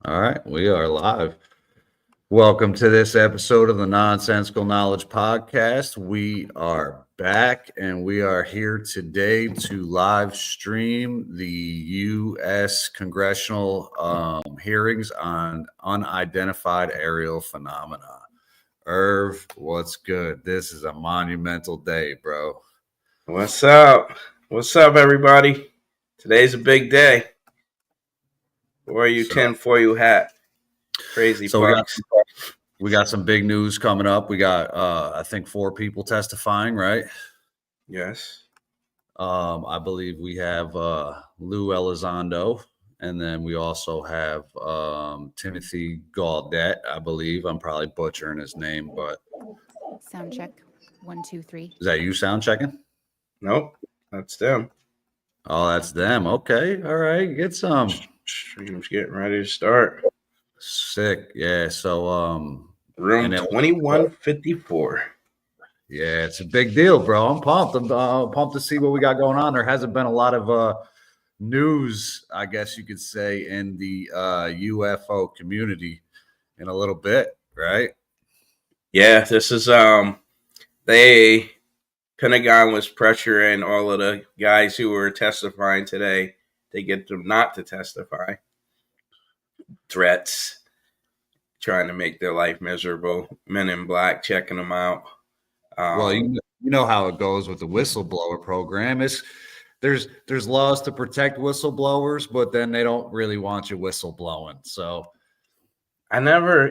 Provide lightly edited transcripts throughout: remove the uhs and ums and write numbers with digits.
All right, we are live. Welcome to this episode of the Nonsensical Knowledge Podcast. We are back and we are here today to live stream the U.S. Congressional hearings on unidentified aerial phenomena. Irv, what's good? This is a monumental day, bro. What's up? What's up, everybody? Today's a big day. Where are you 10 for you hat? Crazy bucks. We got some big news coming up. We got I think 4 people testifying, right? Yes. I believe we have Lou Elizondo, and then we also have Timothy Gaudet, I believe. I'm probably butchering his name, but sound check 1 2 3. Is that you sound checking? Nope, that's them. Oh, that's them. Okay, all right. Get some. Stream's getting ready to start. Sick, yeah. So room 2154. Yeah, it's a big deal, bro. I'm pumped. I'm pumped to see what we got going on. There hasn't been a lot of news, I guess you could say, in the UFO community in a little bit, right? Yeah, this is Pentagon was pressuring all of the guys who were testifying today to get them not to testify. Threats, trying to make their life miserable. Men in Black checking them out. Well, you know how it goes with the whistleblower program. There's laws to protect whistleblowers, but then they don't really want you whistleblowing. So I never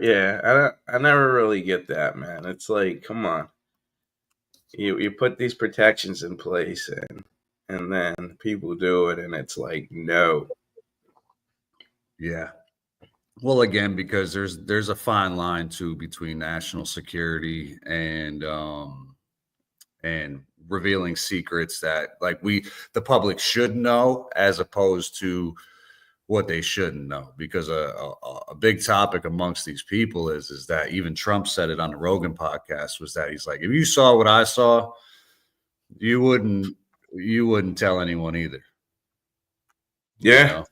really get that, man. It's like, come on. You put these protections in place and then people do it and it's like, no. Yeah. Well, again, because there's a fine line too between national security and revealing secrets that the public should know, as opposed to what they shouldn't know. Because a big topic amongst these people is that even Trump said it on the Rogan podcast, was that he's like, if you saw what I saw, you wouldn't tell anyone either. Yeah. You know?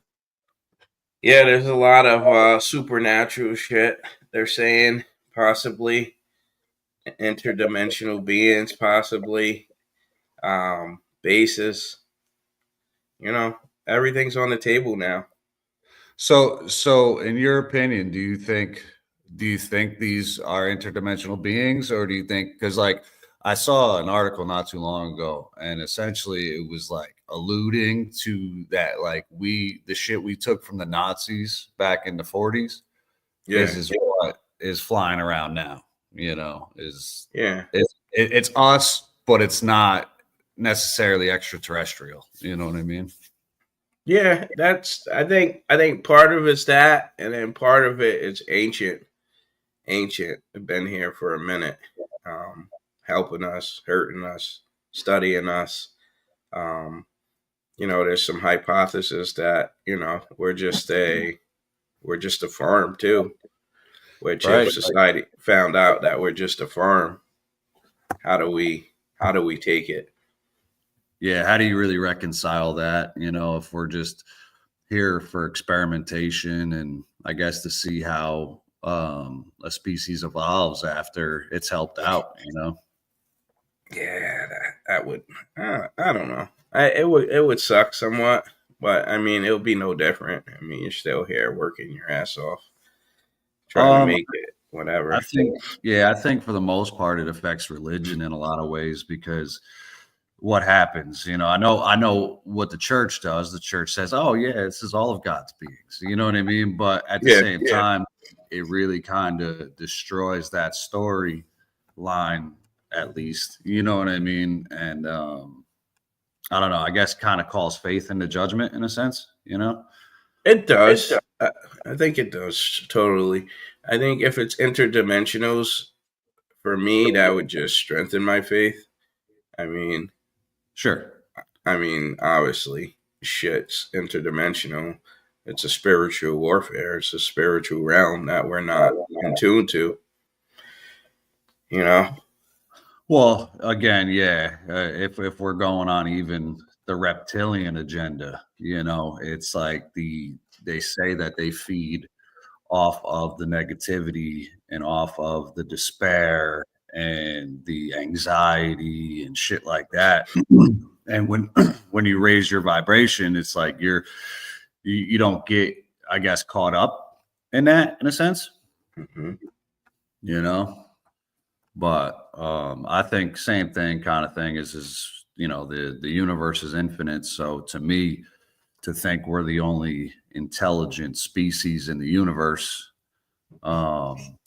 Yeah, there's a lot of supernatural shit they're saying, possibly interdimensional beings, possibly bases. You know, everything's on the table now. So in your opinion, do you think these are interdimensional beings, or do you think, because I saw an article not too long ago, and essentially it was alluding to that the shit we took from the Nazis back in the 40s is what is flying around now, it's us, but it's not necessarily extraterrestrial, you know what I mean? Yeah, I think part of it's that, and then part of it is ancient, been here for a minute, helping us, hurting us, studying us. There's some hypothesis that, we're just a farm too, which if society found out that we're just a farm, how do we take it? Yeah, how do you really reconcile that? If we're just here for experimentation and I guess to see how a species evolves after it's helped out, Yeah, that would, I don't know. It would suck somewhat, but I mean, it'll be no different. I mean, you're still here working your ass off, trying to make it, whatever. I think for the most part, it affects religion in a lot of ways, because what happens, I know what the church does. The church says, oh yeah, this is all of God's beings, you know what I mean? But at the same time, it really kind of destroys that storyline, at least, you know what I mean? And I don't know, I guess kind of calls faith into judgment in a sense, It does. I think it does, totally. I think if it's interdimensionals, for me, that would just strengthen my faith. I mean, sure. I mean, obviously, shit's interdimensional. It's a spiritual warfare. It's a spiritual realm that we're not in tune to. Well, again, yeah. If we're going on even the reptilian agenda, it's like they say that they feed off of the negativity and off of the despair and the anxiety and shit like that. And when you raise your vibration, it's like you don't get, I guess, caught up in that in a sense, you know. But I think same thing kind of thing is you know, the universe is infinite. So to me, to think we're the only intelligent species in the universe,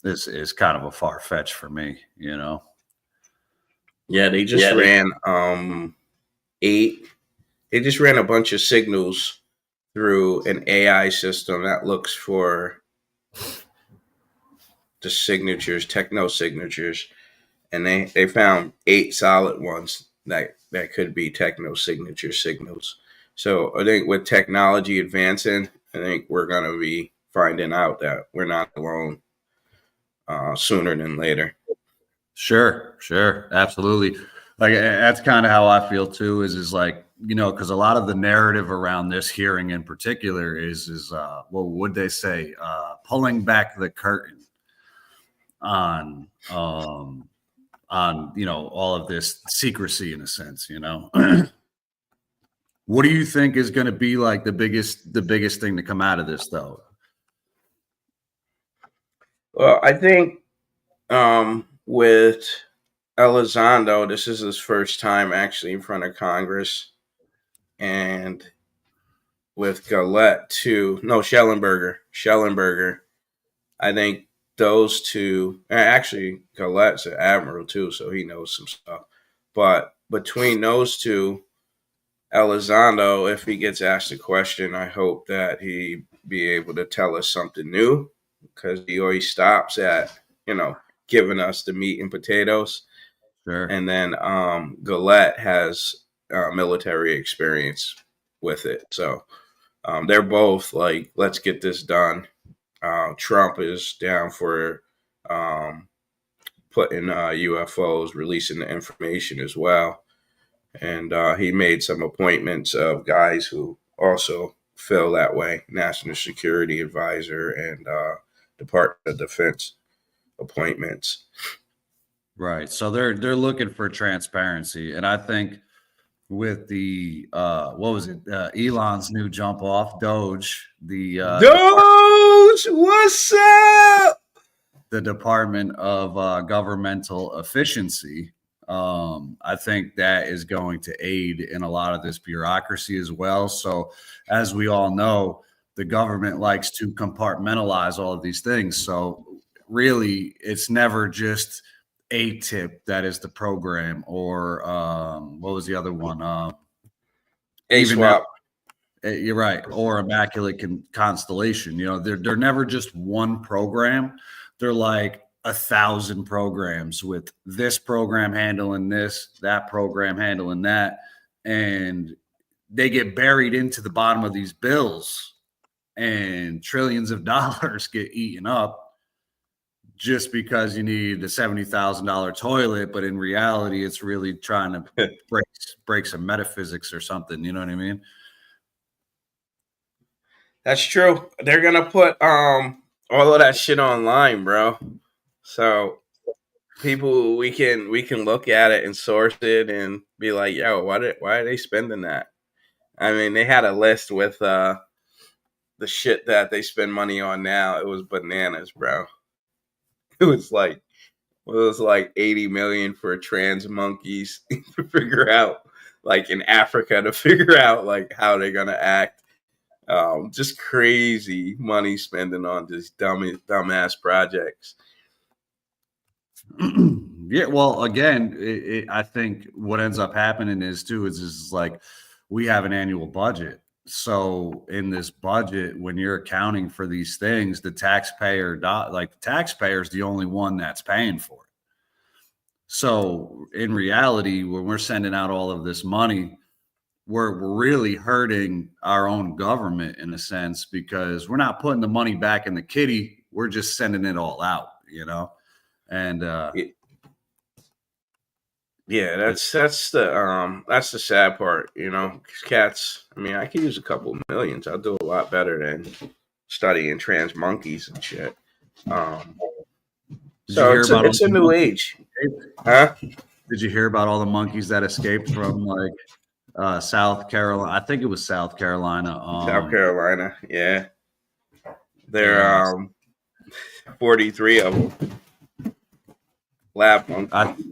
this is kind of a far fetch for me, you know. Yeah, they just ran eight. They just ran a bunch of signals through an AI system that looks for the signatures, techno signatures, and they found 8 solid ones that could be techno signature signals. So I think with technology advancing, I think we're going to be finding out that we're not alone sooner than later. Sure, absolutely. Like that's kind of how I feel too. Is like, you know, because a lot of the narrative around this hearing in particular is what would they say? Pulling back the curtain on you know, all of this secrecy in a sense, you know. What do you think is going to be like the biggest thing to come out of this, though? Well, I think with Elizondo, this is his first time actually in front of Congress, and with Gillette too. No, Schellenberger. I think those two. Actually, Gillette's an admiral too, so he knows some stuff. But between those two, Elizondo, if he gets asked a question, I hope that he be able to tell us something new, because he always stops at, you know, giving us the meat and potatoes. Sure. And then Gillette has military experience with it. So they're both like, let's get this done. Trump is down for putting UFOs, releasing the information as well. And he made some appointments of guys who also feel that way: National Security Advisor and Department of Defense appointments. Right. So they're looking for transparency, and I think with the what was it? Elon's new jump off, Doge, Doge, what's up? The Department of Governmental Efficiency. I think that is going to aid in a lot of this bureaucracy as well. So, as we all know, the government likes to compartmentalize all of these things. So, really, it's never just a tip that is the program, or what was the other one? A-Swap. You're right, or Immaculate Constellation. You know, they're never just one program. They're like 1,000 programs, with this program handling this, that program handling that, and they get buried into the bottom of these bills, and trillions of dollars get eaten up just because you need a $70,000 toilet, but in reality, it's really trying to break some metaphysics or something. You know what I mean? That's true. They're gonna put all of that shit online, bro. So people, we can look at it and source it and be like, yo, why are they spending that? I mean, they had a list with the shit that they spend money on now. It was bananas, bro. It was like 80 million for trans monkeys to figure out, like, in Africa, to figure out like how they're gonna act. Just crazy money spending on just dumbass projects. Yeah, well, again, I think what ends up happening is like we have an annual budget. So in this budget, when you're accounting for these things, the taxpayer is the only one that's paying for it. So in reality, when we're sending out all of this money, we're really hurting our own government in a sense, because we're not putting the money back in the kitty. We're just sending it all out, you know? And yeah, that's the sad part, you know. Cats, I mean, I could use a couple millions. I'll do a lot better than studying trans monkeys and shit. Did So you hear it's about a new age, huh? Did you hear about all the monkeys that escaped from like South Carolina? I think it was South Carolina. South Carolina, yeah. There Yeah. are 43 of them. Lab monkeys.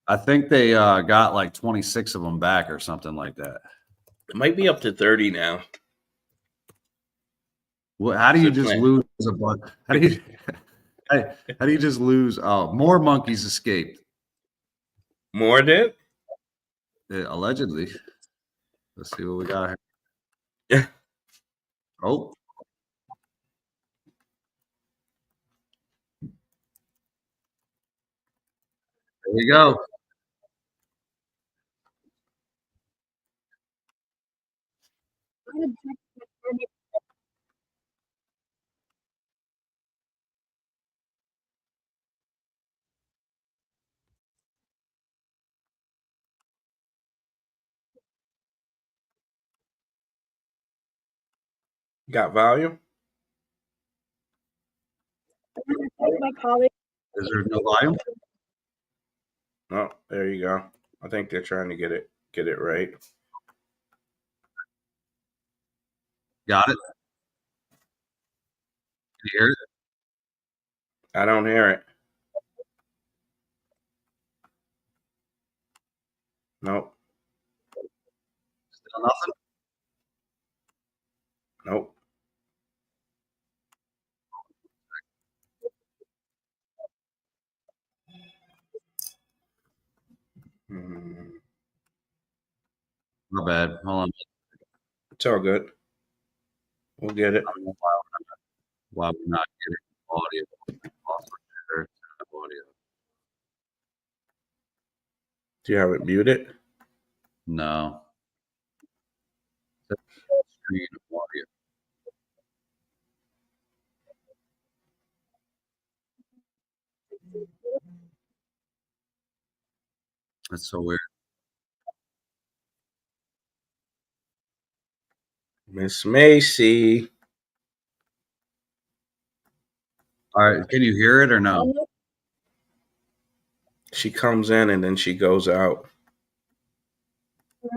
I think they got like 26 of them back or something like that. It might be up to 30 now. Well, how do you It's a just plan. lose a bunch? How do you just lose? Oh, more monkeys escaped. More did? Allegedly. Let's see what we got here. Yeah. Oh. There you go. Got volume? Is there no volume? Oh, there you go. I think they're trying to get it right. Got it. Can you hear it? I don't hear it. Nope. Still nothing? Nope. Hmm. My bad. Hold on. It's all good. We'll get it. I don't know why we're not getting audio. Also, share audio. Do you have it muted? No. Screen audio. That's so weird. Miss Macy. All right. Can you hear it or no? She comes in and then she goes out. Do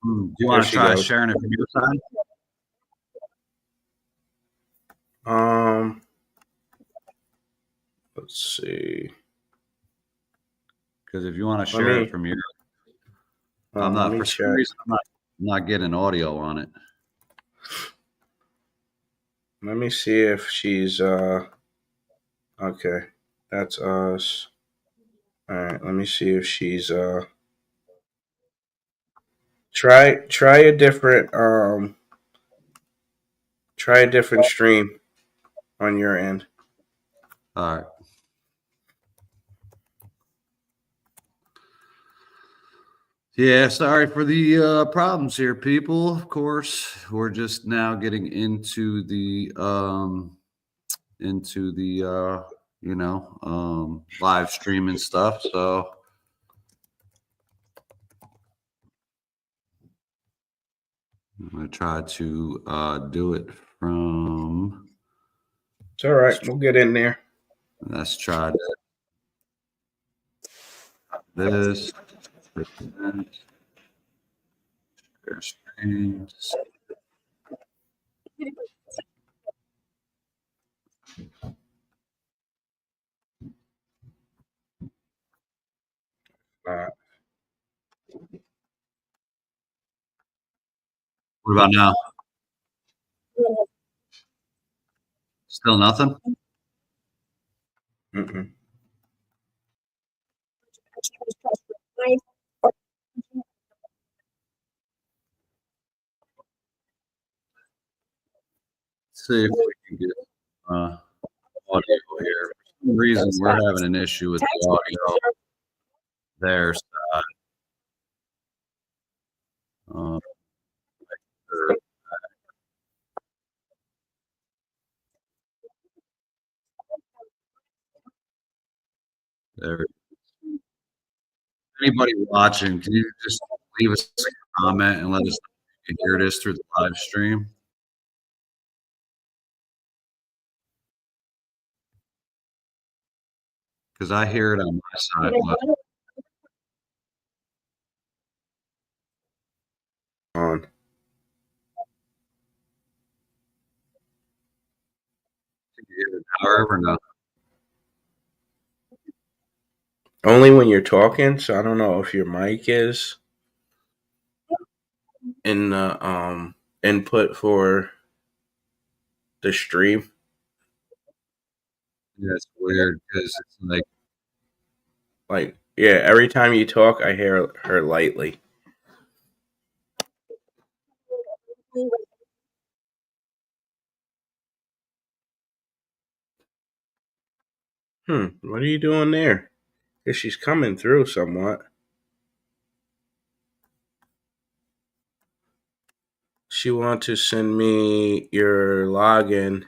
you There want to she try goes. sharing it from your side? Let's see. Because if you want to share it from your, I'm not for some reason I'm not getting audio on it. Let me see if she's okay. That's us. All right, let me see if she's try a different stream on your end. All right. Yeah, sorry for the problems here, people. Of course, we're just now getting into the live streaming stuff. So I'm gonna try to do it from. It's all right. We'll get in there. Let's try this. Share screens. What about now? Still nothing? Mm-mm. See if we can get audio here. For some reason, we're having an issue with the audio. There's there. Anybody watching, can you just leave us a comment and let us know if you can hear this through the live stream? Because I hear it on my side. But On. can you hear it now or no? Only when you're talking, so I don't know if your mic is in the input for the stream. Yeah, it's weird because it's like Yeah, every time you talk, I hear her lightly. What are you doing there? Because she's coming through somewhat. She wants to send me your login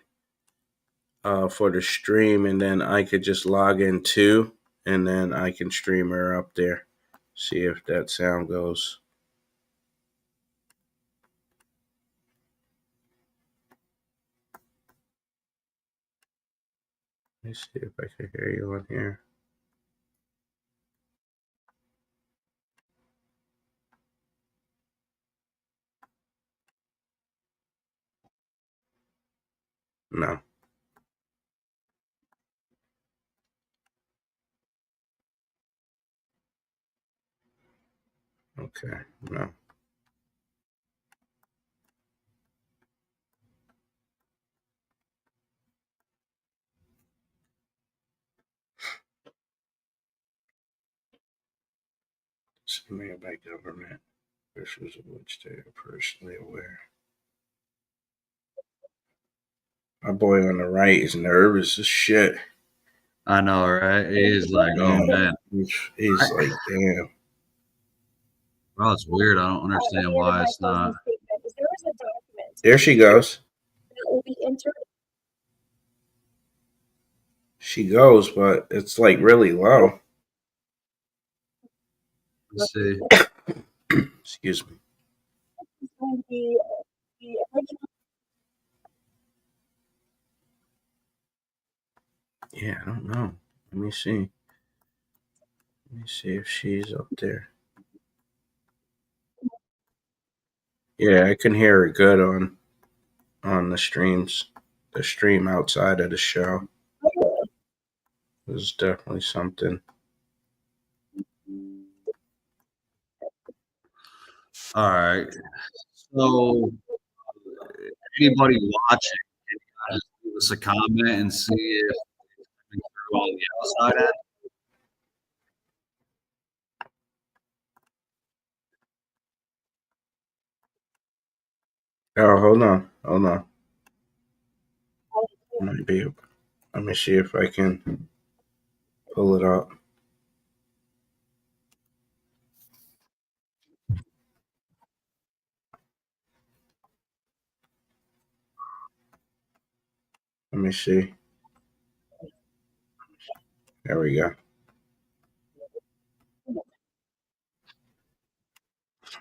for the stream, and then I could just log in too, and then I can stream her up there. See if that sound goes. Let me see if I can hear you on here. No. Okay. No. Submitted by government officials of which they are personally aware. My boy on the right is nervous as shit. I know, right? He is like, oh man. He's like, damn. Well, it's weird. I don't understand why it's not. There she goes. She goes, but it's like really low. Let's see. Excuse me. Yeah, I don't know. Let me see. Let me see if she's up there. Yeah, I can hear her good on the streams. The stream outside of the show. There's definitely something. All right. So, anybody watching, can you guys leave us a comment and see if it's coming through on the outside end? Oh, hold on. Might be. Let me see if I can pull it up. Let me see. There we go.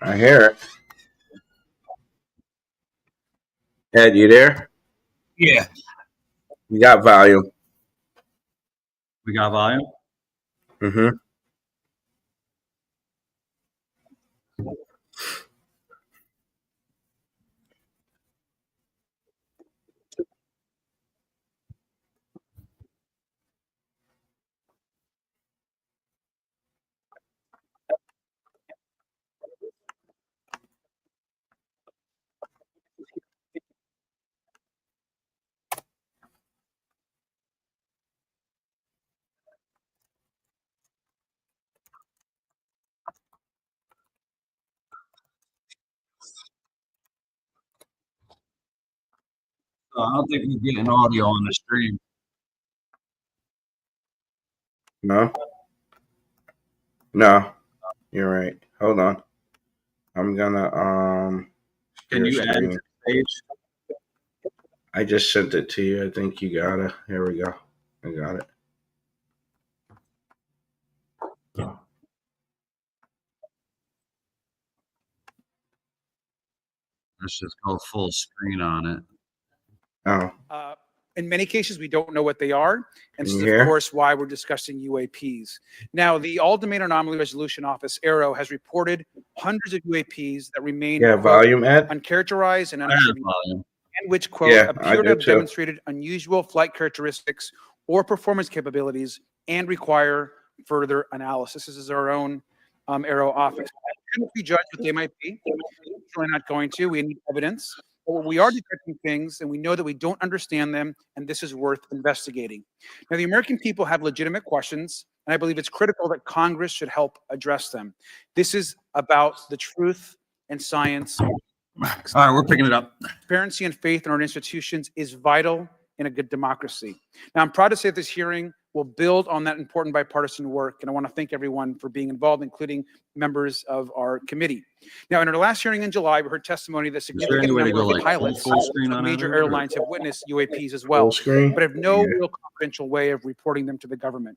I hear it. Ed, you there? Yeah. You got volume. We got volume? Mm-hmm. So I don't think we're getting audio on the stream. No? No. You're right. Hold on. I'm gonna Can you add it to stream. the page? I just sent it to you. I think you got it. Here we go. I got it. Let's just go full screen on it. Oh. In many cases, we don't know what they are. And this is, Yeah. of course, why we're discussing UAPs. Now, the All-Domain Anomaly Resolution Office, AARO, has reported hundreds of UAPs that remain, Yeah, quote, volume, Ed. uncharacterized and I have unattributed, volume. and which, quote, Yeah, I appear to do have too. demonstrated unusual flight characteristics or performance capabilities and require further analysis. This is our own AARO office. Shouldn't we judge what they might be? We're not going to. We need evidence. But we are detecting things, and we know that we don't understand them, and this is worth investigating. Now, the American people have legitimate questions, and I believe it's critical that Congress should help address them. This is about the truth and science. All right, we're picking it up. Transparency and faith in our institutions is vital in a good democracy. Now, I'm proud to say that this hearing will build on that important bipartisan work, and I want to thank everyone for being involved, including members of our committee. Now, in our last hearing in July, we heard testimony that significant any way to number go, of like, pilots full screen from on major either, or- airlines have witnessed UAPs as Full well, screen. but have no Yeah. real confidential way of reporting them to the government.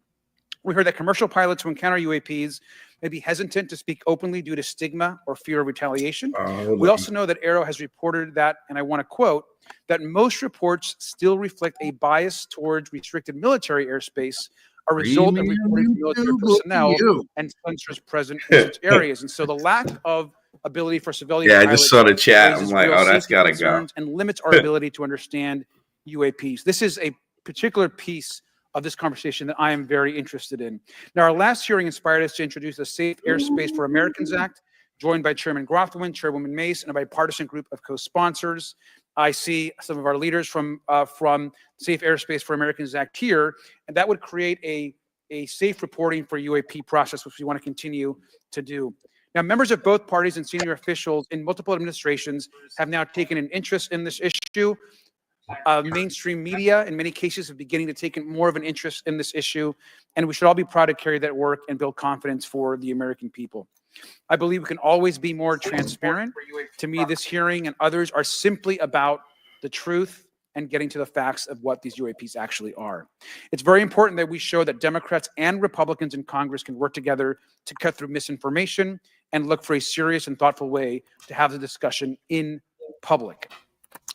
We heard that commercial pilots who encounter UAPs may be hesitant to speak openly due to stigma or fear of retaliation. We also know that AARO has reported that, and I want to quote, that most reports still reflect a bias towards restricted military airspace, a result of reporting to military personnel and sensors present in such areas. And so the lack of ability for civilian Yeah, I pilots just saw the chat. raises I'm like, real oh, that's safety got to go. concerns and limits our ability to understand UAPs. This is a particular piece of this conversation that I am very interested in. Now, our last hearing inspired us to introduce the Safe Airspace for Americans Act, joined by Chairman Grothman, Chairwoman Mace, and a bipartisan group of co-sponsors. I see some of our leaders from Safe Airspace for Americans Act here, and that would create a safe reporting for UAP process, which we want to continue to do. Now, members of both parties and senior officials in multiple administrations have now taken an interest in this issue. Mainstream media, in many cases, are beginning to take more of an interest in this issue, and we should all be proud to carry that work and build confidence for the American people. I believe we can always be more transparent. To me, this hearing and others are simply about the truth and getting to the facts of what these UAPs actually are. It's very important that we show that Democrats and Republicans in Congress can work together to cut through misinformation and look for a serious and thoughtful way to have the discussion in public.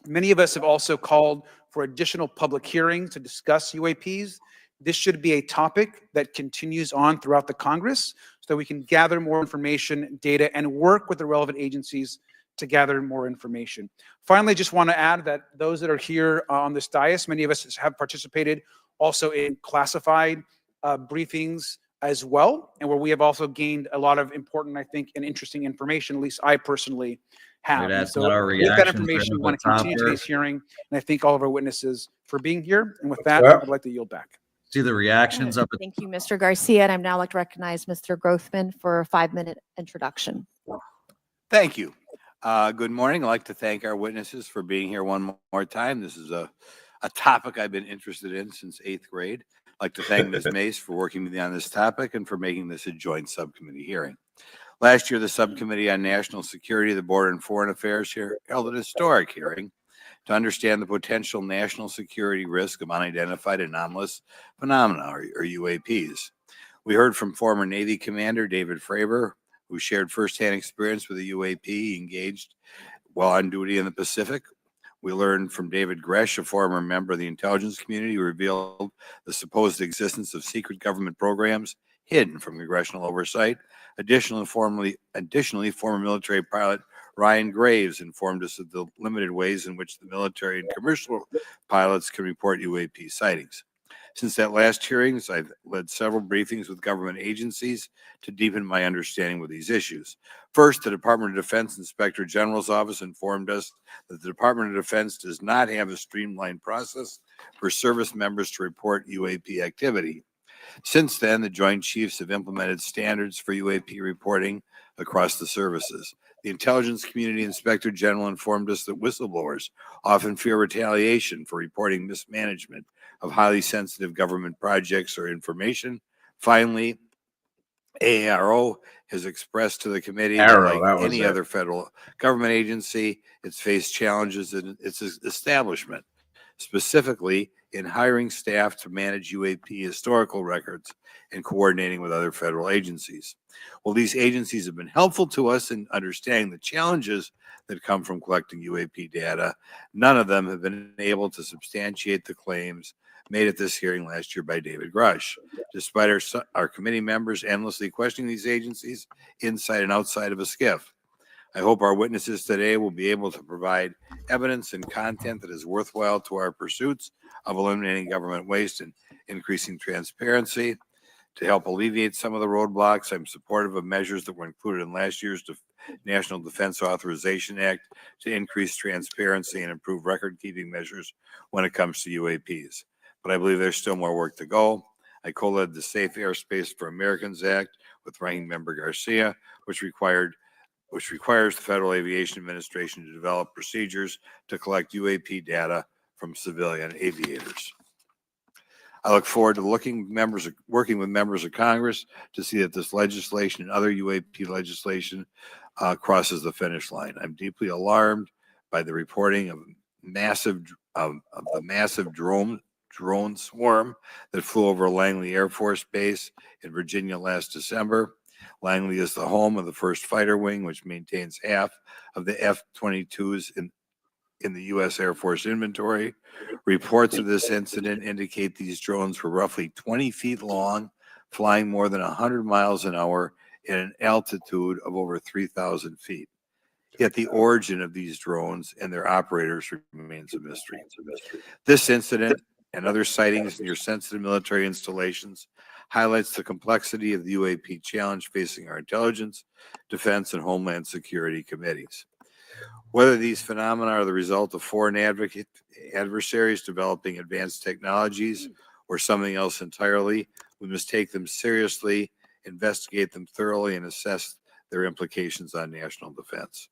Many of us have also called for additional public hearings to discuss UAPs. This should be a topic that continues on throughout the Congress so that we can gather more information, data, and work with the relevant agencies to gather more information. Finally, just want to add that those that are here on this dais, many of us have participated also in classified briefings as well, and where we have also gained a lot of important, I think, and interesting information, at least I personally have. Wait, that's So not our with that reactions information, right we want to at the top continue there. today's hearing, and I thank all of our witnesses for being here. And with that, Yep. I'd like to yield back. See the reactions up at Thank you, Mr. Garcia. And I'd now like to recognize Mr. Grothman for a 5-minute introduction. Thank you. Good morning. I'd like to thank our witnesses for being here one more time. This is a topic I've been interested in since 8th grade. I'd like to thank Ms. Mace for working with me on this topic and for making this a joint subcommittee hearing. Last year, the Subcommittee on National Security, the Border and Foreign Affairs here held a historic hearing to understand the potential national security risk of unidentified anomalous phenomena, or UAPs. We heard from former Navy Commander David Fravor, who shared firsthand experience with a UAP engaged while on duty in the Pacific. We learned from David Gresh, a former member of the intelligence community, who revealed the supposed existence of secret government programs hidden from congressional oversight. Additionally, former military pilot Ryan Graves informed us of the limited ways in which the military and commercial pilots can report UAP sightings. Since that last hearings, I've led several briefings with government agencies to deepen my understanding with these issues. First, the Department of Defense Inspector General's Office informed us that the Department of Defense does not have a streamlined process for service members to report UAP activity. Since then, the Joint Chiefs have implemented standards for UAP reporting across the services. The Intelligence Community Inspector General informed us that whistleblowers often fear retaliation for reporting mismanagement of highly sensitive government projects or information. Finally, AARO has expressed to the committee that, like any other federal government agency, it's faced challenges in its establishment. specifically in hiring staff to manage UAP historical records and coordinating with other federal agencies. While these agencies have been helpful to us in understanding the challenges that come from collecting UAP data, none of them have been able to substantiate the claims made at this hearing last year by David Grush. Despite our committee members endlessly questioning these agencies inside and outside of a SCIF. I hope our witnesses today will be able to provide evidence and content that is worthwhile to our pursuits of eliminating government waste and increasing transparency. To help alleviate some of the roadblocks, I'm supportive of measures that were included in last year's National Defense Authorization Act to increase transparency and improve record-keeping measures when it comes to UAPs. But I believe there's still more work to go. I co-led the Safe Airspace for Americans Act with Ranking Member Garcia, which requires the Federal Aviation Administration to develop procedures to collect UAP data from civilian aviators. I look forward to working with members of Congress to see that this legislation and other UAP legislation crosses the finish line. I'm deeply alarmed by the reporting of the massive drone swarm that flew over Langley Air Force Base in Virginia last December. Langley is the home of the 1st Fighter Wing, which maintains half of the F-22s in the U.S. Air Force inventory. Reports of this incident indicate these drones were roughly 20 feet long, flying more than 100 miles an hour at an altitude of over 3,000 feet. Yet the origin of these drones and their operators remains a mystery. This incident and other sightings near sensitive military installations highlights the complexity of the UAP challenge facing our intelligence, defense, and homeland security committees. Whether these phenomena are the result of foreign adversaries developing advanced technologies or something else entirely, we must take them seriously, investigate them thoroughly, and assess their implications on national defense.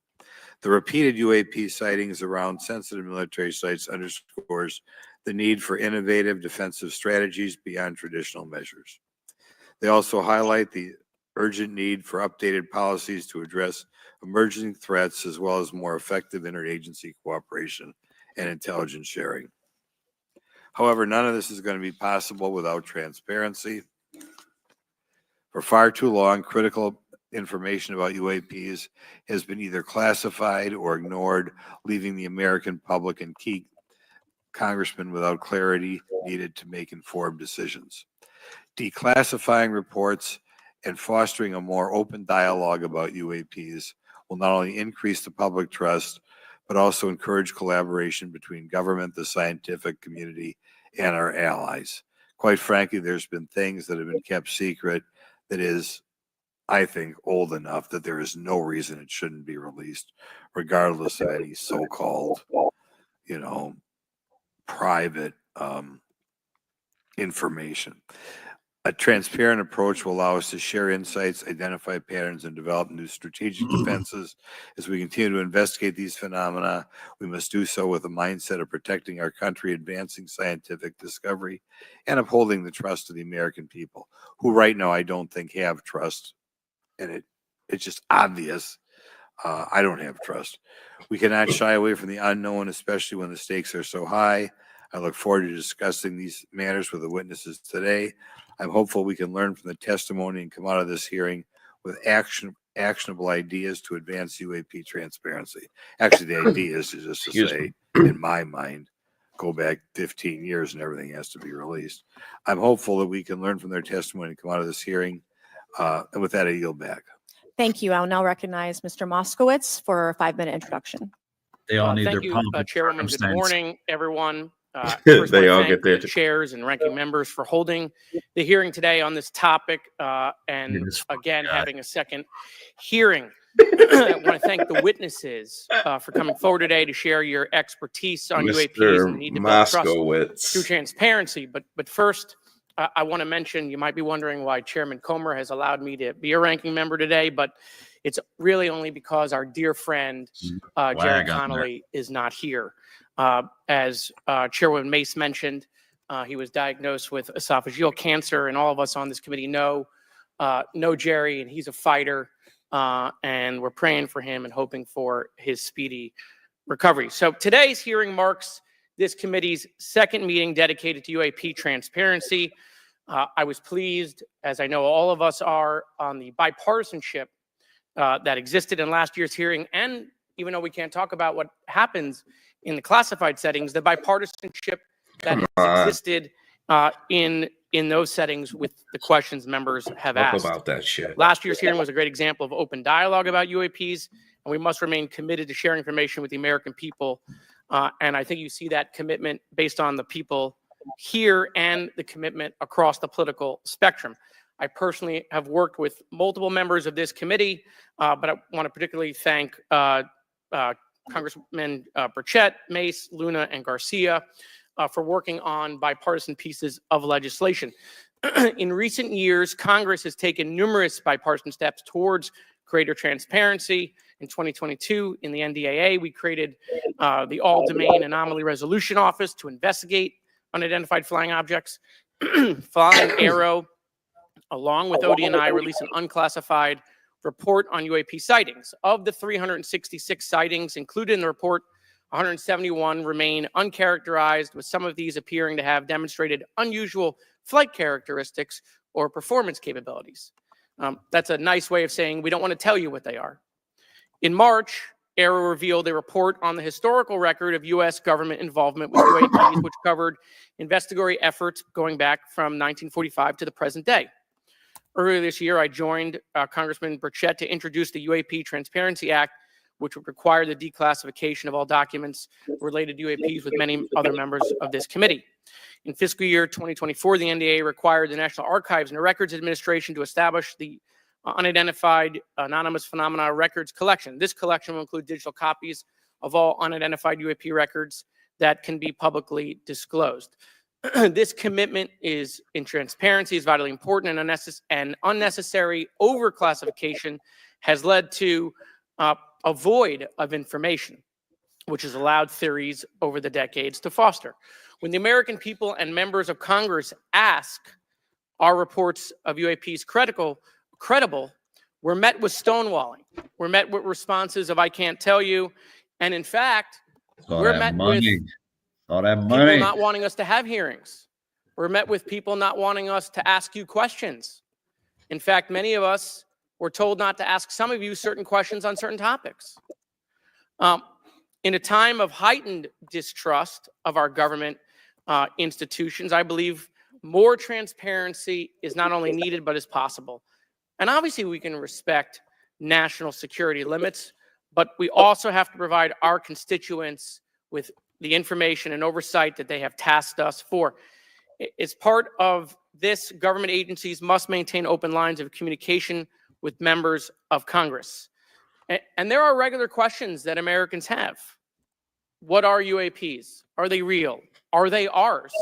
The repeated UAP sightings around sensitive military sites underscores the need for innovative defensive strategies beyond traditional measures. They also highlight the urgent need for updated policies to address emerging threats as well as more effective interagency cooperation and intelligence sharing. However, none of this is going to be possible without transparency. For far too long, critical information about UAPs has been either classified or ignored, leaving the American public and key congressmen without clarity needed to make informed decisions. Declassifying reports and fostering a more open dialogue about UAPs will not only increase the public trust, but also encourage collaboration between government, the scientific community, and our allies. Quite frankly, there's been things that have been kept secret that is, I think, old enough that there is no reason it shouldn't be released, regardless of any so-called, private information. A transparent approach will allow us to share insights, identify patterns, and develop new strategic defenses. As we continue to investigate these phenomena, we must do so with a mindset of protecting our country, advancing scientific discovery, and upholding the trust of the American people, who right now I don't think have trust. And it's just obvious. I don't have trust. We cannot shy away from the unknown, especially when the stakes are so high. I look forward to discussing these matters with the witnesses today. I'm hopeful we can learn from the testimony and come out of this hearing with actionable ideas to advance UAP transparency. Actually, the idea is just to say, in my mind, go back 15 years and everything has to be released. I'm hopeful that we can learn from their testimony and come out of this hearing. And with that, I yield back. Thank you. I'll now recognize Mr. Moskowitz for a 5-minute introduction. They all need Thank their you, Chairwoman. Good morning, everyone. They They all all get their chairs and ranking members for holding the hearing today on this topic, and Yes, again God. having a second hearing. I want to thank the witnesses for coming forward today to share your expertise on UAPs and the need to build trust through transparency. But first, I want to mention, you might be wondering why Chairman Comer has allowed me to be a ranking member today, but it's really only because our dear friend Jerry Flag on Connolly is not here. As Chairwoman Mace mentioned, he was diagnosed with esophageal cancer, and all of us on this committee know Jerry, and he's a fighter, and we're praying for him and hoping for his speedy recovery. So today's hearing marks this committee's second meeting dedicated to UAP transparency. I was pleased, as I know all of us are, on the bipartisanship that existed in last year's hearing. And even though we can't talk about what happens in the classified settings, the bipartisanship that existed in those settings with the questions members have asked. About that shit. Last year's hearing was a great example of open dialogue about UAPs, and we must remain committed to sharing information with the American people. And I think you see that commitment based on the people here and the commitment across the political spectrum. I personally have worked with multiple members of this committee, but I want to particularly thank Congressman Burchett, Mace, Luna, and Garcia for working on bipartisan pieces of legislation. In recent years, Congress has taken numerous bipartisan steps towards greater transparency. In 2022, in the NDAA, we created the All-Domain Anomaly Resolution Office to investigate unidentified flying objects. Flying Arrow, along with ODNI, released an unclassified report on UAP sightings. Of the 366 sightings included in the report, 171 remain uncharacterized, with some of these appearing to have demonstrated unusual flight characteristics or performance capabilities. That's a nice way of saying we don't want to tell you what they are. In March, Arrow revealed a report on the historical record of U.S. government involvement with UAPs, which covered investigatory efforts going back from 1945 to the present day. Earlier this year, I joined Congressman Burchett to introduce the UAP Transparency Act, which would require the declassification of all documents related to UAPs with many other members of this committee. In fiscal year 2024, the NDAA required the National Archives and Records Administration to establish the Unidentified Anomalous Phenomena Records Collection. This collection will include digital copies of all unidentified UAP records that can be publicly disclosed. This commitment in transparency is vitally important, and unnecessary overclassification has led to a void of information, which has allowed theories over the decades to foster. When the American people and members of Congress ask, are reports of UAPs credible, we're met with stonewalling. We're met with responses of, I can't tell you. And in fact, we're met with people not wanting us to have hearings. We're met with people not wanting us to ask you questions. In fact, many of us were told not to ask some of you certain questions on certain topics. In a time of heightened distrust of our government institutions, I believe more transparency is not only needed, but is possible. And obviously we can respect national security limits, but we also have to provide our constituents with the information and oversight that they have tasked us for. As part of this, government agencies must maintain open lines of communication with members of Congress. And there are regular questions that Americans have. What are UAPs? Are they real? Are they ours?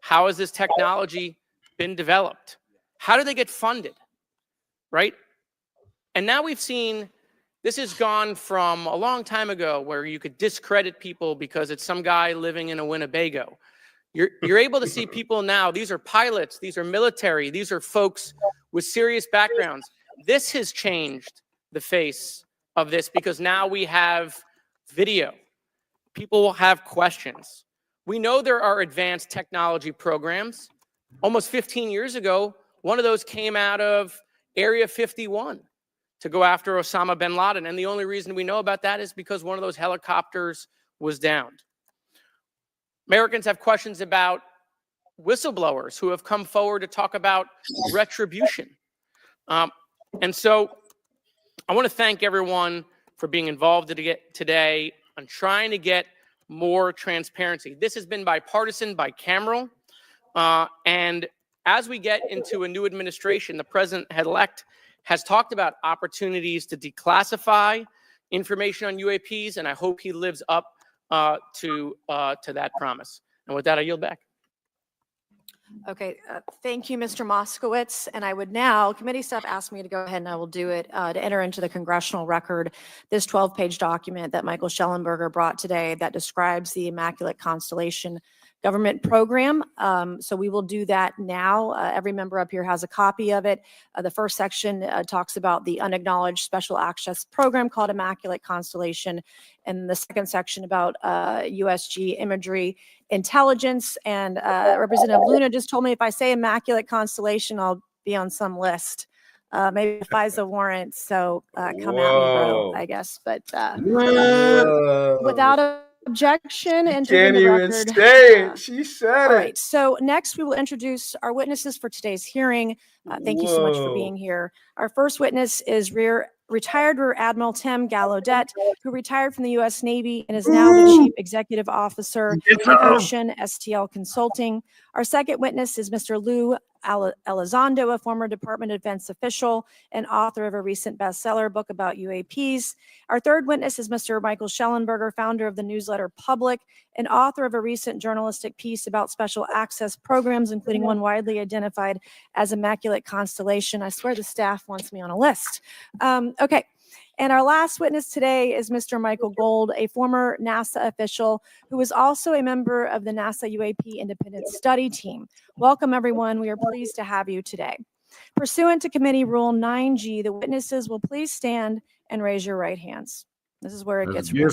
How has this technology been developed? How do they get funded? Right? And now we've seen this has gone from a long time ago where you could discredit people because it's some guy living in a Winnebago. You're able to see people now. These are pilots. These are military. These are folks with serious backgrounds. This has changed the face of this because now we have video. People will have questions. We know there are advanced technology programs. Almost 15 years ago, one of those came out of Area 51 to go after Osama bin Laden. And the only reason we know about that is because one of those helicopters was downed. Americans have questions about whistleblowers who have come forward to talk about retribution. And so I want to thank everyone for being involved today on trying to get more transparency. This has been bipartisan, bicameral. And as we get into a new administration, the president-elect has talked about opportunities to declassify information on UAPs, and I hope he lives up to that promise. And with that, I yield back. Okay, thank you, Mr. Moskowitz. And I would now, committee staff asked me to go ahead and I will do it, to enter into the congressional record this 12-page document that Michael Schellenberger brought today that describes the Immaculate Constellation government program. So we will do that now. Every member up here has a copy of it. The first section talks about the unacknowledged special access program called Immaculate Constellation, and the second section about USG imagery intelligence. And Representative Luna just told me if I say Immaculate Constellation, I'll be on some list. Maybe a FISA warrant. So come at me, bro, I guess. But without objection, enter in Can't the even record. say it. She said All it. right. So next we will introduce our witnesses for today's hearing. Thank you so much for being here. Our first witness is retired Rear Admiral Tim Gallaudet, who retired from the U.S. Navy and is now the Chief Executive Officer of Ocean STL Consulting. Our second witness is Mr. Lou Elizondo, a former Department of Defense official and author of a recent bestseller book about UAPs. Our third witness is Mr. Michael Schellenberger, founder of the newsletter Public and author of a recent journalistic piece about special access programs, including one widely identified as Immaculate Constellation. I swear the staff wants me on a list. Okay. And our last witness today is Mr. Michael Gold, a former NASA official who is also a member of the NASA UAP Independent Study Team. Welcome, everyone. We are pleased to have you today. Pursuant to Committee Rule 9G, the witnesses will please stand and raise your right hands. This is where it gets real.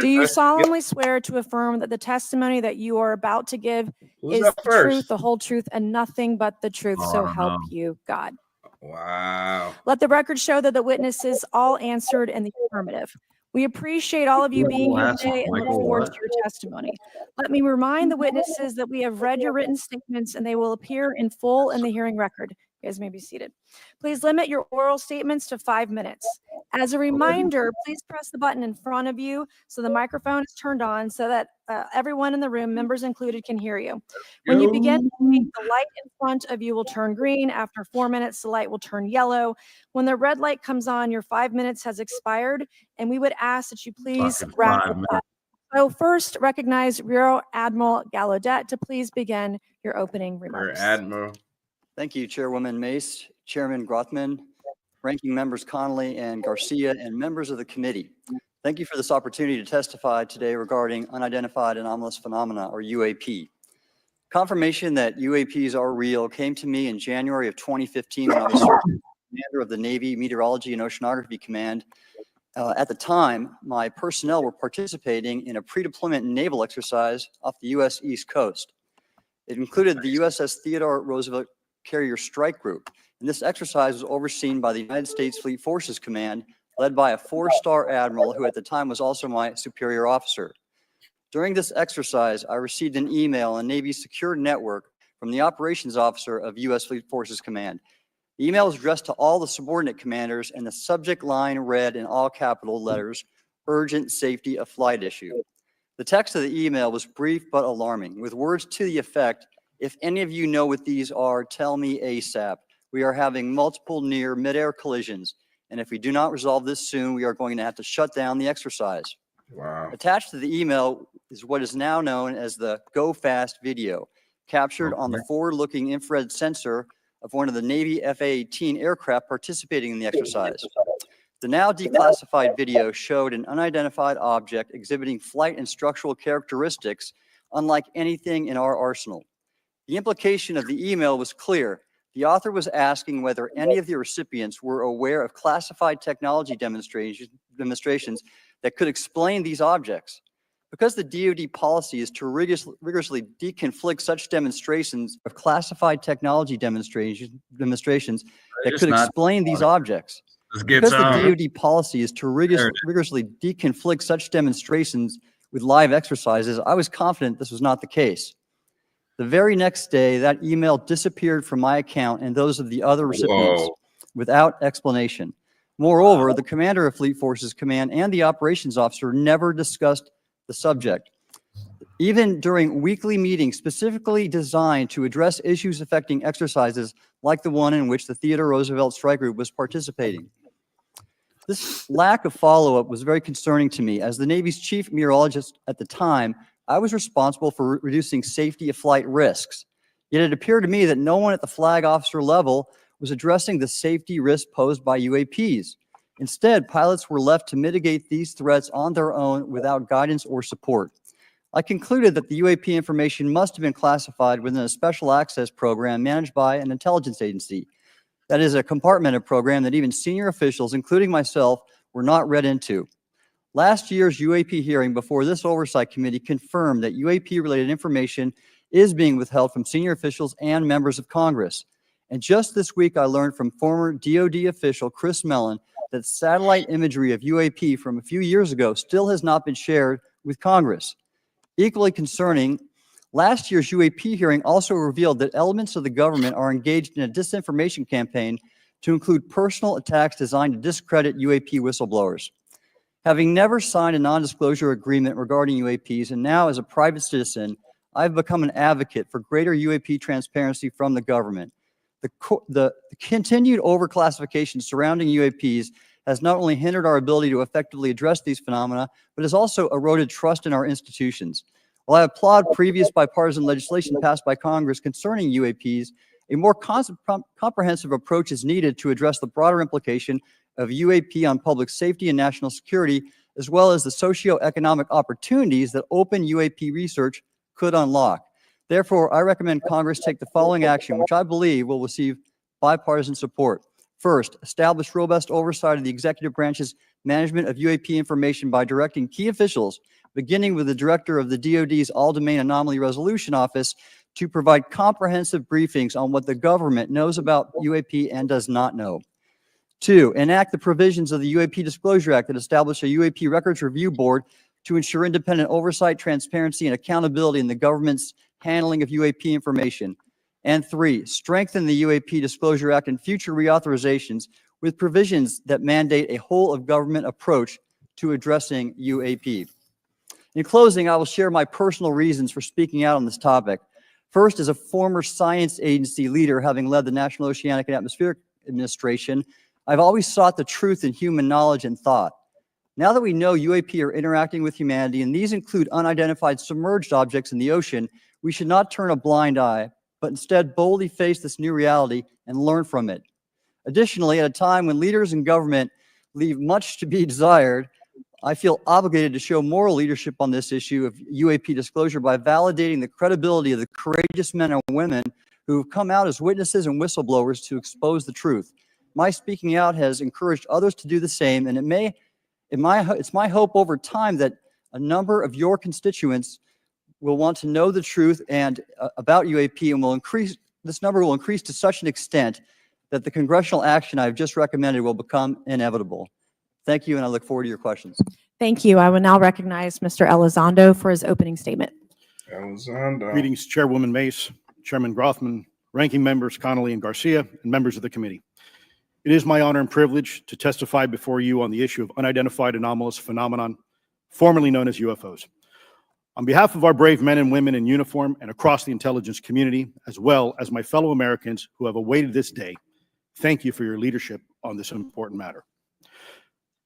Do you solemnly swear to affirm that the testimony that you are about to give is the truth, the whole truth, and nothing but the truth? So help you God. Wow. Let the record show that the witnesses all answered in the affirmative. We appreciate all of you being here today and look forward to your testimony. Let me remind the witnesses that we have read your written statements and they will appear in full in the hearing record. You guys may be seated. Please limit your oral statements to 5 minutes. As a reminder, please press the button in front of you so the microphone is turned on so that everyone in the room, members included, can hear you. When you begin to speak, the light in front of you will turn green. After 4 minutes, the light will turn yellow. When the red light comes on, your 5 minutes has expired, and we would ask that you please wrap it up. So first, recognize Rear Admiral Gallaudet to please begin your opening remarks. Rear Admiral. Thank you, Chairwoman Mace, Chairman Grothman, Ranking Members Connolly and Garcia, and members of the committee. Thank you for this opportunity to testify today regarding Unidentified Anomalous Phenomena, or UAP. Confirmation that UAPs are real came to me in January of 2015 when I was commander of the Navy Meteorology and Oceanography Command. At the time, my personnel were participating in a pre-deployment naval exercise off the U.S. East Coast. It included the USS Theodore Roosevelt Carrier Strike Group, and this exercise was overseen by the United States Fleet Forces Command, led by a 4-star admiral who at the time was also my superior officer. During this exercise, I received an email on Navy's secure network from the operations officer of U.S. Fleet Forces Command. The email was addressed to all the subordinate commanders, and the subject line read in all capital letters, "Urgent Safety of Flight Issue." The text of the email was brief but alarming, with words to the effect, "If any of you know what these are, tell me ASAP. We are having multiple near mid-air collisions, and if we do not resolve this soon, we are going to have to shut down the exercise." Wow. Attached to the email is what is now known as the Go Fast video, captured on the forward-looking infrared sensor of one of the Navy F-A-18 aircraft participating in the exercise. The now declassified video showed an unidentified object exhibiting flight and structural characteristics unlike anything in our arsenal. The implication of the email was clear. The author was asking whether any of the recipients were aware of classified technology demonstrations that could explain these objects. Because the DoD policy is to rigorously deconflict such demonstrations of classified technology demonstrations that could explain these objects. Because the DoD policy is to rigorously deconflict such demonstrations with live exercises, I was confident this was not the case. The very next day, that email disappeared from my account and those of the other recipients without explanation. Moreover, the commander of Fleet Forces Command and the operations officer never discussed the subject. Even during weekly meetings specifically designed to address issues affecting exercises like the one in which the Theodore Roosevelt Strike Group was participating. This lack of follow-up was very concerning to me. As the Navy's chief meteorologist at the time, I was responsible for reducing safety of flight risks. Yet it appeared to me that no one at the flag officer level was addressing the safety risk posed by UAPs. Instead, pilots were left to mitigate these threats on their own without guidance or support. I concluded that the UAP information must have been classified within a special access program managed by an intelligence agency. That is a compartmented program that even senior officials, including myself, were not read into. Last year's UAP hearing before this oversight committee confirmed that UAP-related information is being withheld from senior officials and members of Congress. And just this week, I learned from former DoD official Chris Mellon that satellite imagery of UAP from a few years ago still has not been shared with Congress. Equally concerning, last year's UAP hearing also revealed that elements of the government are engaged in a disinformation campaign to include personal attacks designed to discredit UAP whistleblowers. Having never signed a non-disclosure agreement regarding UAPs, and now as a private citizen, I've become an advocate for greater UAP transparency from the government. The continued overclassification surrounding UAPs has not only hindered our ability to effectively address these phenomena, but has also eroded trust in our institutions. While I applaud previous bipartisan legislation passed by Congress concerning UAPs, a more comprehensive approach is needed to address the broader implication of UAP on public safety and national security, as well as the socioeconomic opportunities that open UAP research could unlock. Therefore, I recommend Congress take the following action, which I believe will receive bipartisan support. First, establish robust oversight of the executive branch's management of UAP information by directing key officials, beginning with the director of the DoD's All-Domain Anomaly Resolution Office, to provide comprehensive briefings on what the government knows about UAP and does not know. Two, enact the provisions of the UAP Disclosure Act that establish a UAP Records Review Board to ensure independent oversight, transparency, and accountability in the government's handling of UAP information. And three, strengthen the UAP Disclosure Act and future reauthorizations with provisions that mandate a whole-of-government approach to addressing UAP. In closing, I will share my personal reasons for speaking out on this topic. First, as a former science agency leader, having led the National Oceanic and Atmospheric Administration, I've always sought the truth in human knowledge and thought. Now that we know UAP are interacting with humanity, and these include unidentified submerged objects in the ocean, we should not turn a blind eye, but instead boldly face this new reality and learn from it. Additionally, at a time when leaders in government leave much to be desired, I feel obligated to show moral leadership on this issue of UAP disclosure by validating the credibility of the courageous men and women who have come out as witnesses and whistleblowers to expose the truth. My speaking out has encouraged others to do the same, and it's my hope over time that a number of your constituents will want to know the truth and about UAP, and this number will increase to such an extent that the congressional action I've just recommended will become inevitable. Thank you, and I look forward to your questions. Thank you. I will now recognize Mr. Elizondo for his opening statement. Elizondo. Greetings, Chairwoman Mace, Chairman Grothman, ranking members Connolly and Garcia, and members of the committee. It is my honor and privilege to testify before you on the issue of unidentified anomalous phenomenon, formerly known as UFOs. On behalf of our brave men and women in uniform and across the intelligence community, as well as my fellow Americans who have awaited this day, thank you for your leadership on this important matter.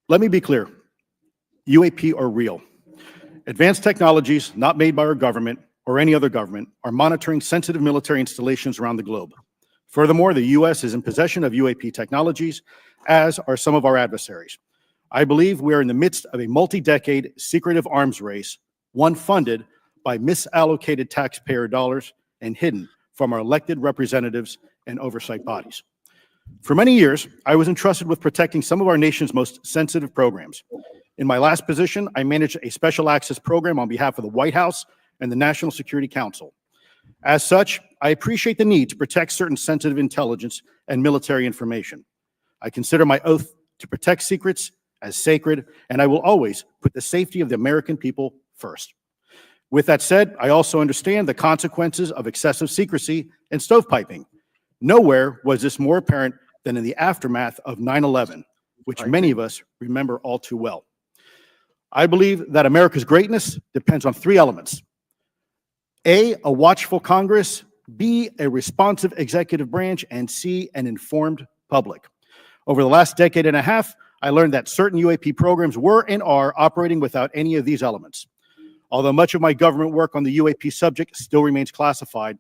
Let me be clear, UAP are real. Advanced technologies not made by our government or any other government are monitoring sensitive military installations around the globe. Furthermore, the U.S. is in possession of UAP technologies, as are some of our adversaries. I believe we are in the midst of a multi-decade secretive arms race, one funded by misallocated taxpayer dollars and hidden from our elected representatives and oversight bodies. For many years, I was entrusted with protecting some of our nation's most sensitive programs. In my last position, I managed a special access program on behalf of the White House and the National Security Council. As such, I appreciate the need to protect certain sensitive intelligence and military information. I consider my oath to protect secrets as sacred, and I will always put the safety of the American people first. With that said, I also understand the consequences of excessive secrecy and stovepiping. Nowhere was this more apparent than in the aftermath of 9/11, which many of us remember all too well. I believe that America's greatness depends on three elements. A watchful Congress, B, a responsive executive branch, and C, an informed public. Over the last decade and a half, I learned that certain UAP programs were and are operating without any of these elements. Although much of my government work on the UAP subject still remains classified,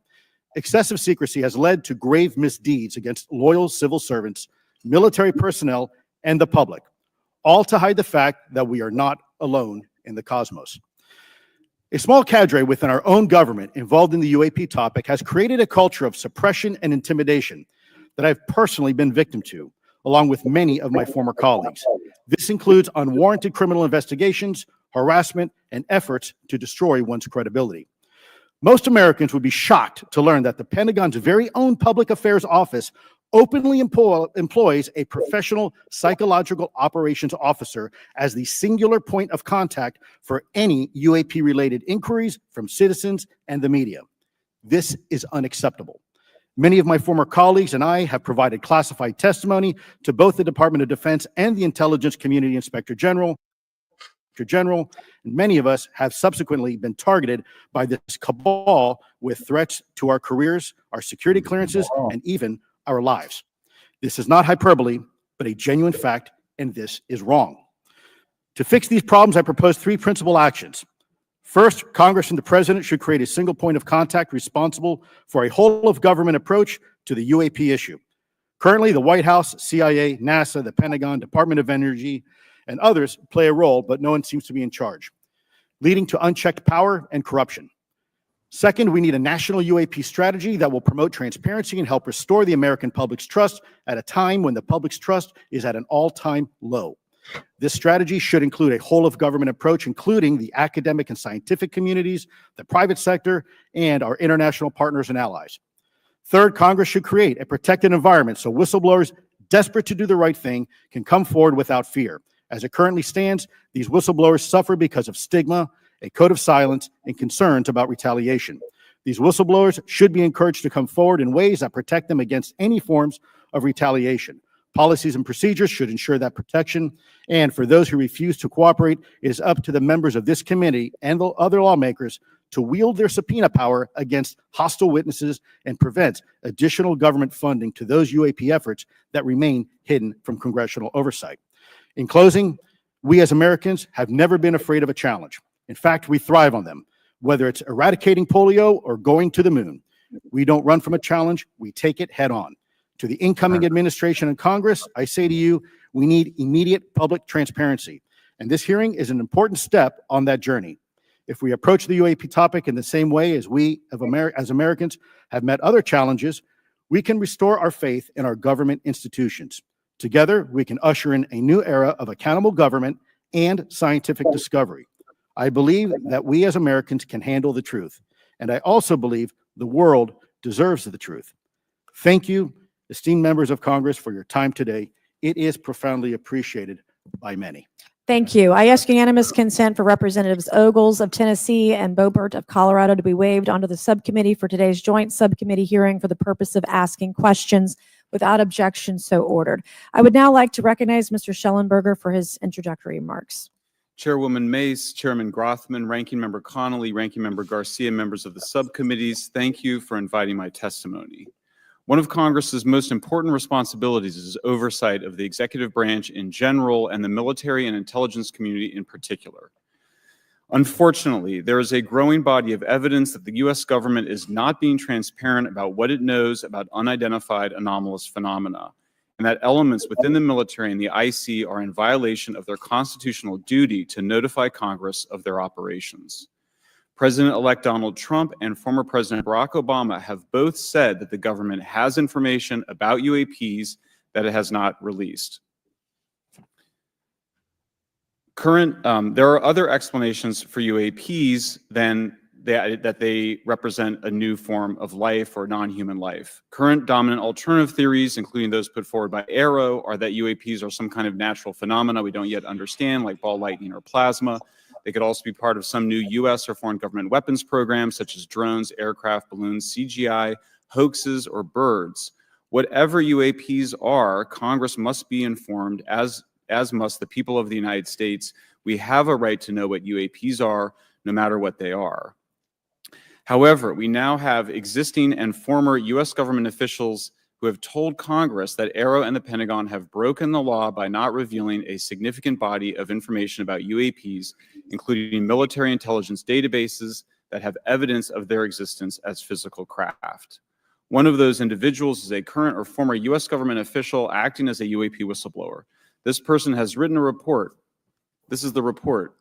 excessive secrecy has led to grave misdeeds against loyal civil servants, military personnel, and the public, all to hide the fact that we are not alone in the cosmos. A small cadre within our own government involved in the UAP topic has created a culture of suppression and intimidation that I've personally been victim to, along with many of my former colleagues. This includes unwarranted criminal investigations, harassment, and efforts to destroy one's credibility. Most Americans would be shocked to learn that the Pentagon's very own Public Affairs Office openly employs a professional psychological operations officer as the singular point of contact for any UAP-related inquiries from citizens and the media. This is unacceptable. Many of my former colleagues and I have provided classified testimony to both the Department of Defense and the Intelligence Community Inspector General, and many of us have subsequently been targeted by this cabal with threats to our careers, our security clearances, and even our lives. This is not hyperbole, but a genuine fact, and this is wrong. To fix these problems, I propose 3 principal actions. First, Congress and the President should create a single point of contact responsible for a whole-of-government approach to the UAP issue. Currently, the White House, CIA, NASA, the Pentagon, Department of Energy, and others play a role, but no one seems to be in charge, leading to unchecked power and corruption. Second, we need a national UAP strategy that will promote transparency and help restore the American public's trust at a time when the public's trust is at an all-time low. This strategy should include a whole-of-government approach, including the academic and scientific communities, the private sector, and our international partners and allies. Third, Congress should create a protected environment so whistleblowers desperate to do the right thing can come forward without fear. As it currently stands, these whistleblowers suffer because of stigma, a code of silence, and concerns about retaliation. These whistleblowers should be encouraged to come forward in ways that protect them against any forms of retaliation. Policies and procedures should ensure that protection, and for those who refuse to cooperate, it is up to the members of this committee and the other lawmakers to wield their subpoena power against hostile witnesses and prevent additional government funding to those UAP efforts that remain hidden from congressional oversight. In closing, we as Americans have never been afraid of a challenge. In fact, we thrive on them, whether it's eradicating polio or going to the moon. We don't run from a challenge, we take it head on. To the incoming administration and Congress, I say to you, we need immediate public transparency. And this hearing is an important step on that journey. If we approach the UAP topic in the same way as we as Americans have met other challenges, we can restore our faith in our government institutions. Together, we can usher in a new era of accountable government and scientific discovery. I believe that we as Americans can handle the truth, and I also believe the world deserves the truth. Thank you, esteemed members of Congress, for your time today. It is profoundly appreciated by many. Thank you. I ask unanimous consent for Representatives Ogles of Tennessee and Boebert of Colorado to be waived onto the subcommittee for today's joint subcommittee hearing for the purpose of asking questions. Without objection, so ordered. I would now like to recognize Mr. Schellenberger for his introductory remarks. Chairwoman Mace, Chairman Grothman, Ranking Member Connolly, Ranking Member Garcia, members of the subcommittees, thank you for inviting my testimony. One of Congress's most important responsibilities is oversight of the executive branch in general and the military and intelligence community in particular. Unfortunately, there is a growing body of evidence that the U.S. government is not being transparent about what it knows about unidentified anomalous phenomena, and that elements within the military and the IC are in violation of their constitutional duty to notify Congress of their operations. President-elect Donald Trump and former President Barack Obama have both said that the government has information about UAPs that it has not released. There are other explanations for UAPs than that they represent a new form of life or non-human life. Current dominant alternative theories, including those put forward by AARO, are that UAPs are some kind of natural phenomena we don't yet understand, like ball lightning or plasma. They could also be part of some new U.S. or foreign government weapons programs, such as drones, aircraft, balloons, CGI, hoaxes, or birds. Whatever UAPs are, Congress must be informed, as must the people of the United States. We have a right to know what UAPs are, no matter what they are. However, we now have existing and former U.S. government officials who have told Congress that AARO and the Pentagon have broken the law by not revealing a significant body of information about UAPs, including military intelligence databases that have evidence of their existence as physical craft. One of those individuals is a current or former U.S. government official acting as a UAP whistleblower. This person has written a report. This is the report.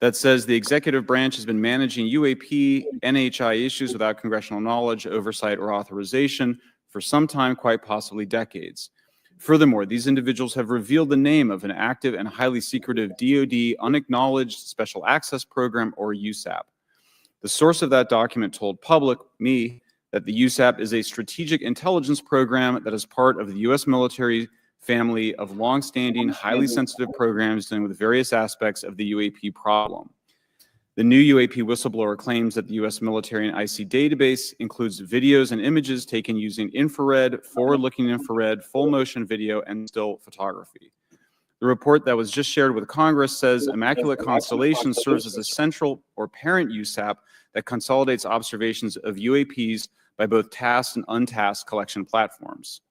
that says the executive branch has been managing UAP NHI issues without congressional knowledge, oversight, or authorization for some time, quite possibly decades. Furthermore, these individuals have revealed the name of an active and highly secretive DoD unacknowledged special access program, or USAP. The source of that document told me, that the USAP is a strategic intelligence program that is part of the U.S. military family of longstanding, highly sensitive programs dealing with various aspects of the UAP problem. The new UAP whistleblower claims that the U.S. military and IC database includes videos and images taken using infrared, forward-looking infrared, full-motion video, and still photography. The report that was just shared with Congress says Immaculate Constellation serves as a central or parent USAP that consolidates observations of UAPs by both tasked and untasked collection platforms.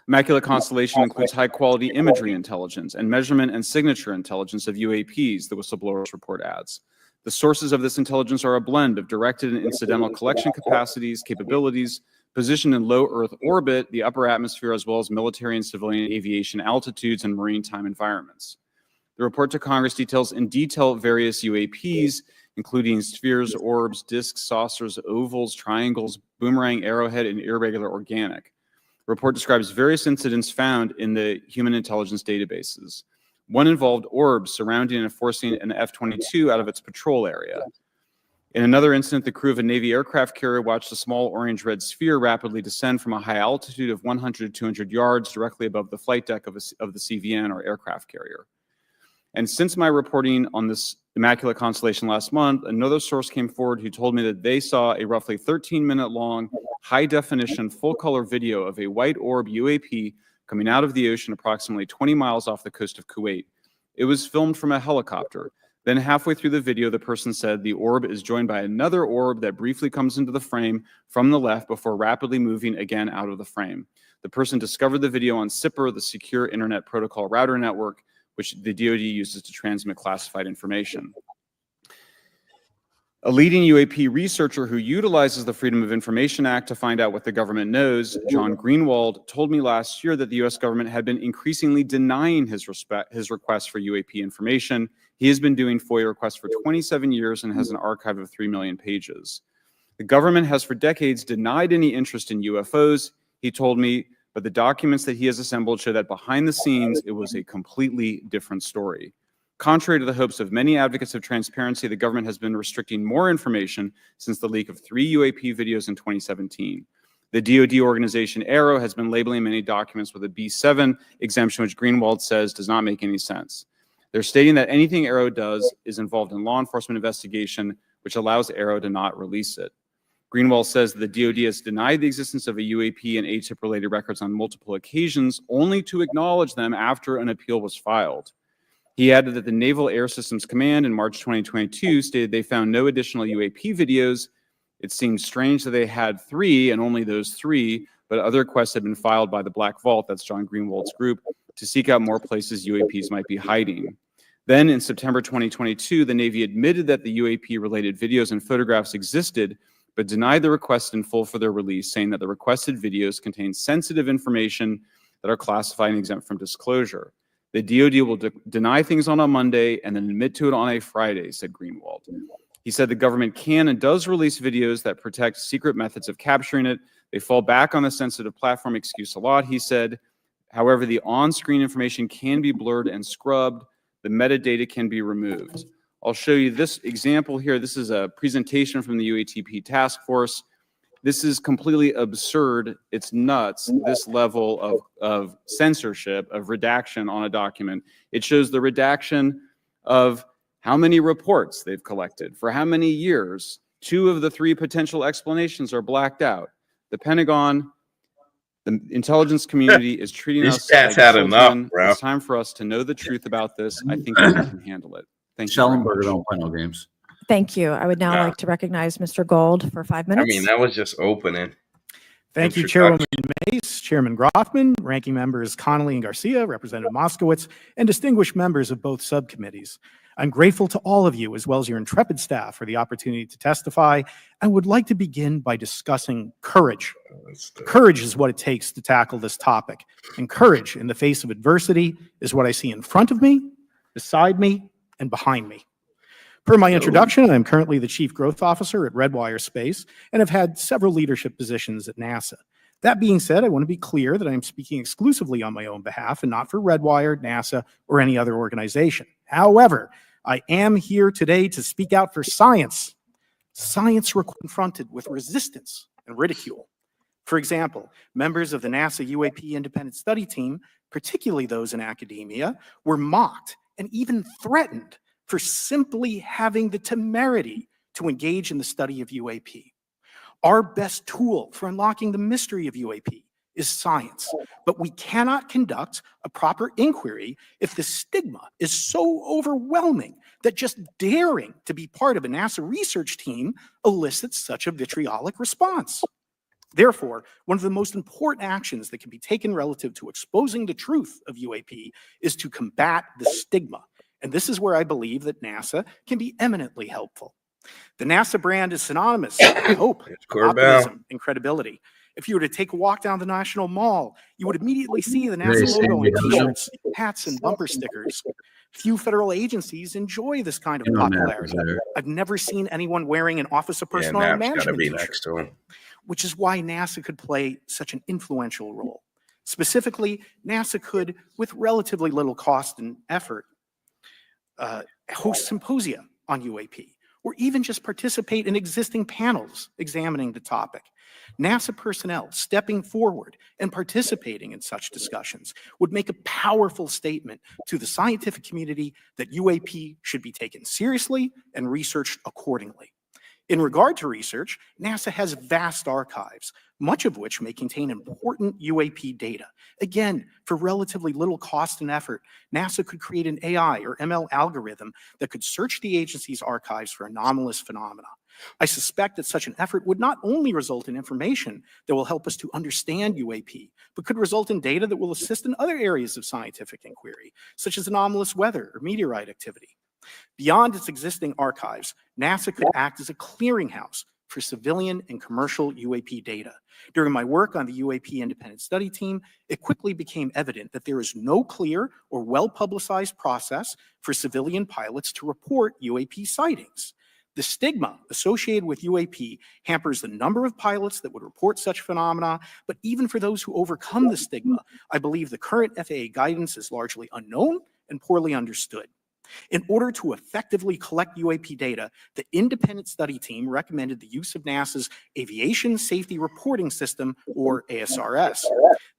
Immaculate Constellation includes high-quality imagery intelligence and measurement and signature intelligence of UAPs, the whistleblower's report adds. The sources of this intelligence are a blend of directed and incidental collection capabilities, positioned in low Earth orbit, the upper atmosphere, as well as military and civilian aviation altitudes and maritime environments. The report to Congress details in detail various UAPs, including spheres, orbs, disks, saucers, ovals, triangles, boomerang, arrowhead, and irregular organic. The report describes various incidents found in the human intelligence databases. One involved orbs surrounding and forcing an F-22 out of its patrol area. In another incident, the crew of a Navy aircraft carrier watched a small orange-red sphere rapidly descend from a high altitude of 100 to 200 yards directly above the flight deck of the CVN, or aircraft carrier. And since my reporting on this Immaculate Constellation last month, another source came forward who told me that they saw a roughly 13-minute-long, high-definition, full-color video of a white orb UAP coming out of the ocean approximately 20 miles off the coast of Kuwait. It was filmed from a helicopter. Then halfway through the video, the person said the orb is joined by another orb that briefly comes into the frame from the left before rapidly moving again out of the frame. The person discovered the video on SIPR, the Secure Internet Protocol Router Network, which the DoD uses to transmit classified information. A leading UAP researcher who utilizes the Freedom of Information Act to find out what the government knows, John Greenwald, told me last year that the U.S. government had been increasingly denying his requests for UAP information. He has been doing FOIA requests for 27 years and has an archive of 3 million pages. The government has for decades denied any interest in UFOs, he told me, but the documents that he has assembled show that behind the scenes, it was a completely different story. Contrary to the hopes of many advocates of transparency, the government has been restricting more information since the leak of 3 UAP videos in 2017. The DoD organization AARO has been labeling many documents with a B7 exemption, which Greenwald says does not make any sense. They're stating that anything AARO does is involved in law enforcement investigation, which allows AARO to not release it. Greenwald says that the DoD has denied the existence of a UAP and ATIP-related records on multiple occasions, only to acknowledge them after an appeal was filed. He added that the Naval Air Systems Command in March 2022 stated they found no additional UAP videos. It seemed strange that they had 3 and only those 3, but other requests had been filed by the Black Vault, that's John Greenwald's group, to seek out more places UAPs might be hiding. Then in September 2022, the Navy admitted that the UAP-related videos and photographs existed, but denied the request in full for their release, saying that the requested videos contain sensitive information that are classified and exempt from disclosure. The DoD will deny things on a Monday and then admit to it on a Friday, said Greenwald. He said the government can and does release videos that protect secret methods of capturing it. They fall back on the sensitive platform excuse a lot, he said. However, the on-screen information can be blurred and scrubbed. The metadata can be removed. I'll show you this example here. This is a presentation from the UATP task force. This is completely absurd. It's nuts, this level of censorship, of redaction on a document. It shows the redaction of how many reports they've collected, for how many years. 2 of the 3 potential explanations are blacked out. The Pentagon, the intelligence community is treating us like children. It's time for us to know the truth about this. I think we can handle it. Thank you. Schellenberger don't play no games. Thank you. I would now like to recognize Mr. Gold for 5 minutes. I mean, that was just opening. Thank you, Chairwoman Mace, Chairman Grothman, Ranking Members Connolly and Garcia, Representative Moskowitz, and distinguished members of both subcommittees. I'm grateful to all of you, as well as your intrepid staff, for the opportunity to testify, and would like to begin by discussing courage. Courage is what it takes to tackle this topic, and courage in the face of adversity is what I see in front of me, beside me, and behind me. Per my introduction, I am currently the Chief Growth Officer at Redwire Space and have had several leadership positions at NASA. That being said, I want to be clear that I am speaking exclusively on my own behalf and not for Redwire, NASA, or any other organization. However, I am here today to speak out for science. Science were confronted with resistance and ridicule. For example, members of the NASA UAP independent study team, particularly those in academia, were mocked and even threatened for simply having the temerity to engage in the study of UAP. Our best tool for unlocking the mystery of UAP is science, but we cannot conduct a proper inquiry if the stigma is so overwhelming that just daring to be part of a NASA research team elicits such a vitriolic response. Therefore, one of the most important actions that can be taken relative to exposing the truth of UAP is to combat the stigma. And this is where I believe that NASA can be eminently helpful. The NASA brand is synonymous with hope, optimism, and credibility. If you were to take a walk down the National Mall, you would immediately see the NASA logo in t-shirts, hats, and bumper stickers. Few federal agencies enjoy this kind of popularity. I've never seen anyone wearing an Office of Personnel Management t-shirt, which is why NASA could play such an influential role. Specifically, NASA could, with relatively little cost and effort, host symposia on UAP, or even just participate in existing panels examining the topic. NASA personnel stepping forward and participating in such discussions would make a powerful statement to the scientific community that UAP should be taken seriously and researched accordingly. In regard to research, NASA has vast archives, much of which may contain important UAP data. Again, for relatively little cost and effort, NASA could create an AI or ML algorithm that could search the agency's archives for anomalous phenomena. I suspect that such an effort would not only result in information that will help us to understand UAP, but could result in data that will assist in other areas of scientific inquiry, such as anomalous weather or meteorite activity. Beyond its existing archives, NASA could act as a clearinghouse for civilian and commercial UAP data. During my work on the UAP independent study team, it quickly became evident that there is no clear or well-publicized process for civilian pilots to report UAP sightings. The stigma associated with UAP hampers the number of pilots that would report such phenomena, but even for those who overcome the stigma, I believe the current FAA guidance is largely unknown and poorly understood. In order to effectively collect UAP data, the independent study team recommended the use of NASA's Aviation Safety Reporting System, or ASRS.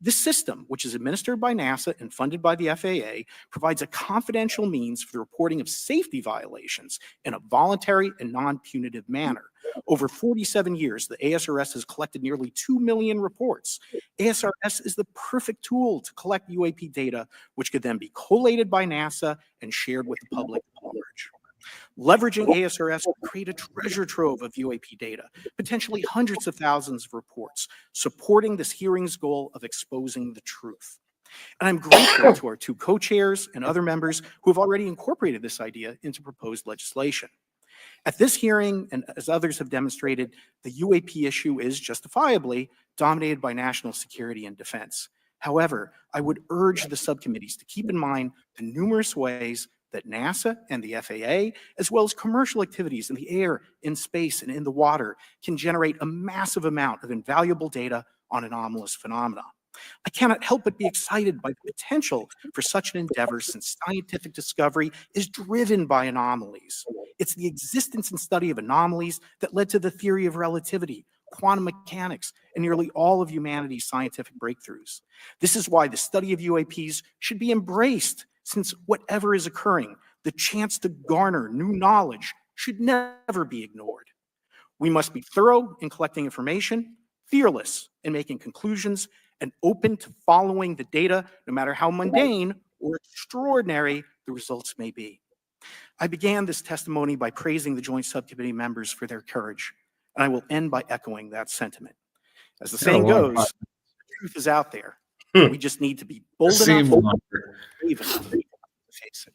This system, which is administered by NASA and funded by the FAA, provides a confidential means for the reporting of safety violations in a voluntary and non-punitive manner. Over 47 years, the ASRS has collected nearly 2 million reports. ASRS is the perfect tool to collect UAP data, which could then be collated by NASA and shared with the public at large. Leveraging ASRS would create a treasure trove of UAP data, potentially hundreds of thousands of reports, supporting this hearing's goal of exposing the truth. And I'm grateful to our two co-chairs and other members who have already incorporated this idea into proposed legislation. At this hearing, and as others have demonstrated, the UAP issue is justifiably dominated by national security and defense. However, I would urge the subcommittees to keep in mind the numerous ways that NASA and the FAA, as well as commercial activities in the air, in space, and in the water, can generate a massive amount of invaluable data on anomalous phenomena. I cannot help but be excited by the potential for such an endeavor, since scientific discovery is driven by anomalies. It's the existence and study of anomalies that led to the theory of relativity, quantum mechanics, and nearly all of humanity's scientific breakthroughs. This is why the study of UAPs should be embraced, since whatever is occurring, the chance to garner new knowledge should never be ignored. We must be thorough in collecting information, fearless in making conclusions, and open to following the data, no matter how mundane or extraordinary the results may be. I began this testimony by praising the Joint Subcommittee members for their courage, and I will end by echoing that sentiment. As the saying goes, the truth is out there. We just need to be bold enough, brave enough to face it.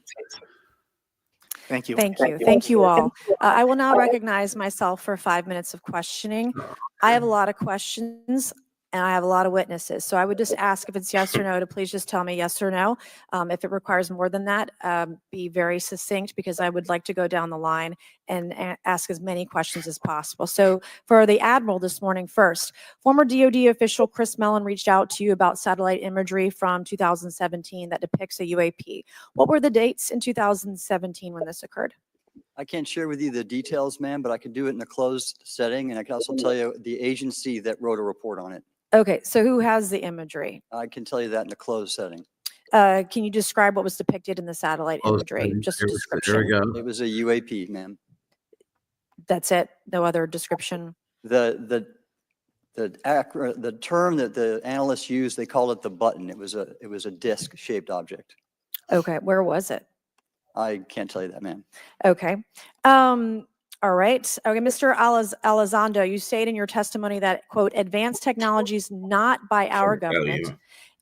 Thank you. Thank you. Thank you all. I will now recognize myself for 5 minutes of questioning. I have a lot of questions. and I have a lot of witnesses. So I would just ask if it's yes or no to please just tell me yes or no. If it requires more than that, be very succinct, because I would like to go down the line and ask as many questions as possible. So for the Admiral this morning first, former DoD official Chris Mellon reached out to you about satellite imagery from 2017 that depicts a UAP. What were the dates in 2017 when this occurred? I can't share with you the details, ma'am, but I can do it in a closed setting, and I can also tell you the agency that wrote a report on it. Okay, so who has the imagery? I can tell you that in a closed setting. Can you describe what was depicted in the satellite imagery? Just a description. There we go. It was a UAP, ma'am. That's it? No other description? The term that the analysts used, they called it the button. It was a disc-shaped object. Okay, where was it? I can't tell you that, ma'am. Okay. All right. Okay, Mr. Elizondo, you state in your testimony that, quote, advanced technologies not by our government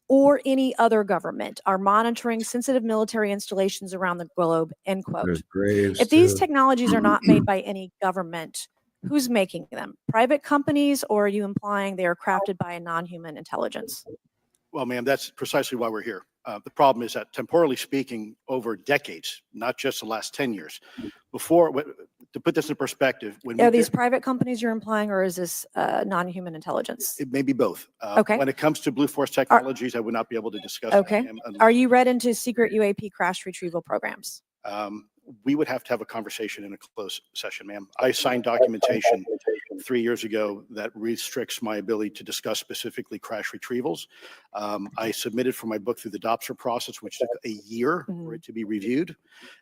or any other government are monitoring sensitive military installations around the globe, end quote. If these technologies are not made by any government, who's making them? Private companies, or are you implying they are crafted by a non-human intelligence? Well, ma'am, that's precisely why we're here. The problem is that, temporally speaking, over decades, not just the last 10 years, to put this in perspective, Are these private companies you're implying, or is this non-human intelligence? it may be both. Okay. When it comes to Blue Force Technologies, I would not be able to discuss. Okay. Ma'am, Are you read into secret UAP crash retrieval programs? We would have to have a conversation in a closed session, ma'am. I signed documentation 3 years ago that restricts my ability to discuss specifically crash retrievals. I submitted for my book through the DOPSR process, which took a year for it to be reviewed.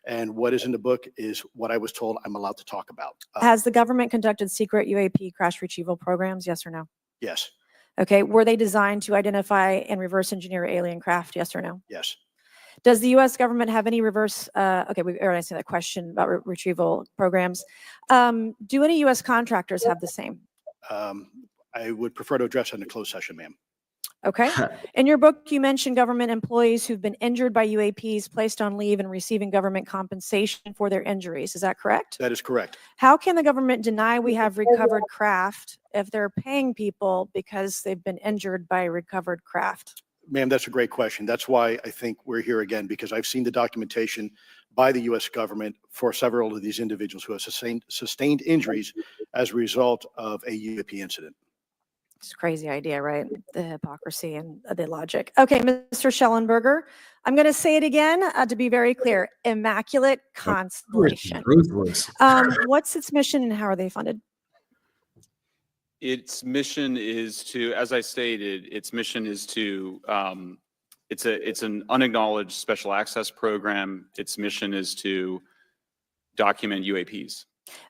And what is in the book is what I was told I'm allowed to talk about. Has the government conducted secret UAP crash retrieval programs? Yes or no? Yes, Okay. Were they designed to identify and reverse engineer alien craft? Yes or no? yes. Does the U.S. government have any reverse? Okay, we've already answered that question about retrieval programs. Do any U.S. contractors have the same? I would prefer to address it in a closed session, ma'am. Okay. In your book, you mentioned government employees who've been injured by UAPs, placed on leave, and receiving government compensation for their injuries. Is that correct? That is correct. How can the government deny we have recovered craft if they're paying people because they've been injured by recovered craft? Ma'am, that's a great question. That's why I think we're here again, because I've seen the documentation by the U.S. government for several of these individuals who have sustained injuries as a result of a UAP incident. It's a crazy idea, right? The hypocrisy and the logic. Okay, Mr. Schellenberger, I'm going to say it again to be very clear. Immaculate Constellation. What's its mission and how are they funded? Its mission is to, as I stated, its mission is to, it's an unacknowledged special access program. Its mission is to document UAPs.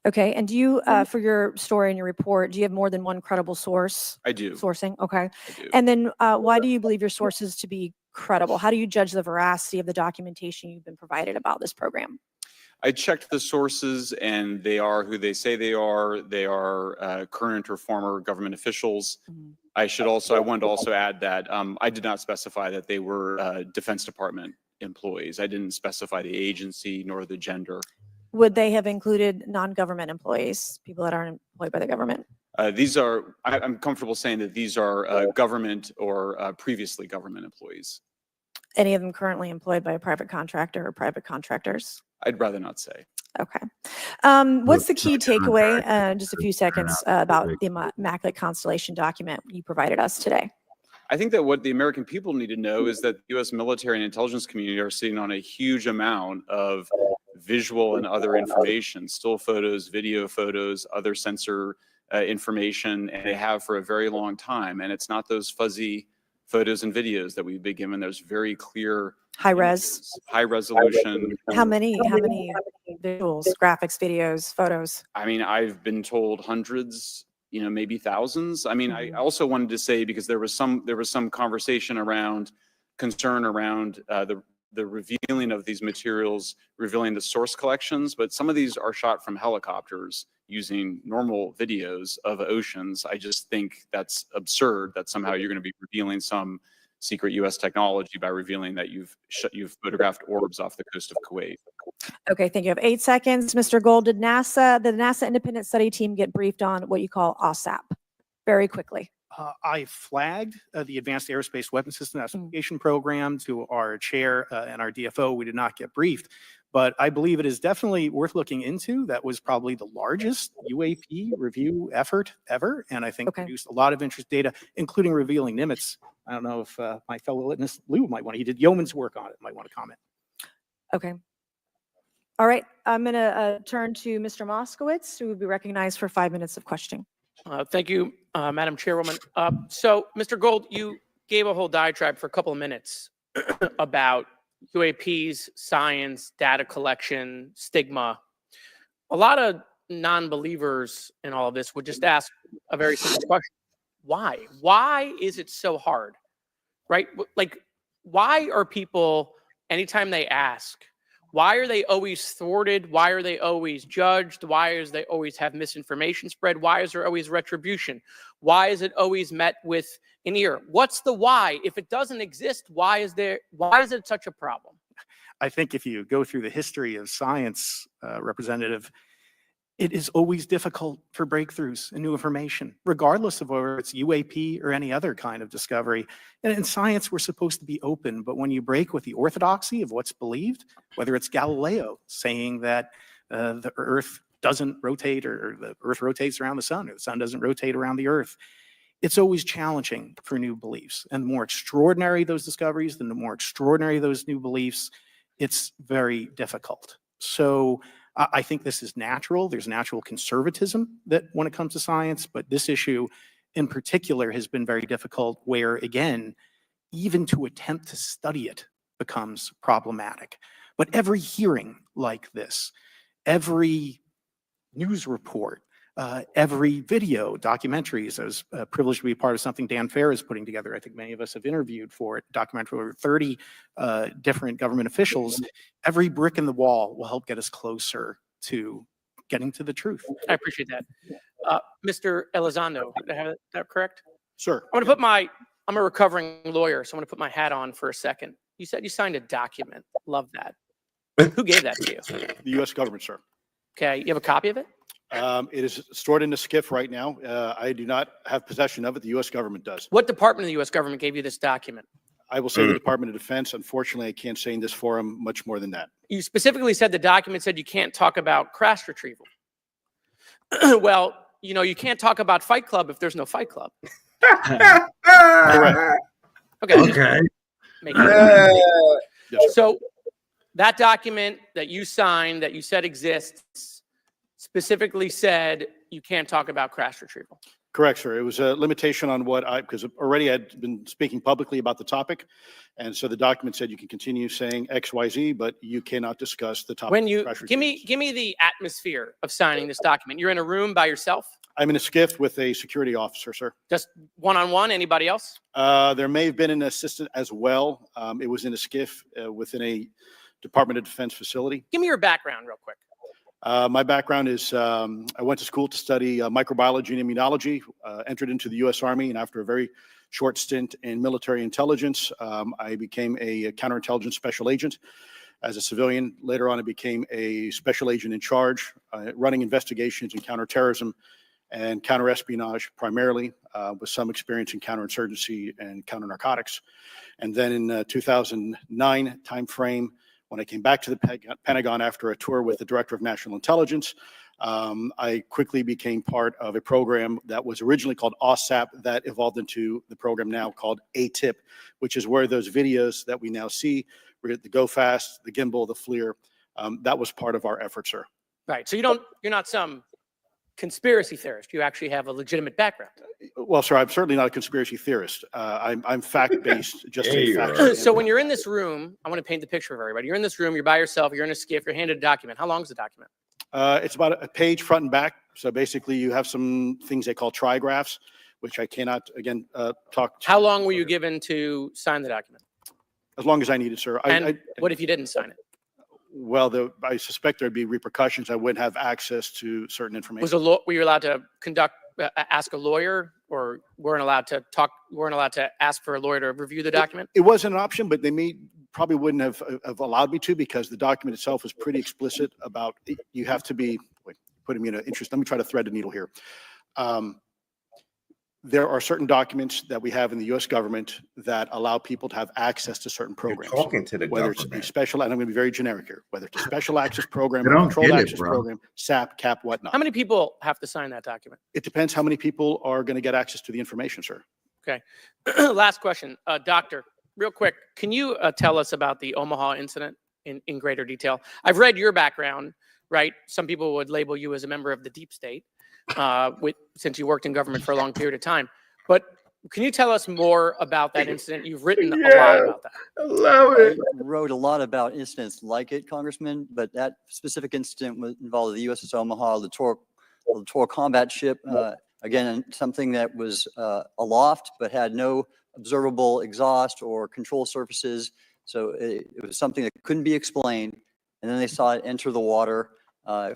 Okay, and do you, for your story and your report, do you have more than one credible source? I do. Sourcing, okay. I do. And then why do you believe your sources to be credible? How do you judge the veracity of the documentation you've been provided about this program? I checked the sources and they are who they say they are. They are current or former government officials. I wanted to also add that I did not specify that they were Defense Department employees. I didn't specify the agency nor the gender. Would they have included non-government employees, people that aren't employed by the government? I'm comfortable saying that these are government or previously government employees. Any of them currently employed by a private contractor or private contractors? I'd rather not say. Okay. What's the key takeaway, just a few seconds, about the Immaculate Constellation document you provided us today? I think that what the American people need to know is that the U.S. military and intelligence community are sitting on a huge amount of visual and other information, still photos, video photos, other sensor information, and they have for a very long time. And it's not those fuzzy photos and videos that we've been given. There's very clear high res, high resolution. How many visuals, graphics, videos, photos? I mean, I've been told hundreds, maybe thousands. I mean, I also wanted to say, because there was some conversation around concern around the revealing of these materials, revealing the source collections, but some of these are shot from helicopters using normal videos of oceans. I just think that's absurd that somehow you're going to be revealing some secret U.S. technology by revealing that you've photographed orbs off the coast of Kuwait. Okay, thank you. I have 8 seconds. Mr. Gold, did the NASA independent study team get briefed on what you call OSAP? Very quickly. I flagged the Advanced Aerospace Weapon System Classification Program to our chair and our DFO. We did not get briefed, but I believe it is definitely worth looking into. That was probably the largest UAP review effort ever, and I think produced a lot of interest data, including revealing limits. I don't know if my fellow witness Lou might want to, he did yeoman's work on it, might want to comment. Okay. All right, I'm going to turn to Mr. Moskowitz, who will be recognized for 5 minutes of questioning. Thank you, Madam Chairwoman. So, Mr. Gold, you gave a whole diatribe for a couple of minutes about UAPs, science, data collection, stigma. A lot of non-believers in all of this would just ask a very simple question. Why? Why is it so hard? Right? Like, why are people, anytime they ask, why are they always thwarted? Why are they always judged? Why is they always have misinformation spread? Why is there always retribution? Why is it always met with an ear? What's the why? If it doesn't exist, why is it such a problem? I think if you go through the history of science, Representative, it is always difficult for breakthroughs and new information, regardless of whether it's UAP or any other kind of discovery. And in science, we're supposed to be open, but when you break with the orthodoxy of what's believed, whether it's Galileo saying that the Earth doesn't rotate or the Earth rotates around the sun or the sun doesn't rotate around the Earth, it's always challenging for new beliefs. And the more extraordinary those discoveries, the more extraordinary those new beliefs, it's very difficult. So I think this is natural. There's natural conservatism that when it comes to science, but this issue in particular has been very difficult where, again, even to attempt to study it becomes problematic. But every hearing like this, every news report, every video, documentaries. I was privileged to be part of something Dan Fair is putting together. I think many of us have interviewed for it, documentary over 30 different government officials. Every brick in the wall will help get us closer to getting to the truth. I appreciate that. Mr. Elizondo, did I have that correct? Sir. I'm a recovering lawyer, so I'm going to put my hat on for a second. You said you signed a document. Love that. Who gave that to you? The U.S. government, sir. Okay, you have a copy of it? It is stored in a SCIF right now. I do not have possession of it. The U.S. government does. What department of the U.S. government gave you this document? I will say the Department of Defense. Unfortunately, I can't say in this forum much more than that. You specifically said the document said you can't talk about crash retrieval. Well, you know, you can't talk about Fight Club if there's no Fight Club. Correct. Okay. So that document that you signed, that you said exists, specifically said you can't talk about crash retrieval. Correct, sir. It was a limitation on because already I'd been speaking publicly about the topic. And so the document said you can continue saying X, Y, Z, but you cannot discuss the topic. When you give me the atmosphere of signing this document, you're in a room by yourself? I'm in a SCIF with a security officer, sir. Just one-on-one, anybody else? There may have been an assistant as well. It was in a SCIF within a Department of Defense facility. Give me your background real quick. My background is I went to school to study microbiology and immunology, entered into the U.S. Army, and after a very short stint in military intelligence, I became a counterintelligence special agent. As a civilian, later on I became a special agent in charge, running investigations in counterterrorism and counterespionage primarily, with some experience in counterinsurgency and counter-narcotics. And then in 2009 timeframe, when I came back to the Pentagon after a tour with the Director of National Intelligence, I quickly became part of a program that was originally called OSAP that evolved into the program now called ATIP, which is where those videos that we now see, the Go Fast, the Gimbal, the FLIR, that was part of our effort, sir. Right. So you're not some conspiracy theorist. You actually have a legitimate background. Well, sir, I'm certainly not a conspiracy theorist. I'm fact-based. Just So when you're in this room, I want to paint the picture of everybody. You're in this room, you're by yourself, you're in a SCIF, you're handed a document. How long is the document? It's about a page front and back. So basically you have some things they call trigraphs, which I cannot, again, talk to. How long were you given to sign the document? As long as I needed, sir. And what if you didn't sign it? Well, I suspect there'd be repercussions. I wouldn't have access to certain information. Were you allowed to ask a lawyer, or weren't allowed to ask for a lawyer to review the document? It wasn't an option, but they probably wouldn't have allowed me to, because the document itself was pretty explicit about you have to be, putting me in an interest. Let me try to thread the needle here. there are certain documents that we have in the U.S. government that allow people to have access to certain programs. You're talking to the whether government. it's a special, and I'm going to be very generic here, whether it's a special access program, They a don't controlled get it, access bro. program, SAP, CAP, whatnot. How many people have to sign that document? It depends how many people are going to get access to the information, sir. Okay. Last question. Doctor, real quick, can you tell us about the Omaha incident in greater detail? I've read your background, right? Some people would label you as a member of the deep state since you worked in government for a long period of time. But can you tell us more about that incident? You've written a lot about that. I love it. I wrote a lot about incidents like it, Congressman, but that specific incident involved the USS Omaha, the Littoral combat ship. Again, something that was aloft but had no observable exhaust or control surfaces. So it was something that couldn't be explained. And then they saw it enter the water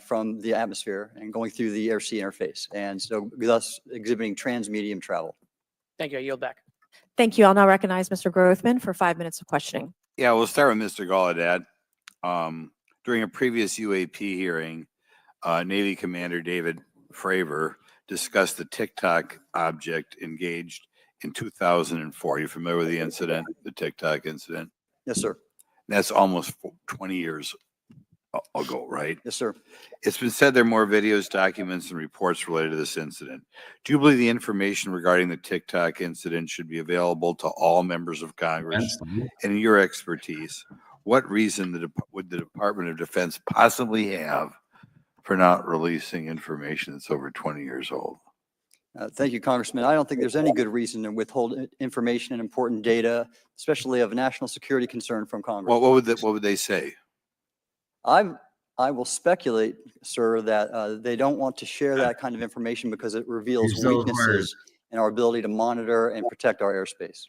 from the atmosphere and going through the air-sea interface. And so thus exhibiting transmedium travel. Thank you. I yield back. Thank you. I'll now recognize Mr. Grothman for 5 minutes of questioning. Yeah, we'll start with Mr. Gallaudet. During a previous UAP hearing, Navy Commander David Fravor discussed the TikTok object engaged in 2004. Are you familiar with the incident, the TikTok incident? Yes, sir. That's almost 20 years ago, right? Yes, sir. It's been said there are more videos, documents, and reports related to this incident. Do you believe the information regarding the TikTok incident should be available to all members of Congress? And in your expertise, what reason would the Department of Defense possibly have for not releasing information that's over 20 years old? Thank you, Congressman. I don't think there's any good reason to withhold information and important data, especially of national security concern from Congress. Well, what would they say? I will speculate, sir, that they don't want to share that kind of information because it reveals Use those weaknesses words. in our ability to monitor and protect our airspace.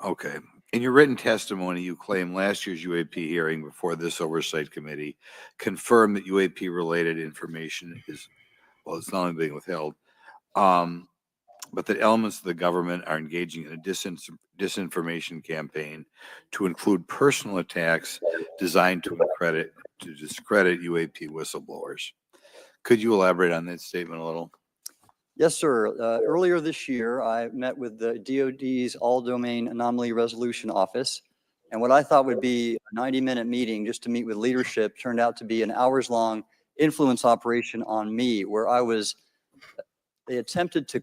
Okay. In your written testimony, you claim last year's UAP hearing before this oversight committee confirmed that UAP-related information is, well, it's not only being withheld, but that elements of the government are engaging in a disinformation campaign to include personal attacks designed to discredit UAP whistleblowers. Could you elaborate on that statement a little? Yes, sir. Earlier this year, I met with the DoD's All-Domain Anomaly Resolution Office, and what I thought would be a 90-minute meeting just to meet with leadership turned out to be an hours-long influence operation on me, where they attempted to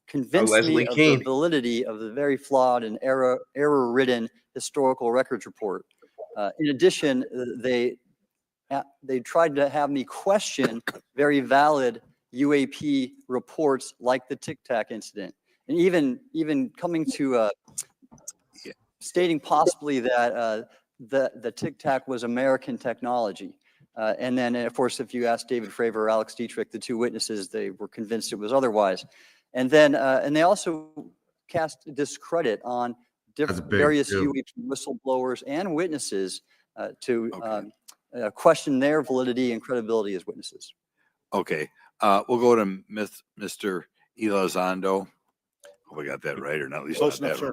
convince me of the validity of the very flawed and error-ridden historical records report. In addition, they tried to have me question very valid UAP reports like the Tic Tac incident, and even coming to stating possibly that the Tic Tac was American technology. And then, of course, if you ask David Fravor or Alex Dietrich, the two witnesses, they were convinced it was otherwise. And then, and they also cast discredit on various UAP whistleblowers and witnesses to question their validity and credibility as witnesses. Okay. We'll go to Mr. Elizondo. Hope I got that right, or not at least Close not enough, that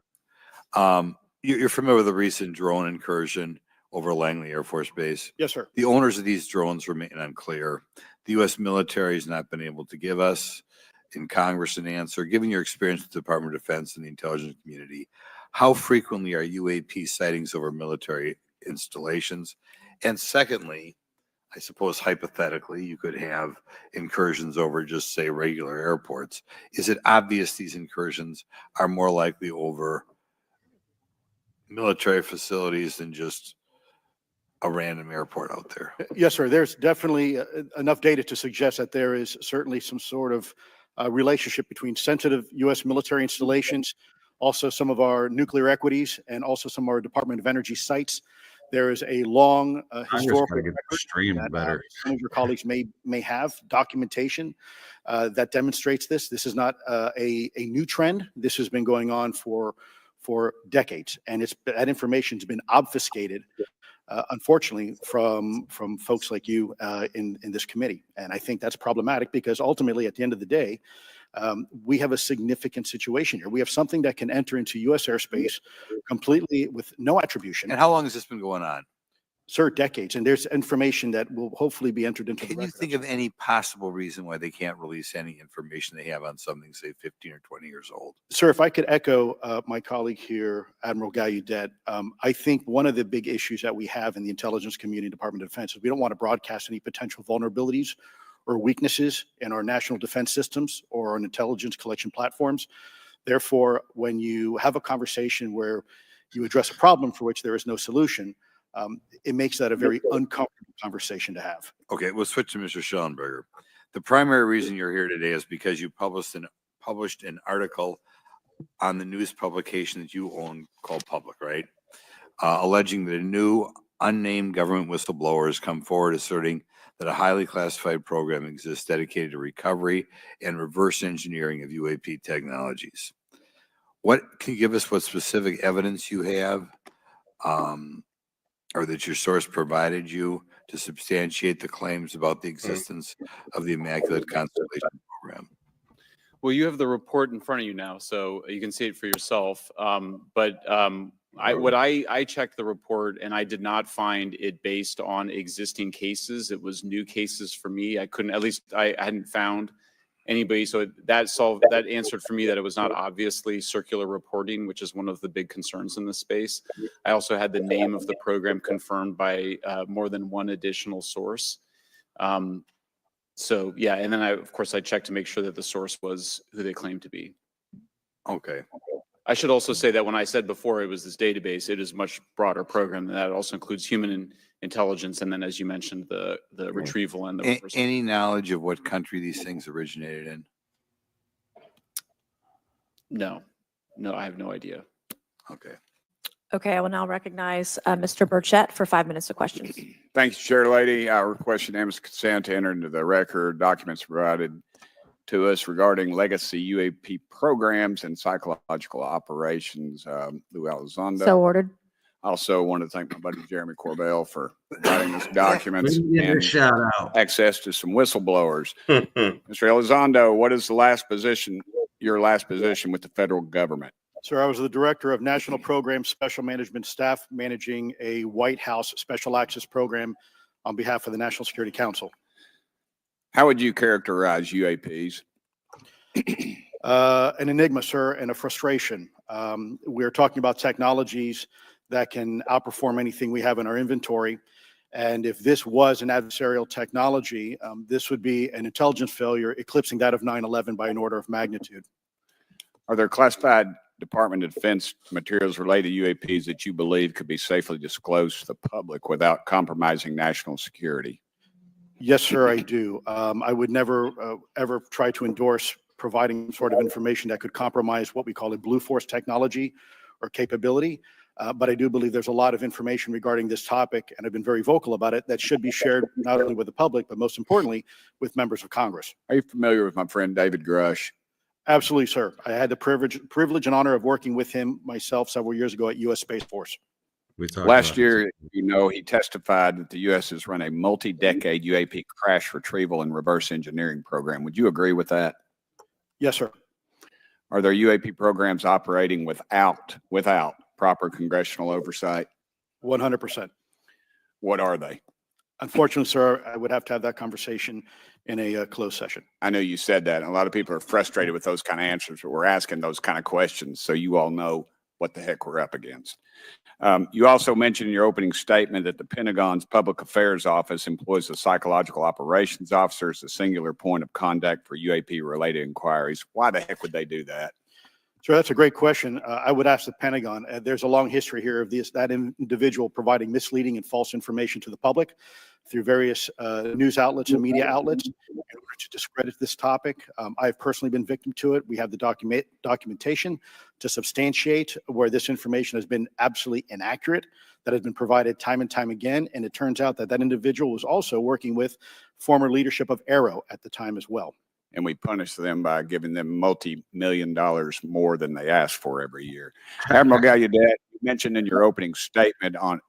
sir. right. You're familiar with the recent drone incursion over Langley Air Force Base? Yes, sir. The owners of these drones remain unclear. The U.S. military has not been able to give us in Congress an answer. Given your experience with the Department of Defense and the intelligence community, how frequently are UAP sightings over military installations? And secondly, I suppose hypothetically, you could have incursions over just, say, regular airports. Is it obvious these incursions are more likely over military facilities than just a random airport out there? Yes, sir. There's definitely enough data to suggest that there is certainly some sort of relationship between sensitive U.S. military installations, also some of our nuclear equities, and also some of our Department of Energy sites. There is a long historical record that some of your colleagues may have documentation that demonstrates this. This is not a new trend. This has been going on for decades, and that information has been obfuscated, unfortunately, from folks like you in this committee. And I think that's problematic because ultimately, at the end of the day, we have a significant situation here. We have something that can enter into U.S. airspace completely with no attribution. And how long has this been going on? Sir, decades. And there's information that will hopefully be entered into the Can you record. think of any possible reason why they can't release any information they have on something, say 15 or 20 years old? Sir, if I could echo my colleague here, Admiral Gallaudet, I think one of the big issues that we have in the intelligence community, Department of Defense, is we don't want to broadcast any potential vulnerabilities or weaknesses in our national defense systems or on intelligence collection platforms. Therefore, when you have a conversation where you address a problem for which there is no solution, it makes that a very uncomfortable conversation to have. Okay, we'll switch to Mr. Schellenberger. The primary reason you're here today is because you published an article on the news publication that you own called Public, right? Alleging that a new unnamed government whistleblower has come forward asserting that a highly classified program exists dedicated to recovery and reverse engineering of UAP technologies. Can you give us what specific evidence you have or that your source provided you to substantiate the claims about the existence of the Immaculate Constellation program? Well, you have the report in front of you now, so you can see it for yourself. I checked the report and I did not find it based on existing cases. It was new cases for me. I hadn't found anybody. So that answered for me that it was not obviously circular reporting, which is one of the big concerns in this space. I also had the name of the program confirmed by more than one additional source. So yeah, and then of course I checked to make sure that the source was who they claimed to be. Okay. I should also say that when I said before it was this database, it is a much broader program than that. It also includes human intelligence, and then as you mentioned, the retrieval and the any knowledge of what country these things originated in? No, I have no idea. Okay. Okay, I will now recognize Mr. Burchett for 5 minutes of questions. Thank you, Chair Lady. I request unanimous consent to enter into the record documents provided to us regarding legacy UAP programs and psychological operations. Lou Elizondo. So ordered. Also want to thank my buddy Jeremy Corbell for providing us documents and shout out. access to some whistleblowers. Mr. Elizondo, what is your last position with the federal government? Sir, I was the Director of National Program Special Management Staff managing a White House Special Access Program on behalf of the National Security Council. How would you characterize UAPs? An enigma, sir, and a frustration. We're talking about technologies that can outperform anything we have in our inventory. And if this was an adversarial technology, this would be an intelligence failure eclipsing that of 9/11 by an order of magnitude. Are there classified Department of Defense materials related to UAPs that you believe could be safely disclosed to the public without compromising national security? Yes, sir, I do. I would never, ever try to endorse providing sort of information that could compromise what we call a blue force technology or capability. But I do believe there's a lot of information regarding this topic, and I've been very vocal about it, that should be shared not only with the public, but most importantly, with members of Congress. Are you familiar with my friend David Grush? Absolutely, sir. I had the privilege and honor of working with him myself several years ago at U.S. Space Force. Last year, he testified that the U.S. has run a multi-decade UAP crash retrieval and reverse engineering program. Would you agree with that? Yes, sir. Are there UAP programs operating without proper congressional oversight? 100%. What are they? Unfortunately, sir, I would have to have that conversation in a closed session. I know you said that, and a lot of people are frustrated with those kind of answers, but we're asking those kind of questions so you all know what the heck we're up against. You also mentioned in your opening statement that the Pentagon's Public Affairs Office employs a psychological operations officer as a singular point of contact for UAP-related inquiries. Why the heck would they do that? Sir, that's a great question. I would ask the Pentagon. There's a long history here of that individual providing misleading and false information to the public through various news outlets and media outlets in order to discredit this topic. I've personally been victim to it. We have the documentation to substantiate where this information has been absolutely inaccurate, that has been provided time and time again. And it turns out that that individual was also working with former leadership of Aero at the time as well. And we punish them by giving them multi-million dollars more than they ask for every year. Admiral Gallaudet, you mentioned in your opening statement on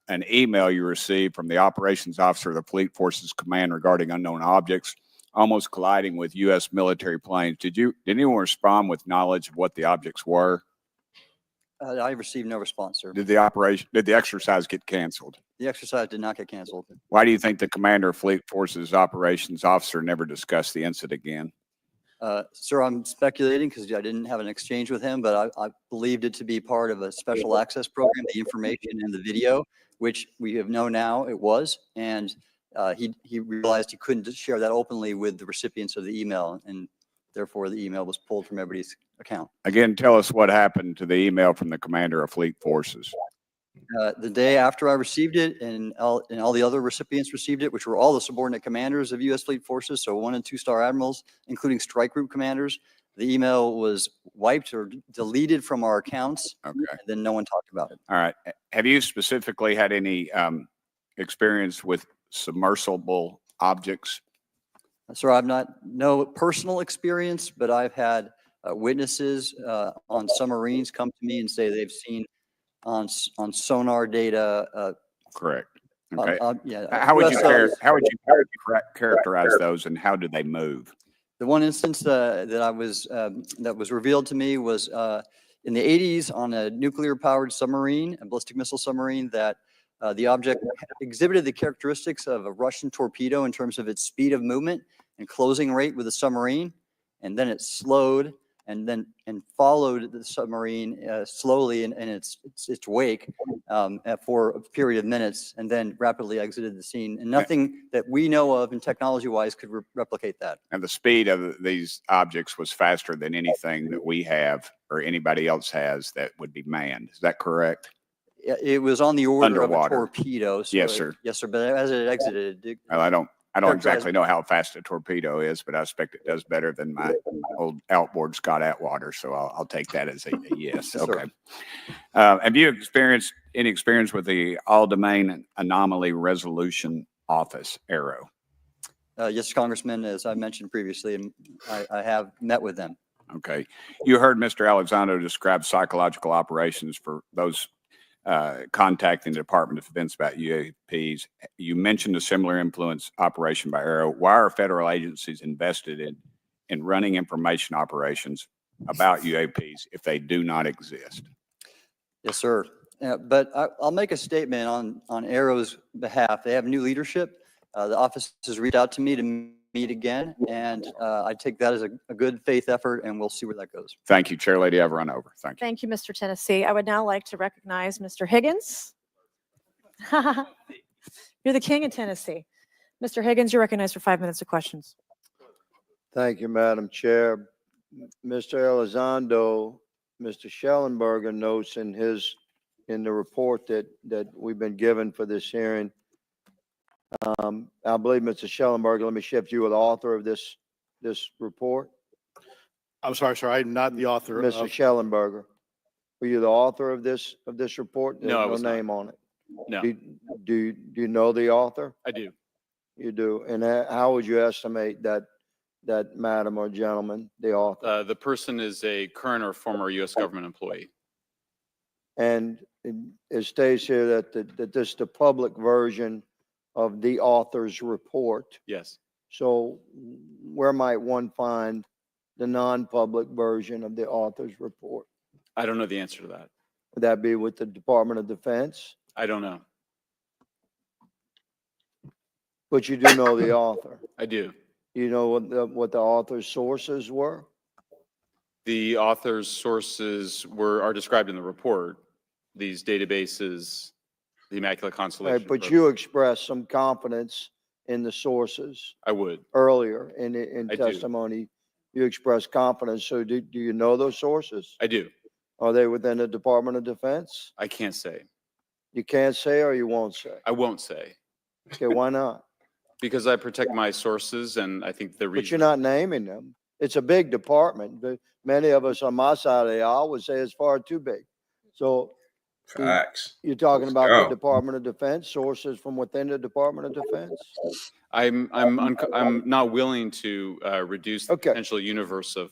an email you received from the operations officer of the Fleet Forces Command regarding unknown objects almost colliding with U.S. military planes. Did anyone respond with knowledge of what the objects were? I received no response, sir. Did the exercise get canceled? The exercise did not get canceled. Why do you think the Commander of Fleet Forces Operations Officer never discussed the incident again? Sir, I'm speculating because I didn't have an exchange with him, but I believed it to be part of a special access program, the information in the video, which we have known now it was. And he realized he couldn't share that openly with the recipients of the email, and therefore the email was pulled from everybody's account. Again, tell us what happened to the email from the Commander of Fleet Forces. The day after I received it, and all the other recipients received it, which were all the subordinate commanders of U.S. Fleet Forces, so 1- and 2-star admirals, including strike group commanders, the email was wiped or deleted from our accounts. Okay. And then no one talked about it. All right. Have you specifically had any experience with submersible objects? Sir, I've no personal experience, but I've had witnesses on submarines come to me and say they've seen on sonar data. Correct. Okay. Yeah. How would you characterize those, and how do they move? The one instance that was revealed to me was in the 80s on a nuclear-powered submarine, a ballistic missile submarine, that the object exhibited the characteristics of a Russian torpedo in terms of its speed of movement and closing rate with the submarine, and then it slowed and followed the submarine slowly in its wake for a period of minutes, and then rapidly exited the scene. And nothing that we know of and technology-wise could replicate that. And the speed of these objects was faster than anything that we have or anybody else has that would be manned. Is that correct? It was on the order Underwater. of a torpedo. So Yes, sir. Yes, sir. But as it exited, Well, I don't exactly know how fast a torpedo is, but I expect it does better than my old outboard Scott Atwater. So I'll take that as a yes. Yes, Okay. Have you experienced any experience with the All-Domain Anomaly Resolution Office, AARO? Yes, Congressman, as I mentioned previously, and I have met with them. Okay. You heard Mr. Alexander describe psychological operations for those contacting the Department of Defense about UAPs. You mentioned a similar influence operation by AARO. Why are federal agencies invested in running information operations about UAPs if they do not exist? Yes, sir. But I'll make a statement on AARO's behalf. They have new leadership. The office has reached out to me to meet again, and I take that as a good faith effort, and we'll see where that goes. Thank you, Chair Lady. I've run over. Thank you. Thank you, Mr. Tennessee. I would now like to recognize Mr. Higgins. You're the king of Tennessee. Mr. Higgins, you're recognized for 5 minutes of questions. Thank you, Madam Chair. Mr. Elizondo, Mr. Schellenberger notes in the report that we've been given for this hearing. I believe, Mr. Schellenberger, let me shift you, the author of this report. I'm sorry, sir. I'm not the author. Mr. Schellenberger, were you the author of this report? No, I was no name not. on it. No, Do you know the author? I do. You do. And how would you estimate that madam or gentleman, the author? The person is a current or former U.S. government employee. And it states here that this is the public version of the author's report. Yes. So where might one find the non-public version of the author's report? I don't know the answer to that. Would that be with the Department of Defense? I don't know. But you do know the author. I do. You know what the author's sources were? The author's sources are described in the report. These databases, the Immaculate Constellation. Right, but you expressed some confidence in the sources I would. earlier in I do. testimony. You expressed confidence. So do you know those sources? I do. Are they within the Department of Defense? I can't say. You can't say, or you won't say? I won't say. Okay, why not? Because I protect my sources, and I think the reason. But you're not naming them. It's a big department, but many of us on my side of the aisle would say it's far too big. So Facts. you're talking Let's about go. the Department of Defense, sources from within the Department of Defense? I'm not willing to reduce the Okay. potential universe of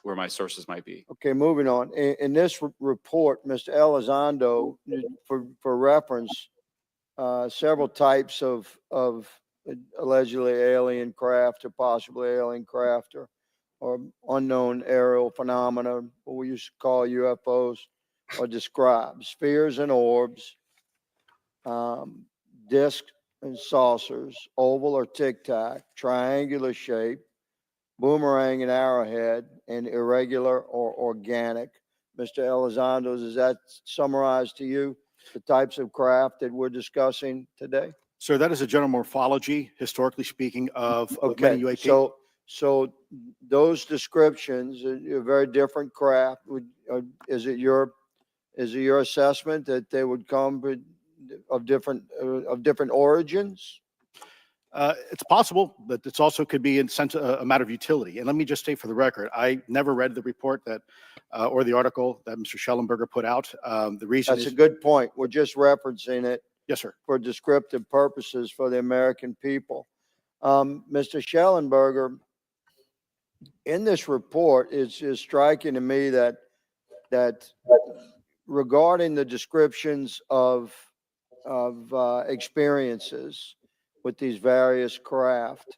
where my sources might be. Okay, moving on. In this report, Mr. Elizondo, for reference, several types of allegedly alien craft or possibly alien craft or unknown aerial phenomena, what we used to call UFOs, are described: spheres and orbs, disc and saucers, oval or tic-tac, triangular shape, boomerang and arrowhead, and irregular or organic. Mr. Elizondo, does that summarize to you the types of craft that we're discussing today? Sir, that is a general morphology, historically speaking, of many Okay, UAP. so those descriptions are very different craft. Is it your assessment that they would come of different origins? It's possible, but it's also could be in sense a matter of utility. And let me just say for the record, I never read the report that or the article that Mr. Schellenberger put out. The reason That's a good point. We're just referencing it. Yes, sir. For descriptive purposes for the American people. Mr. Schellenberger, in this report, it's striking to me that regarding the descriptions of experiences with these various craft,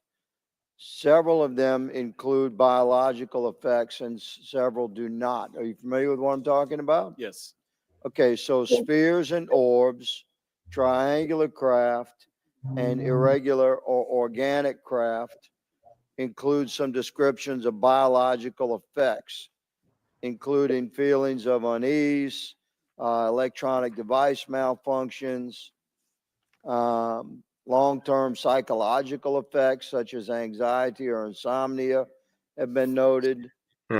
several of them include biological effects and several do not. Are you familiar with what I'm talking about? Yes. Okay, so spheres and orbs, triangular craft, and irregular or organic craft include some descriptions of biological effects, including feelings of unease, electronic device malfunctions, long-term psychological effects such as anxiety or insomnia have been noted,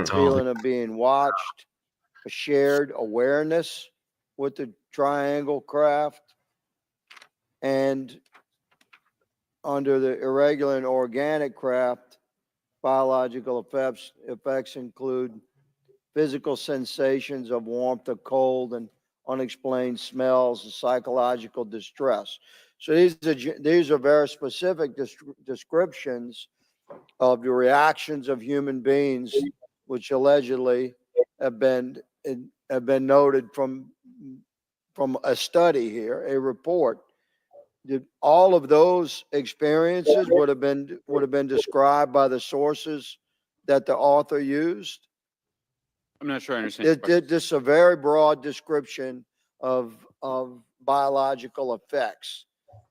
feeling of being watched, a shared awareness with the triangle craft, and under the irregular and organic craft, biological effects include physical sensations of warmth or cold and unexplained smells and psychological distress. So these are very specific descriptions of the reactions of human beings, which allegedly have been noted from a study here, a report. All of those experiences would have been described by the sources that the author used. I'm not sure I understand. This is a very broad description of biological effects,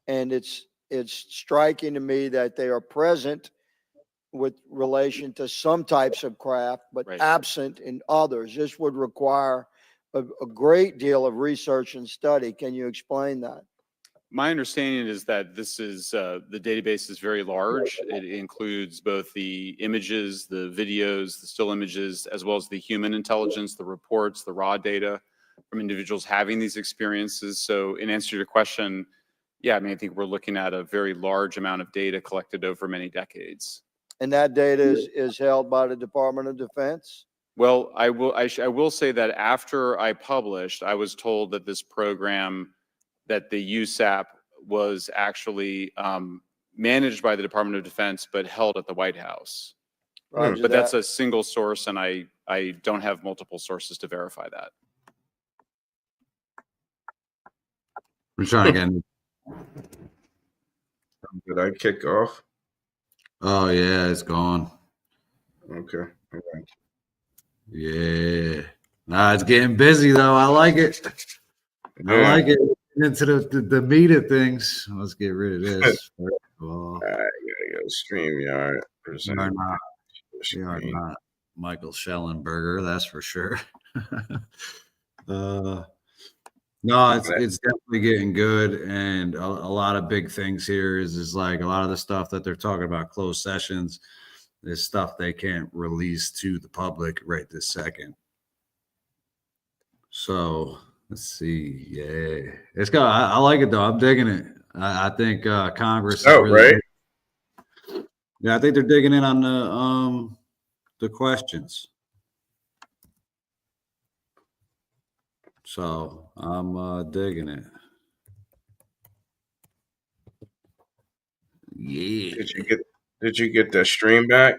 and it's striking to me that they are present with relation to some types of craft, but absent in others. This would require a great deal of research and study. Can you explain that? My understanding is that this is the database is very large. It includes both the images, the videos, the still images, as well as the human intelligence, the reports, the raw data from individuals having these experiences. So in answer to your question, yeah, I mean, I think we're looking at a very large amount of data collected over many decades. And that data is held by the Department of Defense? Well, I will say that after I published, I was told that this program, that the USAP was actually managed by the Department of Defense, but held at the White House. But that's a single source, and I don't have multiple sources to verify that. We're trying again. Did I kick off? Oh yeah, it's gone. Okay. All right. Yeah. Nah, it's getting busy though. I like it. I like it. Into the meat of things. Let's get rid of this. First of all. All right, gotta go StreamYard. We are not Michael Schellenberger, that's for sure. No, it's definitely getting good, and a lot of big things here is like a lot of the stuff that they're talking about closed sessions is stuff they can't release to the public right this second. So let's see. Yeah, it's got. I like it though. I'm digging it. I think Congress. Oh, really, right. Yeah, I think they're digging in on the questions. So I'm digging it. Yeah. Did you get the stream back?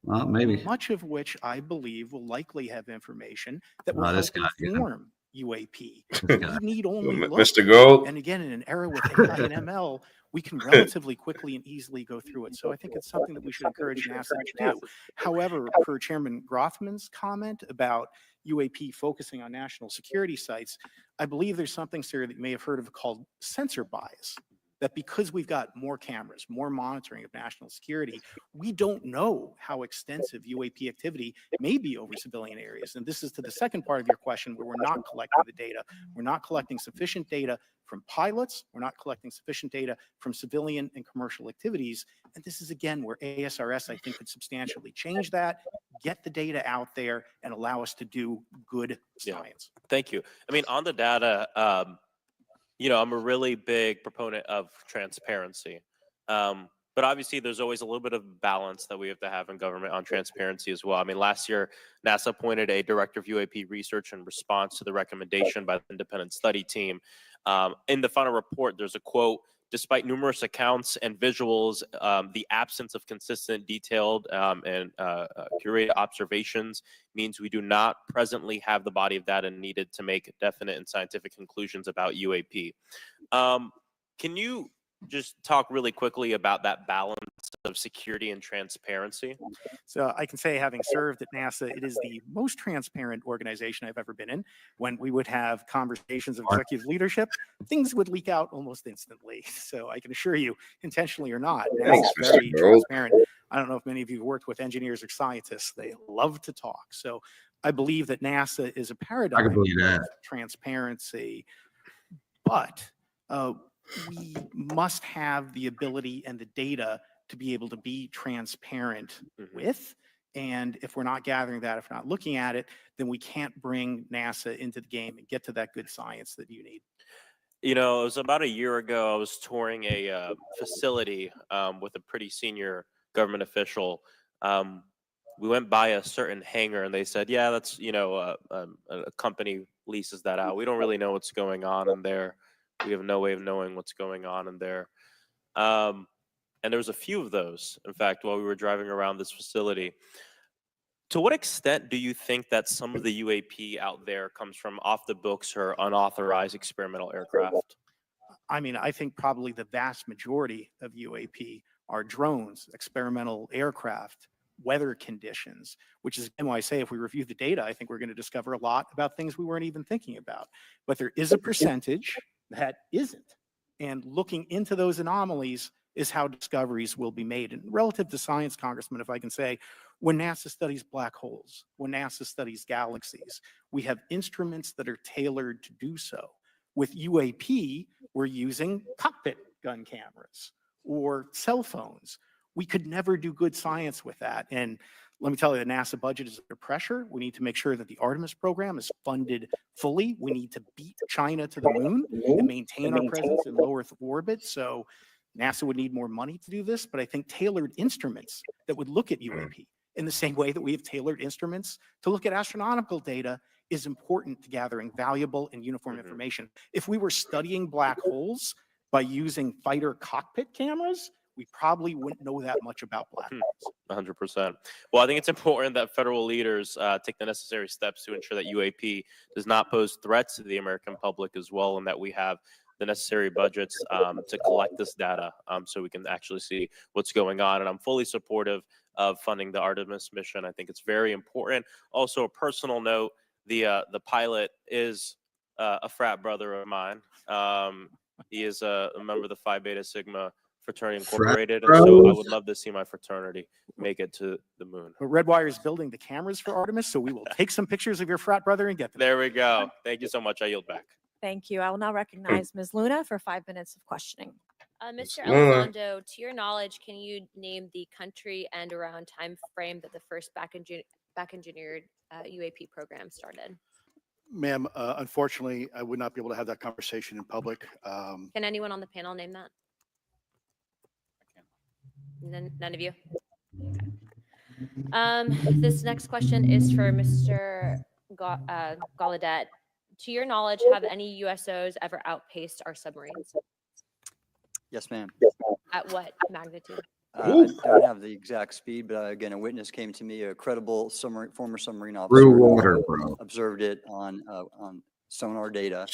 Maybe. Much of which I believe will likely have information that will this help guy, inform UAP. We need only look. Mr. Gold. And again, in an era with AI and ML, we can relatively quickly and easily go through it. So I think it's something that we should encourage NASA to do. However, per Chairman Grothman's comment about UAP focusing on national security sites, I believe there's something, sir, that you may have heard of called sensor bias. That because we've got more cameras, more monitoring of national security, we don't know how extensive UAP activity may be over civilian areas. And this is to the second part of your question, where we're not collecting the data. We're not collecting sufficient data from pilots. We're not collecting sufficient data from civilian and commercial activities. And this is, again, where ASRS, I think, could substantially change that, get the data out there, and allow us to do good science. Thank you. I mean, on the data, you know, I'm a really big proponent of transparency. But obviously, there's always a little bit of balance that we have to have in government on transparency as well. I mean, last year, NASA appointed a director of UAP research in response to the recommendation by the independent study team. In the final report, there's a quote: despite numerous accounts and visuals, the absence of consistent, detailed, and curated observations means we do not presently have the body of data needed to make definite and scientific conclusions about UAP. Can you just talk really quickly about that balance of security and transparency? So I can say, having served at NASA, it is the most transparent organization I've ever been in. When we would have conversations of executive leadership, things would leak out almost instantly. So I can assure you, intentionally or not, Thanks, NASA is very Mr. Gold. transparent. I don't know if many of you have worked with engineers or scientists. They love to talk. So I believe that NASA is a paradigm of transparency, but we must have the ability and the data to be able to be transparent with. And if we're not gathering that, if we're not looking at it, then we can't bring NASA into the game and get to that good science that you need. You know, it was about a year ago, I was touring a facility with a pretty senior government official. We went by a certain hangar and they said, yeah, that's, you know, a company leases that out. We don't really know what's going on in there. We have no way of knowing what's going on in there. And there was a few of those, in fact, while we were driving around this facility. To what extent do you think that some of the UAP out there comes from off the books or unauthorized experimental aircraft? I mean, I think probably the vast majority of UAP are drones, experimental aircraft, weather conditions, which is why I say if we review the data, I think we're going to discover a lot about things we weren't even thinking about. But there is a percentage that isn't. And looking into those anomalies is how discoveries will be made. And relative to science, Congressman, if I can say, when NASA studies black holes, when NASA studies galaxies, we have instruments that are tailored to do so. With UAP, we're using cockpit gun cameras or cell phones. We could never do good science with that. And let me tell you, the NASA budget is under pressure. We need to make sure that the Artemis program is funded fully. We need to beat China to the moon and maintain our presence in low Earth orbit. So NASA would need more money to do this, but I think tailored instruments that would look at UAP in the same way that we have tailored instruments to look at astronomical data is important to gathering valuable and uniform information. If we were studying black holes by using fighter cockpit cameras, we probably wouldn't know that much about black holes. 100%. Well, I think it's important that federal leaders take the necessary steps to ensure that UAP does not pose threats to the American public as well, and that we have the necessary budgets to collect this data so we can actually see what's going on. And I'm fully supportive of funding the Artemis mission. I think it's very important. Also, a personal note, the pilot is a frat brother of mine. He is a member of the Phi Beta Sigma Fraternity Incorporated, and so I would love to see my fraternity make it to the moon. But Redwire is building the cameras for Artemis, so we will take some pictures of your frat brother and get them. There we go. Thank you so much. I yield back. Thank you. I will now recognize Ms. Luna for 5 minutes of questioning. Mr. Elizondo, to your knowledge, can you name the country and around time frame that the first back engineered UAP program started? Ma'am, unfortunately, I would not be able to have that conversation in public. Can anyone on the panel name that? None of you? This next question is for Mr. Gallaudet. To your knowledge, have any USOs ever outpaced our submarines? Yes, ma'am. At what magnitude? I don't have the exact speed, but again, a witness came to me, a credible former submarine officer, Through water, bro. observed it on sonar data.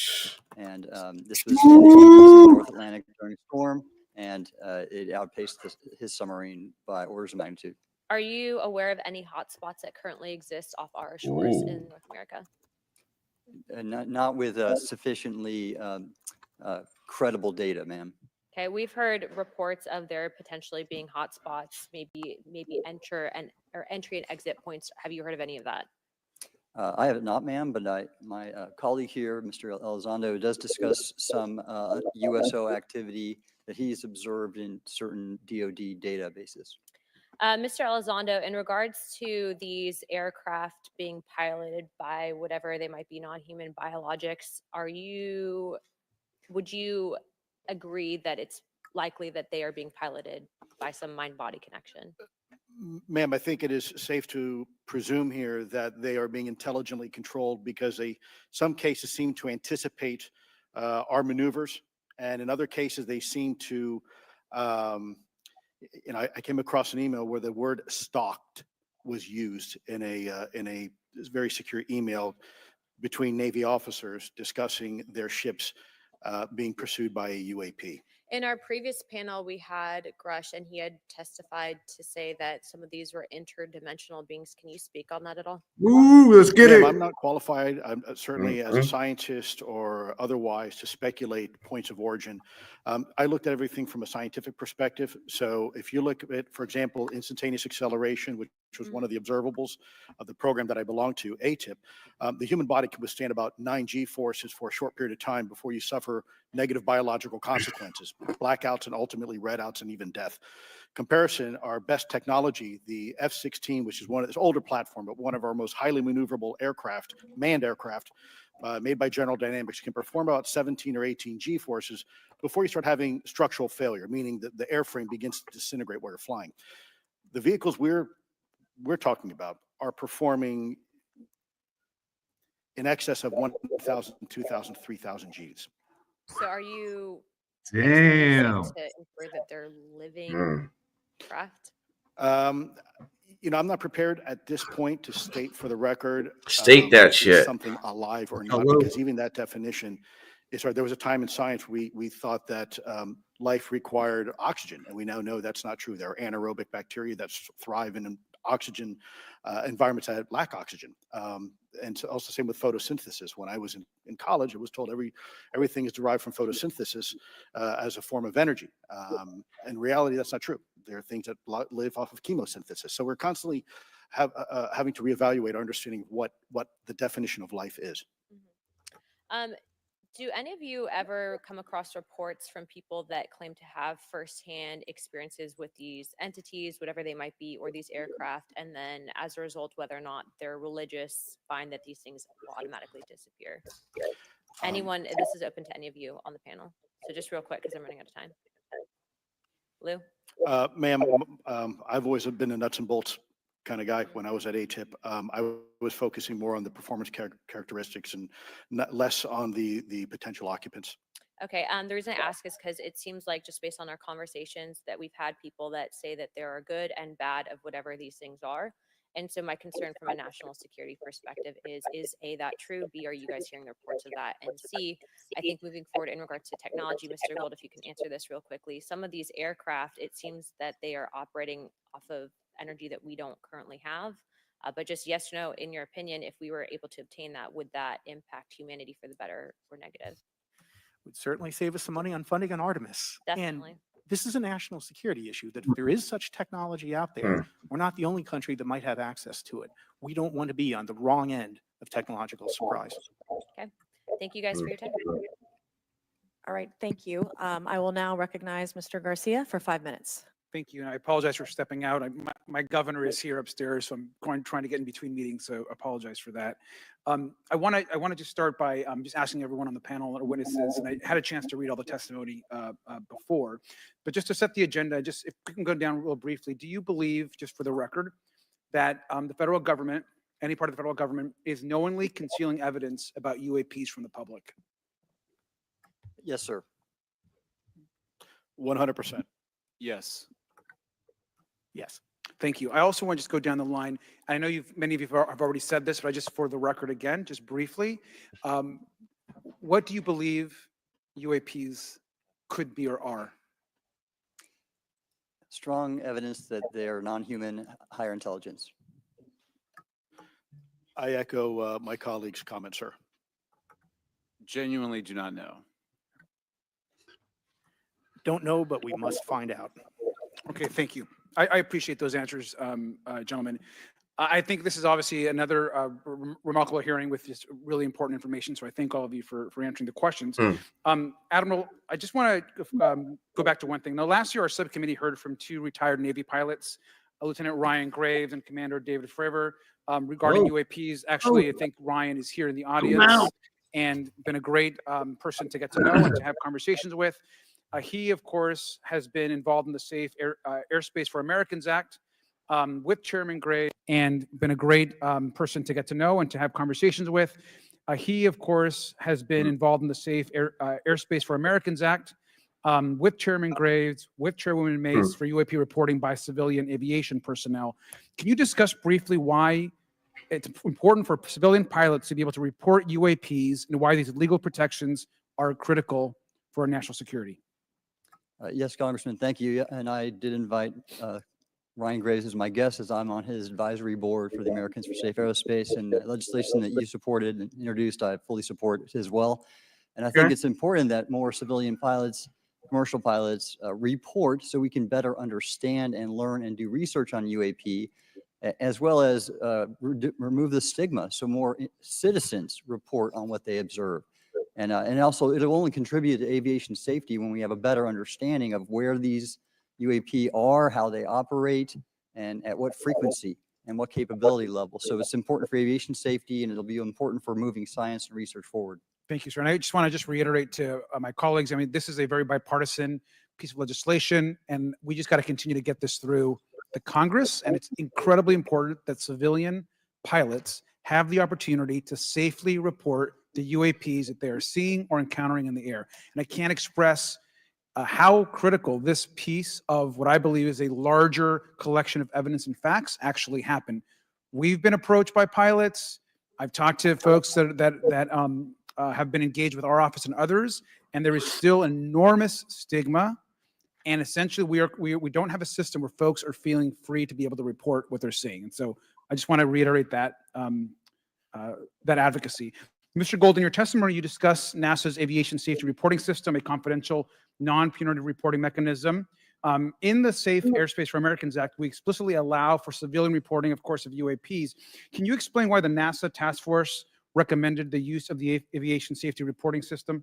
And this was in the North Atlantic during a storm, and it outpaced his submarine by orders of magnitude. Are you aware of any hotspots that currently exist off our shores in North America? Not with sufficiently credible data, ma'am. Okay, we've heard reports of there potentially being hotspots, maybe entry and exit points. Have you heard of any of that? I have not, ma'am, but my colleague here, Mr. Elizondo, does discuss some USO activity that he's observed in certain DoD databases. Mr. Elizondo, in regards to these aircraft being piloted by whatever they might be, non-human biologics, would you agree that it's likely that they are being piloted by some mind-body connection? Ma'am, I think it is safe to presume here that they are being intelligently controlled because some cases seem to anticipate our maneuvers, and in other cases they seem to I came across an email where the word "stalked" was used in a very secure email between Navy officers discussing their ships being pursued by a UAP. In our previous panel, we had Grush, and he had testified to say that some of these were interdimensional beings. Can you speak on that at all? Ooh, let's get it. I'm not qualified, certainly as a scientist or otherwise, to speculate points of origin. I looked at everything from a scientific perspective. So if you look at, for example, instantaneous acceleration, which was one of the observables of the program that I belong to, ATIP, the human body can withstand about 9 G-forces for a short period of time before you suffer negative biological consequences, blackouts and ultimately redouts and even death. Comparison, our best technology, the F-16, which is one of this older platform, but one of our most highly maneuverable aircraft, manned aircraft, made by General Dynamics, can perform about 17 or 18 G-forces before you start having structural failure, meaning that the airframe begins to disintegrate while you're flying. The vehicles we're talking about are performing in excess of 1,000, 2,000, 3,000 Gs. So are you Damn. to infer that they're living craft? I'm not prepared at this point to state for the record. State that shit. Something alive or not, because even that definition is right. There was a time in science we thought that life required oxygen, and we now know that's not true. There are anaerobic bacteria that thrive in oxygen environments that lack oxygen. And so also same with photosynthesis. When I was in college, I was told everything is derived from photosynthesis as a form of energy. In reality, that's not true. There are things that live off of chemosynthesis. So we're constantly having to reevaluate our understanding of what the definition of life is. Do any of you ever come across reports from people that claim to have firsthand experiences with these entities, whatever they might be, or these aircraft, and then as a result, whether or not they're religious, find that these things will automatically disappear? Anyone, this is open to any of you on the panel. So just real quick, because I'm running out of time. Lou? Ma'am, I've always been a nuts and bolts kind of guy. When I was at ATIP, I was focusing more on the performance characteristics and less on the potential occupants. Okay, the reason I ask is because it seems like, just based on our conversations, that we've had people that say that there are good and bad of whatever these things are. And so my concern from a national security perspective is A, that true? B, are you guys hearing the reports of that? And C, I think moving forward in regards to technology, Mr. Gold, if you can answer this real quickly, some of these aircraft, it seems that they are operating off of energy that we don't currently have. But just yes or no, in your opinion, if we were able to obtain that, would that impact humanity for the better or negative? Would certainly save us some money on funding on Artemis. Definitely. And this is a national security issue, that if there is such technology out there, we're not the only country that might have access to it. We don't want to be on the wrong end of technological surprise. Okay. Thank you guys for your time. All right, thank you. I will now recognize Mr. Garcia for 5 minutes. Thank you, and I apologize for stepping out. My governor is here upstairs, so I'm trying to get in between meetings, so apologize for that. I want to just start by just asking everyone on the panel or witnesses, and I had a chance to read all the testimony before, but just to set the agenda, just if we can go down real briefly, do you believe, just for the record, that the federal government, any part of the federal government, is knowingly concealing evidence about UAPs from the public? Yes, sir. 100%. Yes. Yes. Thank you. I also want to just go down the line. I know many of you have already said this, but I just, for the record again, just briefly, what do you believe UAPs could be or are? Strong evidence that they are non-human, higher intelligence. I echo my colleague's comment, sir. Genuinely do not know. Don't know, but we must find out. Okay, thank you. I appreciate those answers, gentlemen. I think this is obviously another remarkable hearing with just really important information. So I thank all of you for answering the questions. Admiral, I just want to go back to one thing. Now, last year, our subcommittee heard from 2 retired Navy pilots, Lieutenant Ryan Graves and Commander David Fravor, regarding UAPs. Actually, I think Ryan is here in the audience and been a great person to get to know and to have conversations with. He, of course, has been involved in the Safe Airspace for Americans Act with Chairman Gray and been a great person to get to know and to have conversations with. He, of course, has been involved in the Safe Airspace for Americans Act with Chairman Graves, with Chairwoman Mace for UAP reporting by civilian aviation personnel. Can you discuss briefly why it's important for civilian pilots to be able to report UAPs and why these legal protections are critical for our national security? Yes, Congressman, thank you. And I did invite Ryan Graves as my guest, as I'm on his advisory board for the Americans for Safe Aerospace, and legislation that you supported and introduced, I fully support as well. And I think it's important that more civilian pilots, commercial pilots report so we can better understand and learn and do research on UAP, as well as remove the stigma so more citizens report on what they observe. And also, it'll only contribute to aviation safety when we have a better understanding of where these UAP are, how they operate, and at what frequency and what capability level. So it's important for aviation safety, and it'll be important for moving science and research forward. Thank you, sir. And I just want to reiterate to my colleagues, I mean, this is a very bipartisan piece of legislation, and we just got to continue to get this through the Congress. And it's incredibly important that civilian pilots have the opportunity to safely report the UAPs that they are seeing or encountering in the air. And I can't express how critical this piece of what I believe is a larger collection of evidence and facts actually happened. We've been approached by pilots. I've talked to folks that have been engaged with our office and others, and there is still enormous stigma. And essentially, we don't have a system where folks are feeling free to be able to report what they're seeing. And so I just want to reiterate that that advocacy. Mr. Gold, in your testimony, you discuss NASA's aviation safety reporting system, a confidential, non-punitive reporting mechanism. In the Safe Airspace for Americans Act, we explicitly allow for civilian reporting, of course, of UAPs. Can you explain why the NASA task force recommended the use of the aviation safety reporting system?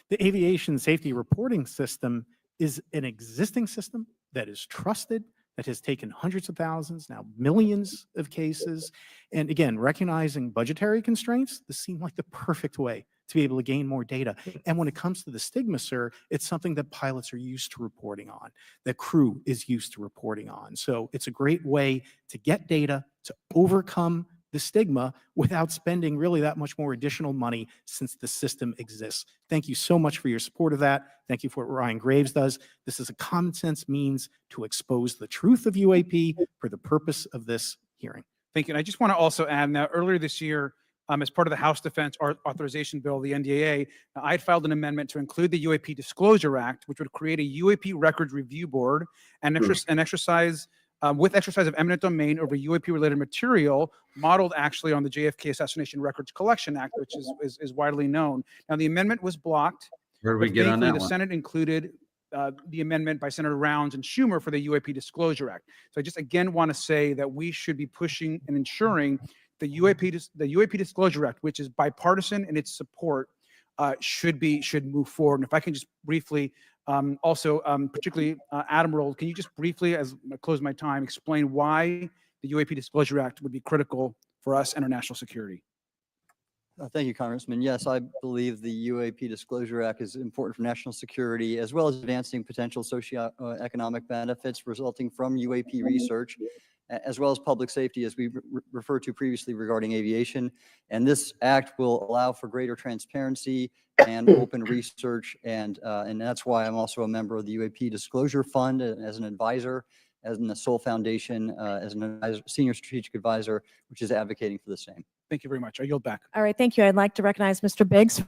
The aviation safety reporting system is an existing system that is trusted, that has taken hundreds of thousands, now millions of cases. And again, recognizing budgetary constraints, this seemed like the perfect way to be able to gain more data. And when it comes to the stigma, sir, it's something that pilots are used to reporting on, that crew is used to reporting on. So it's a great way to get data, to overcome the stigma without spending really that much more additional money since the system exists. Thank you so much for your support of that. Thank you for what Ryan Graves does. This is a common sense means to expose the truth of UAP for the purpose of this hearing. Thank you. And I just want to also add, now earlier this year, as part of the House Defense Authorization Bill, the NDAA, I had filed an amendment to include the UAP Disclosure Act, which would create a UAP Records Review Board and exercise with exercise of eminent domain over UAP-related material, modeled actually on the JFK Assassination Records Collection Act, which is widely known. Now, the amendment was blocked. Where did we get on that The one? Senate included the amendment by Senator Rounds and Schumer for the UAP Disclosure Act. So I just again want to say that we should be pushing and ensuring the UAP Disclosure Act, which is bipartisan in its support, should move forward. And if I can just briefly, particularly Admiral, can you just briefly, as I close my time, explain why the UAP Disclosure Act would be critical for us and our national security? Thank you, Congressman. Yes, I believe the UAP Disclosure Act is important for national security, as well as advancing potential socioeconomic benefits resulting from UAP research, as well as public safety, as we referred to previously regarding aviation. And this act will allow for greater transparency and open research, and that's why I'm also a member of the UAP Disclosure Fund as an advisor, as in the Soul Foundation, as an advisor, senior strategic advisor, which is advocating for the same. Thank you very much. I yield back. All right, thank you. I'd like to recognize Mr. Biggs.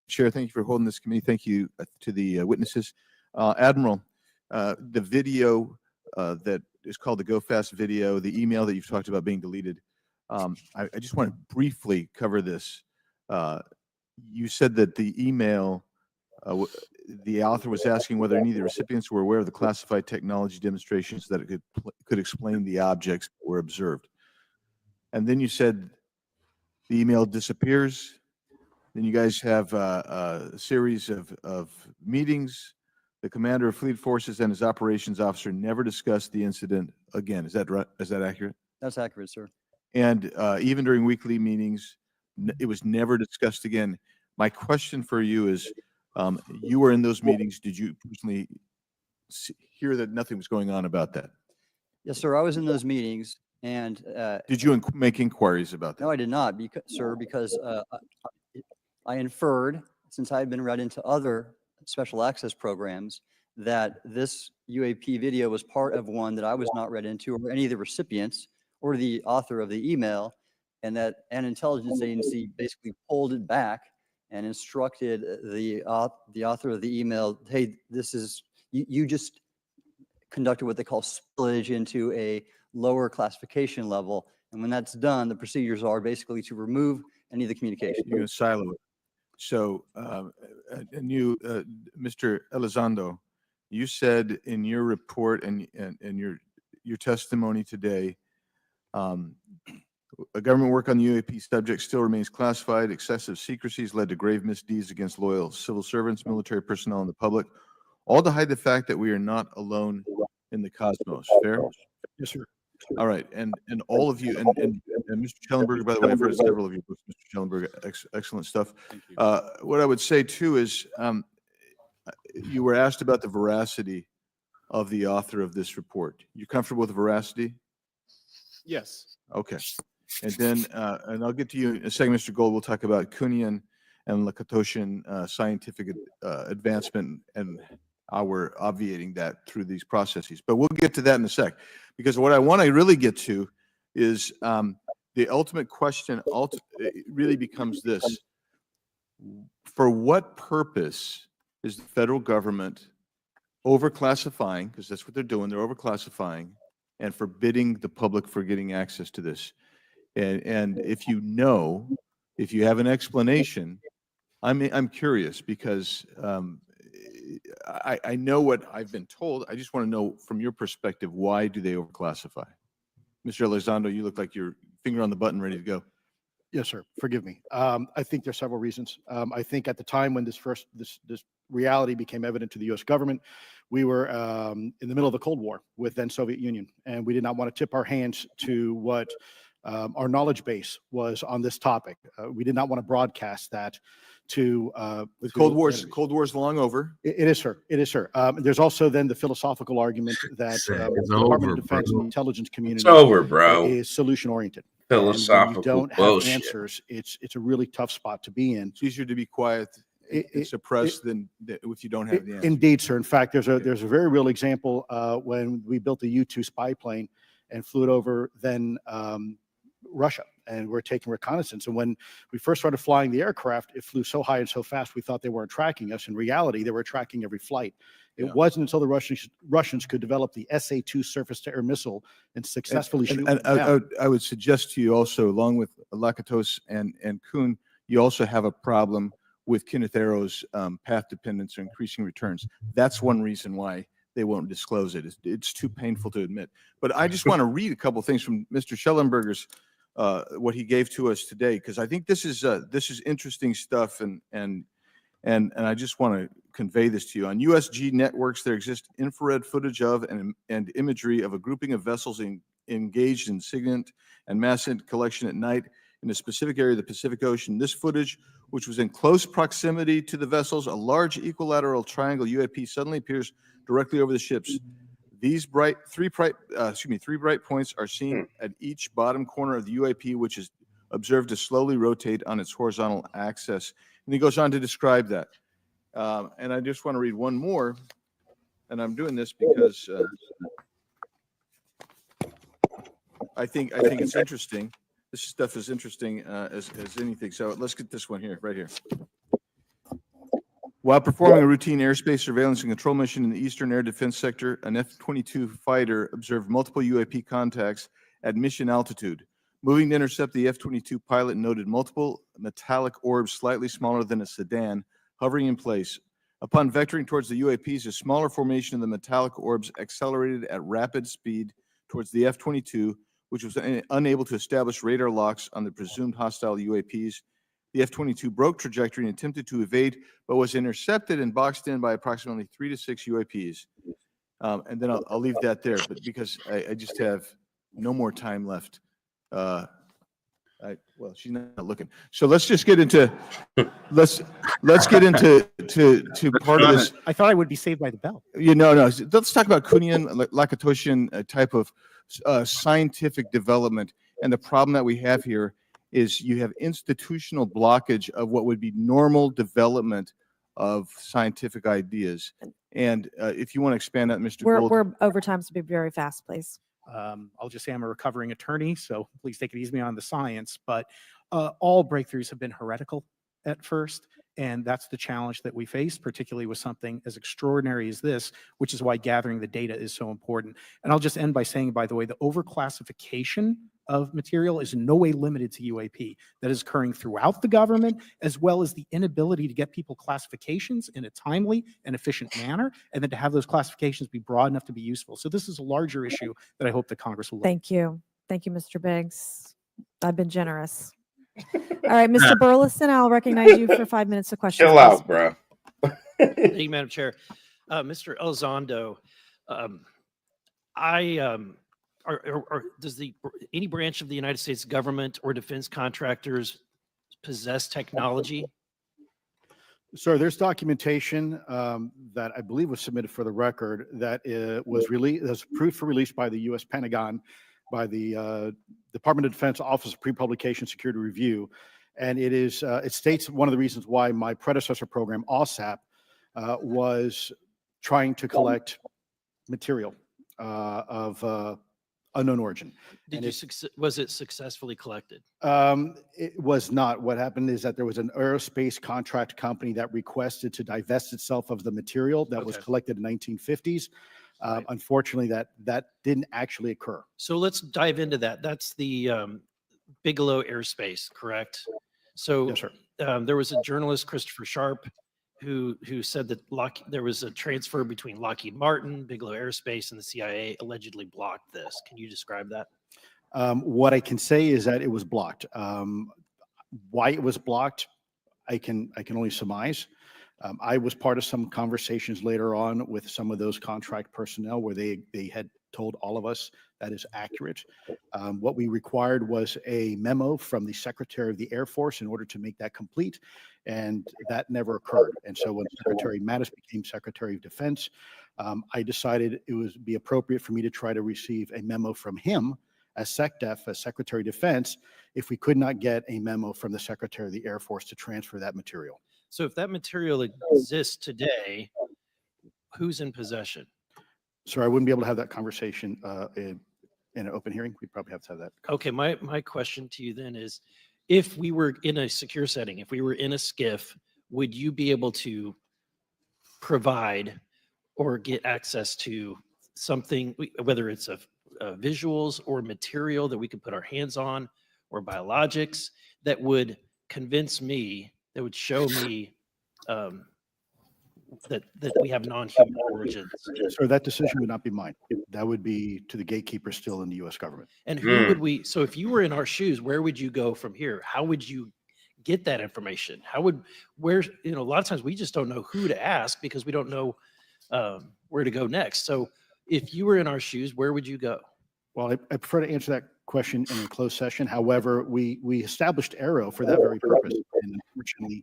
Chair, thank you for holding this committee. Thank you to the witnesses. Admiral, the video that is called the Go Fast video, the email that you've talked about being deleted, I just want to briefly cover this. You said that the email, the author was asking whether any of the recipients were aware of the classified technology demonstrations that it could explain the objects that were observed. And then you said the email disappears. Then you guys have a series of meetings. The commander of fleet forces and his operations officer never discussed the incident again. Is that right? Is that accurate? That's accurate, sir. And even during weekly meetings, it was never discussed again. My question for you is, you were in those meetings. Did you personally hear that nothing was going on about that? Yes, sir. I was in those meetings, and did you make inquiries about that? No, I did not, sir, because I inferred, since I had been read into other special access programs, that this UAP video was part of one that I was not read into, or any of the recipients, or the author of the email, and that an intelligence agency basically pulled it back and instructed the author of the email, hey, this is, you just conducted what they call spillage into a lower classification level. And when that's done, the procedures are basically to remove any of the communication. You're going to silo it. So, and you, Mr. Elizondo, you said in your report and your testimony today, a government work on the UAP subject still remains classified. Excessive secrecies led to grave misdeeds against loyal civil servants, military personnel, and the public, all to hide the fact that we are not alone in the cosmos. Fair? Yes, sir. All right, and all of you, and Mr. Schellenberger, by the way, I've read several of your books, Mr. Schellenberger, excellent stuff. What I would say too is, you were asked about the veracity of the author of this report. You comfortable with the veracity? Yes. Okay, and then, and I'll get to you in a second, Mr. Gold. We'll talk about Kuhnian and Lakatoshian scientific advancement and how we're obviating that through these processes. But we'll get to that in a sec, because what I want to really get to is the ultimate question really becomes this: for what purpose is the federal government overclassifying, because that's what they're doing, they're overclassifying and forbidding the public for getting access to this? And if you know, if you have an explanation, I'm curious, because I know what I've been told. I just want to know from your perspective, why do they overclassify? Mr. Elizondo, you look like you're finger on the button, ready to go. Yes, sir. Forgive me. I think there's several reasons. I think at the time when this reality became evident to the U.S. government, we were in the middle of the Cold War with then Soviet Union, and we did not want to tip our hands to what our knowledge base was on this topic. We did not want to broadcast that to the Cold War's long over. It is, sir. It is, sir. There's also then the philosophical argument that the Department of Defense and intelligence community is solution oriented. Philosophical don't bullshit. have answers. It's a really tough spot to be in. It's easier to be quiet and suppressed than if you don't have the answer. Indeed, sir. In fact, there's a very real example when we built the U-2 spy plane and flew it over then Russia, and we're taking reconnaissance. And when we first started flying the aircraft, it flew so high and so fast we thought they weren't tracking us. In reality, they were tracking every flight. It wasn't until the Russians could develop the SA-2 surface-to-air missile and successfully shoot them down. I would suggest to you also, along with Lakatos and Kuhn, you also have a problem with Kenneth Arrow's path dependence or increasing returns. That's one reason why they won't disclose it. It's too painful to admit. But I just want to read a couple of things from Mr. Schellenberger's, what he gave to us today, because I think this is interesting stuff, and I just want to convey this to you. On USG networks, there exists infrared footage of and imagery of a grouping of vessels engaged in SIGINT and mass collection at night in a specific area of the Pacific Ocean. This footage, which was in close proximity to the vessels, a large equilateral triangle UAP suddenly appears directly over the ships. These three bright points are seen at each bottom corner of the UAP, which is observed to slowly rotate on its horizontal axis. And he goes on to describe that. And I just want to read one more, and I'm doing this because I think it's interesting. This stuff is interesting as anything. So let's get this one here, right here. While performing a routine airspace surveillance and control mission in the Eastern Air Defense Sector, an F-22 fighter observed multiple UAP contacts at mission altitude. Moving to intercept, the F-22 pilot noted multiple metallic orbs slightly smaller than a sedan hovering in place. Upon vectoring towards the UAPs, a smaller formation of the metallic orbs accelerated at rapid speed towards the F-22, which was unable to establish radar locks on the presumed hostile UAPs. The F-22 broke trajectory and attempted to evade, but was intercepted and boxed in by approximately 3 to 6 UAPs. And then I'll leave that there, but because I just have no more time left. Well, she's not looking. So let's just get into let's get into to part of this. I thought I would be saved by the bell. No. Let's talk about Kuhnian Lakatoshian type of scientific development. And the problem that we have here is you have institutional blockage of what would be normal development of scientific ideas. And if you want to expand that, Mr. Gold. We're over time, so be very fast, please. I'll just say I'm a recovering attorney, so please take it easy on the science. But all breakthroughs have been heretical at first, and that's the challenge that we face, particularly with something as extraordinary as this, which is why gathering the data is so important. And I'll just end by saying, by the way, the overclassification of material is in no way limited to UAP. That is occurring throughout the government, as well as the inability to get people classifications in a timely and efficient manner, and then to have those classifications be broad enough to be useful. So this is a larger issue that I hope that Congress will look at. Thank you. Thank you, Mr. Biggs. I've been generous. All right, Mr. Burleson, I'll recognize you for 5 minutes of questions. Chill out, bro. Thank you, Madam Chair. Mr. Elizondo, does any branch of the United States government or defense contractors possess technology? Sir, there's documentation that I believe was submitted for the record that was approved for release by the U.S. Pentagon, by the Department of Defense Office of Pre-Publication Security Review, and it states one of the reasons why my predecessor program, OSAP, was trying to collect material of unknown origin. Was it successfully collected? It was not. What happened is that there was an aerospace contract company that requested to divest itself of the material that was collected in the 1950s. Unfortunately, that didn't actually occur. So let's dive into that. That's the Bigelow Airspace, correct? So yes, sir. There was a journalist, Christopher Sharp, who said that there was a transfer between Lockheed Martin, Bigelow Airspace, and the CIA allegedly blocked this. Can you describe that? What I can say is that it was blocked. Why it was blocked, I can only surmise. I was part of some conversations later on with some of those contract personnel where they had told all of us that is accurate. What we required was a memo from the Secretary of the Air Force in order to make that complete, and that never occurred. And so when Secretary Mattis became Secretary of Defense, I decided it would be appropriate for me to try to receive a memo from him as SecDef, as Secretary of Defense, if we could not get a memo from the Secretary of the Air Force to transfer that material. So if that material exists today, who's in possession? Sir, I wouldn't be able to have that conversation in an open hearing. We'd probably have to have that. Okay, my question to you then is, if we were in a secure setting, if we were in a SCIF, would you be able to provide or get access to something, whether it's a visuals or material that we could put our hands on, or biologics that would convince me, that would show me that we have non-human origins? Sir, that decision would not be mine. That would be to the gatekeeper still in the U.S. government. And who would we, so if you were in our shoes, where would you go from here? How would you get that information? A lot of times we just don't know who to ask because we don't know where to go next. So if you were in our shoes, where would you go? Well, I prefer to answer that question in a closed session. However, we established AARO for that very purpose, and unfortunately,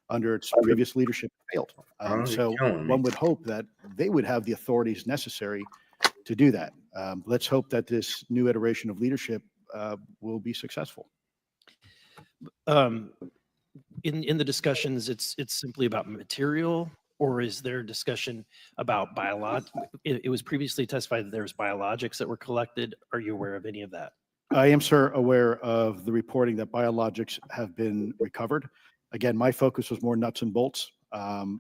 under its previous leadership, it failed. So one would hope that they would have the authorities necessary to do that. Let's hope that this new iteration of leadership will be successful. In the discussions, it's simply about material, or is there discussion about biologics? It was previously testified that there was biologics that were collected. Are you aware of any of that? I am, sir, aware of the reporting that biologics have been recovered. Again, my focus was more nuts and bolts,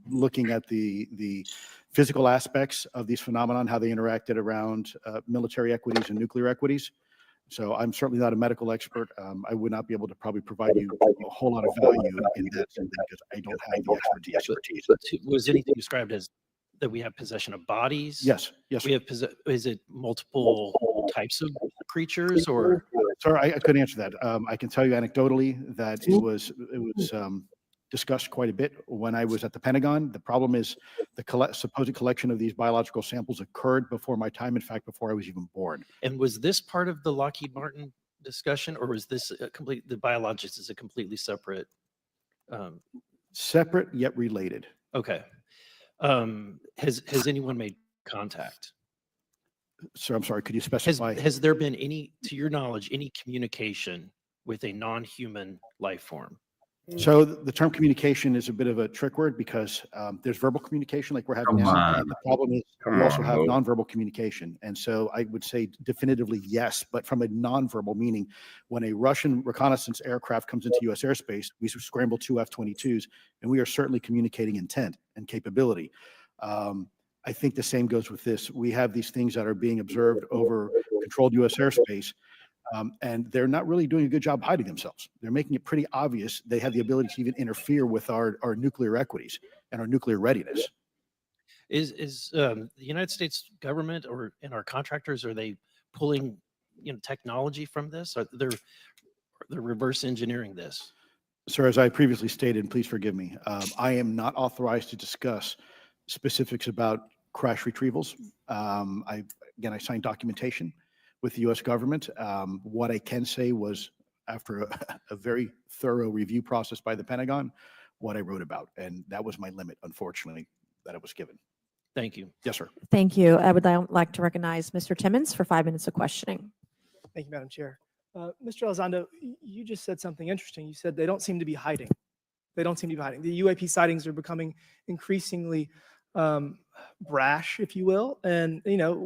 looking at the physical aspects of these phenomenon, how they interacted around military equities and nuclear equities. So I'm certainly not a medical expert. I would not be able to probably provide you a whole lot of value in that because I don't have the expertise. Was anything described as that we have possession of bodies? Yes, yes. We have, is it multiple types of creatures or? Sir, I couldn't answer that. I can tell you anecdotally that it was discussed quite a bit when I was at the Pentagon. The problem is the supposed collection of these biological samples occurred before my time, in fact, before I was even born. And was this part of the Lockheed Martin discussion, or was this the biologics is a completely separate? Separate yet related. Okay. Has anyone made contact? Sir, I'm sorry, could you specify? Has there been any, to your knowledge, any communication with a non-human life form? So the term communication is a bit of a trick word because there's verbal communication like we're having now. And the problem is we also have nonverbal communication. And so I would say definitively yes, but from a nonverbal meaning, when a Russian reconnaissance aircraft comes into U.S. airspace, we scramble 2 F-22s, and we are certainly communicating intent and capability. I think the same goes with this. We have these things that are being observed over controlled U.S. airspace. And they're not really doing a good job hiding themselves. They're making it pretty obvious they have the ability to even interfere with our nuclear equities and our nuclear readiness. Is the United States government or in our contractors, are they pulling technology from this? Are they're reverse engineering this? Sir, as I previously stated, and please forgive me, I am not authorized to discuss specifics about crash retrievals. I signed documentation with the U.S. government. What I can say was, after a very thorough review process by the Pentagon, what I wrote about. And that was my limit, unfortunately, that I was given. Thank you. Yes, sir. Thank you. I would like to recognize Mr. Timmons for 5 minutes of questioning. Thank you, Madam Chair. Mr. Elizondo, you just said something interesting. You said they don't seem to be hiding. They don't seem to be hiding. The UAP sightings are becoming increasingly brash, if you will. And,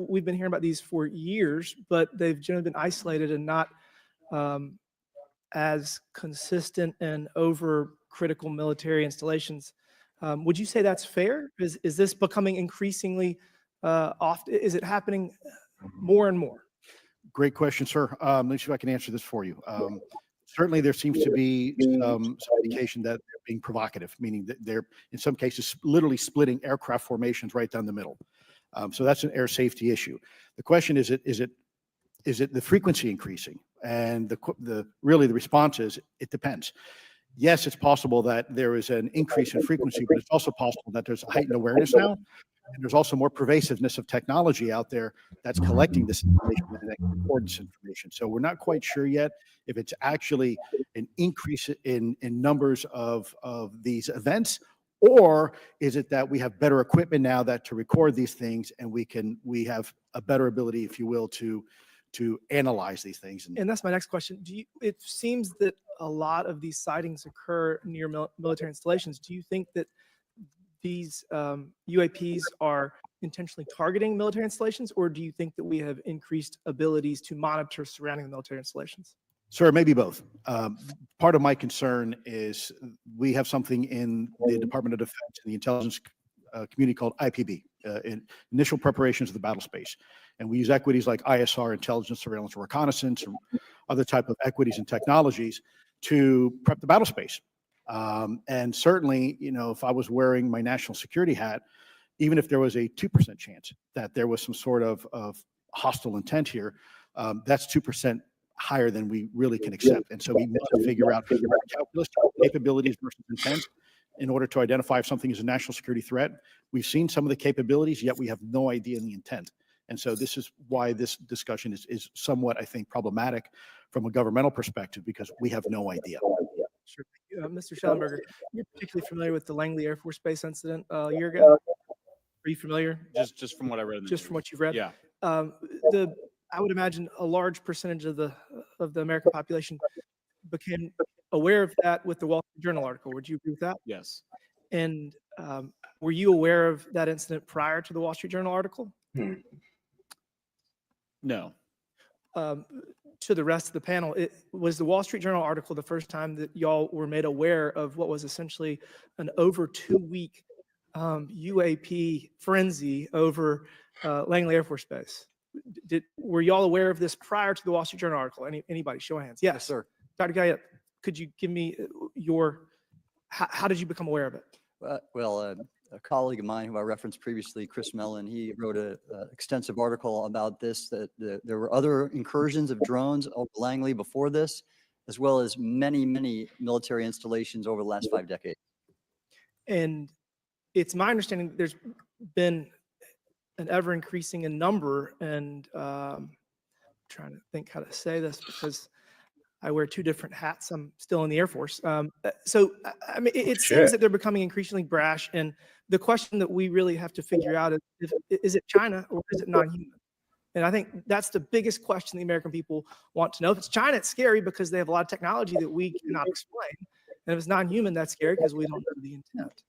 we've been hearing about these for years, but they've generally been isolated and not as consistent and over critical military installations. Would you say that's fair? Is this becoming increasingly often? Is it happening more and more? Great question, sir. Let me see if I can answer this for you. Certainly, there seems to be some indication that they're being provocative, meaning that they're, in some cases, literally splitting aircraft formations right down the middle. So that's an air safety issue. The question is it the frequency increasing? And the response is it depends. Yes, it's possible that there is an increase in frequency, but it's also possible that there's heightened awareness now. And there's also more pervasiveness of technology out there that's collecting this information and recording this information. So we're not quite sure yet if it's actually an increase in numbers of these events, or is it that we have better equipment now that to record these things and we have a better ability, if you will, to analyze these things. And that's my next question. It seems that a lot of these sightings occur near military installations. Do you think that these UAPs are intentionally targeting military installations, or do you think that we have increased abilities to monitor surrounding the military installations? Sir, maybe both. Part of my concern is we have something in the Department of Defense and the intelligence community called IPB, Initial Preparations of the Battle Space. And we use equities like ISR, intelligence, surveillance, and reconnaissance, and other type of equities and technologies to prep the battle space. And certainly, if I was wearing my national security hat, even if there was a 2% chance that there was some sort of hostile intent here, that's 2% higher than we really can accept. And so we need to figure out calculus, capabilities versus intent in order to identify if something is a national security threat. We've seen some of the capabilities, yet we have no idea in the intent. And so this is why this discussion is somewhat, I think, problematic from a governmental perspective, because we have no idea. Sure. Mr. Schellenberger, you're particularly familiar with the Langley Air Force Base incident a year ago. Are you familiar? Just from what I read. Just from what you've read? Yeah. I would imagine a large percentage of the American population became aware of that with the Wall Street Journal article. Would you agree with that? Yes. And were you aware of that incident prior to the Wall Street Journal article? No. to the rest of the panel, it was the Wall Street Journal article the first time that y'all were made aware of what was essentially an over 2-week UAP frenzy over Langley Air Force Base. Were y'all aware of this prior to the Wall Street Journal article? Anybody? Show of hands. Yes, sir. Dr. Guyette, could you give me how did you become aware of it? A colleague of mine who I referenced previously, Chris Mellon, he wrote an extensive article about this, that there were other incursions of drones over Langley before this, as well as many, many military installations over the last 5 decades. And it's my understanding that there's been an ever increasing in number, and I'm trying to think how to say this because I wear 2 different hats. I'm still in the Air Force. So, I mean, it seems that they're becoming increasingly brash. And the question that we really have to figure out is it China or is it non-human? And I think that's the biggest question the American people want to know. If it's China, it's scary because they have a lot of technology that we cannot explain. And if it's non-human, that's scary because we don't know the intent.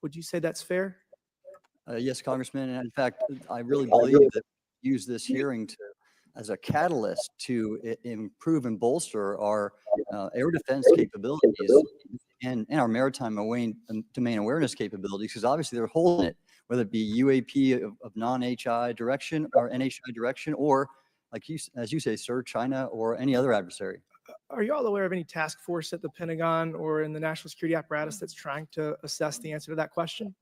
Would you say that's fair? Yes, Congressman. And in fact, I really believe that we use this hearing as a catalyst to improve and bolster our air defense capabilities and our maritime domain awareness capabilities, because obviously they're holding it, whether it be UAP of non-HI direction or NHI direction, or as you say, sir, China or any other adversary. Are you all aware of any task force at the Pentagon or in the national security apparatus that's trying to assess the answer to that question?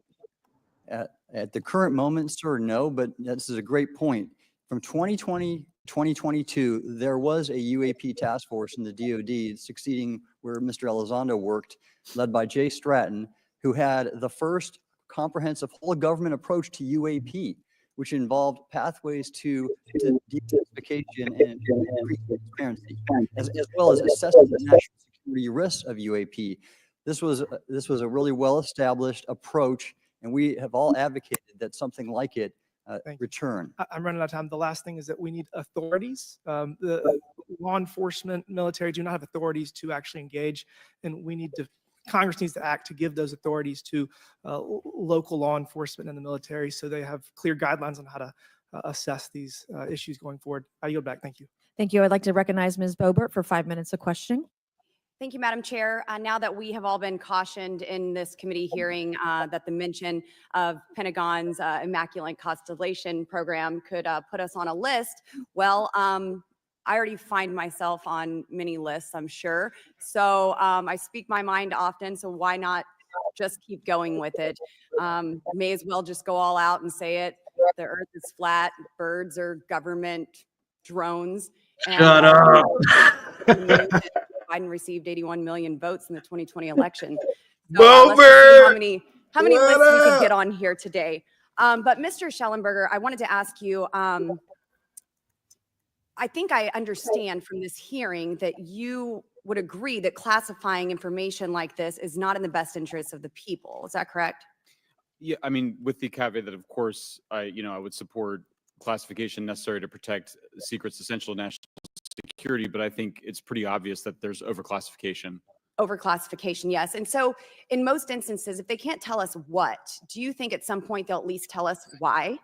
At the current moment, sir, no, but this is a great point. From 2020 2022, there was a UAP task force in the DoD succeeding where Mr. Elizondo worked, led by Jay Stratton, who had the first comprehensive whole government approach to UAP, which involved pathways to de-identification and increased transparency, as well as assessing the national security risks of UAP. This was a really well-established approach, and we have all advocated that something like it return. I'm running out of time. The last thing is that we need authorities. The law enforcement, military do not have authorities to actually engage, and Congress needs to act to give those authorities to local law enforcement and the military so they have clear guidelines on how to assess these issues going forward. I yield back. Thank you. Thank you. I'd like to recognize Ms. Boebert for 5 minutes of questioning. Thank you, Madam Chair. Now that we have all been cautioned in this committee hearing that the mention of Pentagon's Immaculate Constellation program could put us on a list, well, I already find myself on many lists, I'm sure. So I speak my mind often, so why not just keep going with it? May as well just go all out and say it. The earth is flat, birds are government drones. Shut up. Biden received 81 million votes in the 2020 election. So, let's see how many lists we could get on here today. But Mr. Schellenberger, I wanted to ask you, I think I understand from this hearing that you would agree that classifying information like this is not in the best interest of the people. Is that correct? Yeah, I mean, with the caveat that, of course, I would support classification necessary to protect secrets essential to national security, but I think it's pretty obvious that there's overclassification. Overclassification, yes. And so in most instances, if they can't tell us what, do you think at some point they'll at least tell us why?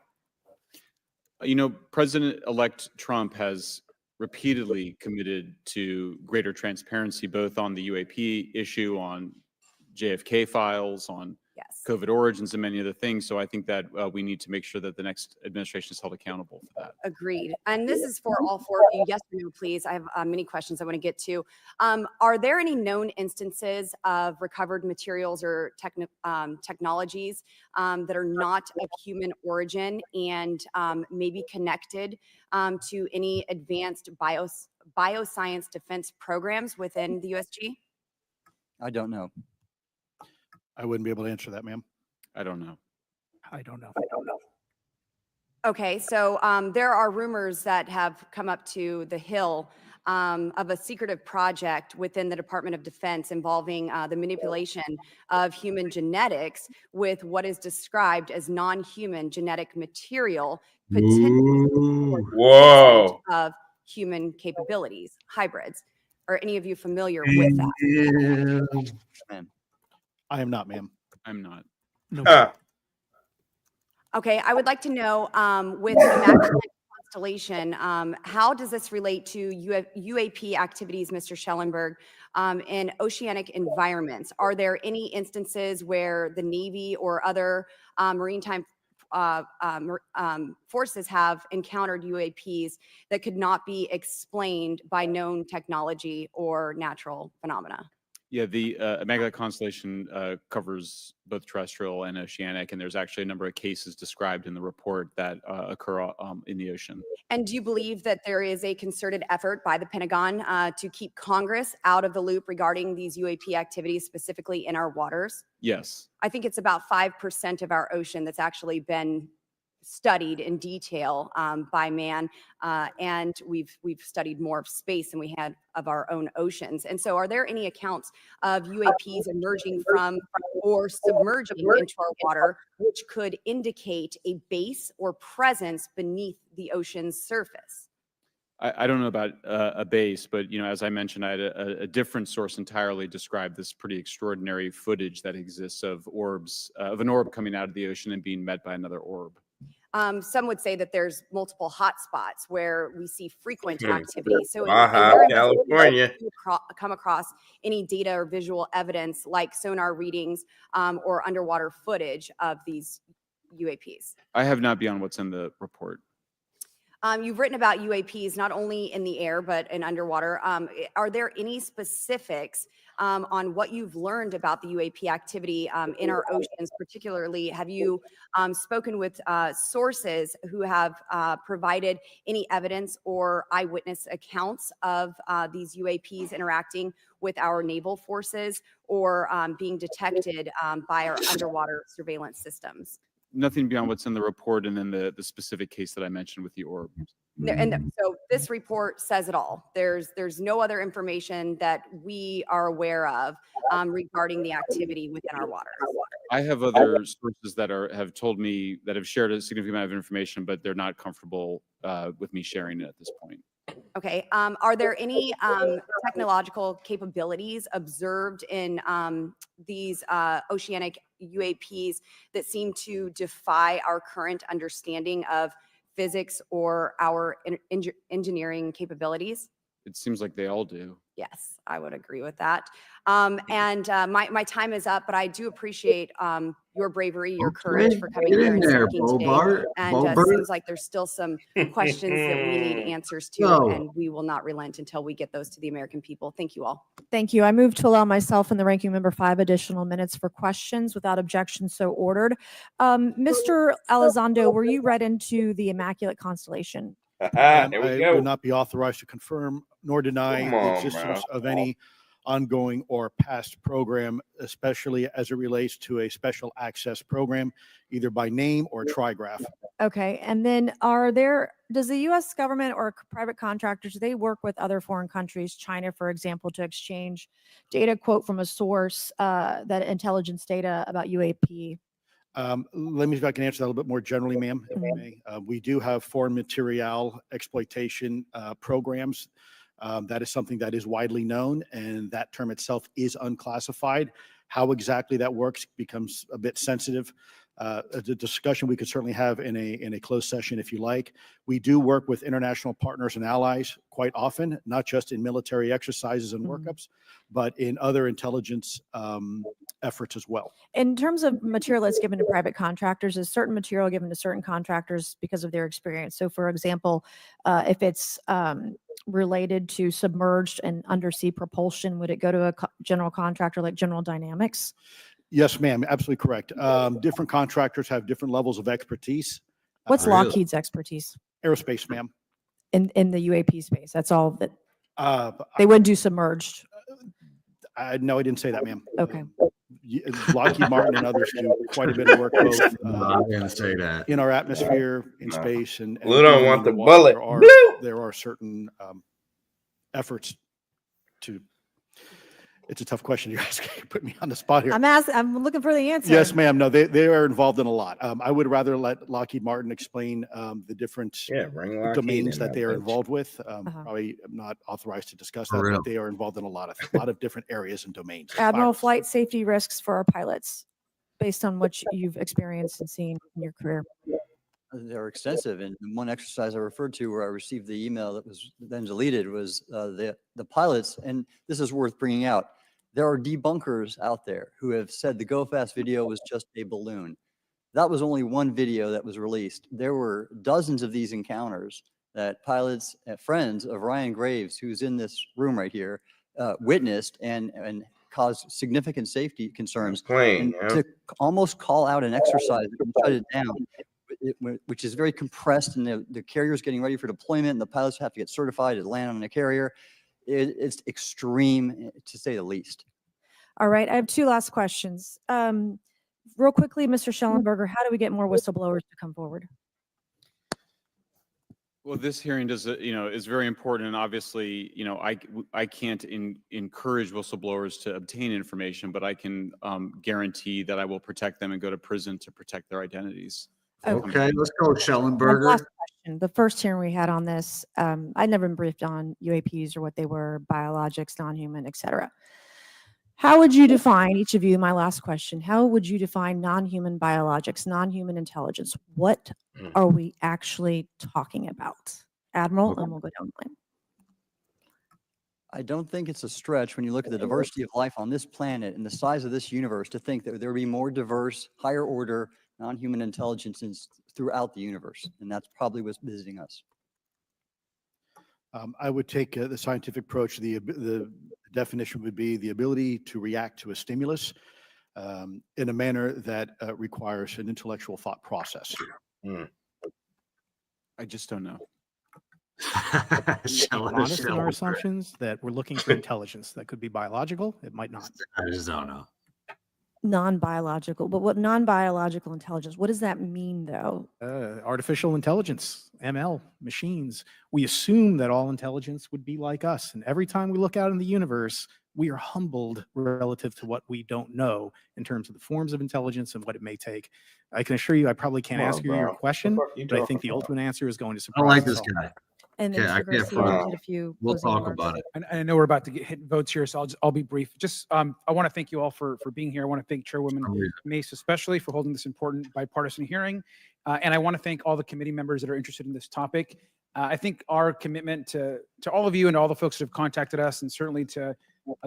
President-elect Trump has repeatedly committed to greater transparency, both on the UAP issue, on JFK files, on COVID origins, and many other things. So I think that we need to make sure that the next administration is held accountable for that. Agreed. And this is for all four of you. Yes or no, please. I have many questions I want to get to. Are there any known instances of recovered materials or technologies that are not of human origin and maybe connected to any advanced bioscience defense programs within the USG? I don't know. I wouldn't be able to answer that, ma'am. I don't know. I don't know. Okay, so there are rumors that have come up to the Hill of a secretive project within the Department of Defense involving the manipulation of human genetics with what is described as non-human genetic material, potentially of human capabilities, hybrids. Are any of you familiar with that? I am not, ma'am. I'm not. No. Okay, I would like to know with the Immaculate constellation, how does this relate to UAP activities, Mr. Schellenberg, in oceanic environments? Are there any instances where the Navy or other maritime forces have encountered UAPs that could not be explained by known technology or natural phenomena? Yeah, the Immaculate Constellation covers both terrestrial and oceanic, and there's actually a number of cases described in the report that occur in the ocean. And do you believe that there is a concerted effort by the Pentagon to keep Congress out of the loop regarding these UAP activities, specifically in our waters? Yes. I think it's about 5% of our ocean that's actually been studied in detail by man, and we've studied more of space than we had of our own oceans. And so, are there any accounts of UAPs emerging from or submerging into our water, which could indicate a base or presence beneath the ocean's surface? I don't know about a base, but as I mentioned, I had a different source entirely describe this pretty extraordinary footage that exists of orbs, of an orb coming out of the ocean and being met by another orb. Some would say that there's multiple hotspots where we see frequent activity. So, Baja, California, do you come across any data or visual evidence like sonar readings or underwater footage of these UAPs? I have not beyond what's in the report. You've written about UAPs not only in the air but in underwater. Are there any specifics on what you've learned about the UAP activity in our oceans? Particularly, have you spoken with sources who have provided any evidence or eyewitness accounts of these UAPs interacting with our naval forces or being detected by our underwater surveillance systems? Nothing beyond what's in the report and then the specific case that I mentioned with the orb. So this report says it all. There's no other information that we are aware of regarding the activity within our waters. I have other sources that have told me that have shared a significant amount of information, but they're not comfortable with me sharing it at this point. Okay. Are there any technological capabilities observed in these oceanic UAPs that seem to defy our current understanding of physics or our engineering capabilities? It seems like they all do. Yes, I would agree with that. My time is up, but I do appreciate your bravery, your courage for coming here and speaking today. And it seems like there's still some questions that we need answers to, and we will not relent until we get those to the American people. Thank you all. Thank you. I move to allow myself and the ranking member 5 additional minutes for questions without objection, so ordered. Mr. Elizondo, were you read into the Immaculate Constellation? Here we I go. would not be authorized to confirm nor deny Come the on, existence bro. of any ongoing or past program, especially as it relates to a special access program, either by name or trigraph. Okay. And then does the U.S. government or private contractors, do they work with other foreign countries, China, for example, to exchange data, quote from a source, that intelligence data about UAP? Let me see if I can answer that a little bit more generally, ma'am, if I may. We do have foreign material exploitation programs. That is something that is widely known, and that term itself is unclassified. How exactly that works becomes a bit sensitive. The discussion we could certainly have in a closed session if you like. We do work with international partners and allies quite often, not just in military exercises and workups, but in other intelligence efforts as well. In terms of material that's given to private contractors, is certain material given to certain contractors because of their experience? So, for example, if it's related to submerged and undersea propulsion, would it go to a general contractor like General Dynamics? Yes, ma'am, absolutely correct. Different contractors have different levels of expertise. What's Lockheed's expertise? Aerospace, ma'am. In the UAP space, that's all that they wouldn't do submerged. No, I didn't say that, ma'am. Okay. Lockheed Martin and others do quite a bit of work both I didn't say that. in our atmosphere, in space, and Blue don't even want the underwater. bullet. There are certain efforts to. It's a tough question you're asking. Put me on the spot here. I'm looking for the answer. Yes, ma'am. No, they are involved in a lot. I would rather let Lockheed Martin explain the different bring Lockheed domains in that they are bitch. involved with. Probably am not authorized to discuss For that, real. but they are involved in a lot of different areas and domains. Admiral, flight safety risks for our pilots, based on what you've experienced and seen in your career. They're extensive, and one exercise I referred to where I received the email that was then deleted was the pilots, and this is worth bringing out. There are debunkers out there who have said the Go Fast video was just a balloon. That was only one video that was released. There were dozens of these encounters that pilots, friends of Ryan Graves, who's in this room right here, witnessed and caused significant safety concerns. Plane, And to almost call out an exercise and shut it down, which is very compressed, and the carrier's getting ready for deployment, and the pilots have to get certified to land on a carrier. It's extreme, to say the least. All right, I have two last questions. Real quickly, Mr. Schellenberger, how do we get more whistleblowers to come forward? Well, this hearing does, is very important, and obviously, I can't encourage whistleblowers to obtain information, but I can guarantee that I will protect them and go to prison to protect their identities. Okay, let's go, One Schellenberger. last question. The first hearing we had on this, I'd never been briefed on UAPs or what they were, biologics, non-human, et cetera. How would you define, each of you, my last question, how would you define non-human biologics, non-human intelligence? What are we actually talking about? Admiral, and we'll go down the line. I don't think it's a stretch when you look at the diversity of life on this planet and the size of this universe to think that there would be more diverse, higher order, non-human intelligences throughout the universe. And that's probably what's visiting us. I would take the scientific approach. The definition would be the ability to react to a stimulus in a manner that requires an intellectual thought process. I just don't know. Honest in our assumptions that we're looking for intelligence that could be biological. It might not. I just don't know. Non-biological, but what non-biological intelligence, what does that mean though? Artificial intelligence, ML, machines. We assume that all intelligence would be like us. And every time we look out in the universe, we are humbled relative to what we don't know in terms of the forms of intelligence and what it may take. I can assure you, I probably can't answer your question, but I think the ultimate answer is going to surprise I like us this all. guy. And then Mr. Garcia did a few We'll closing talk remarks. about it. And I know we're about to hit votes here, so I'll be brief. Just I want to thank you all for being here. I want to thank Chairwoman Mace especially for holding this important bipartisan hearing, and I want to thank all the committee members that are interested in this topic. I think our commitment to all of you and all the folks that have contacted us, and certainly to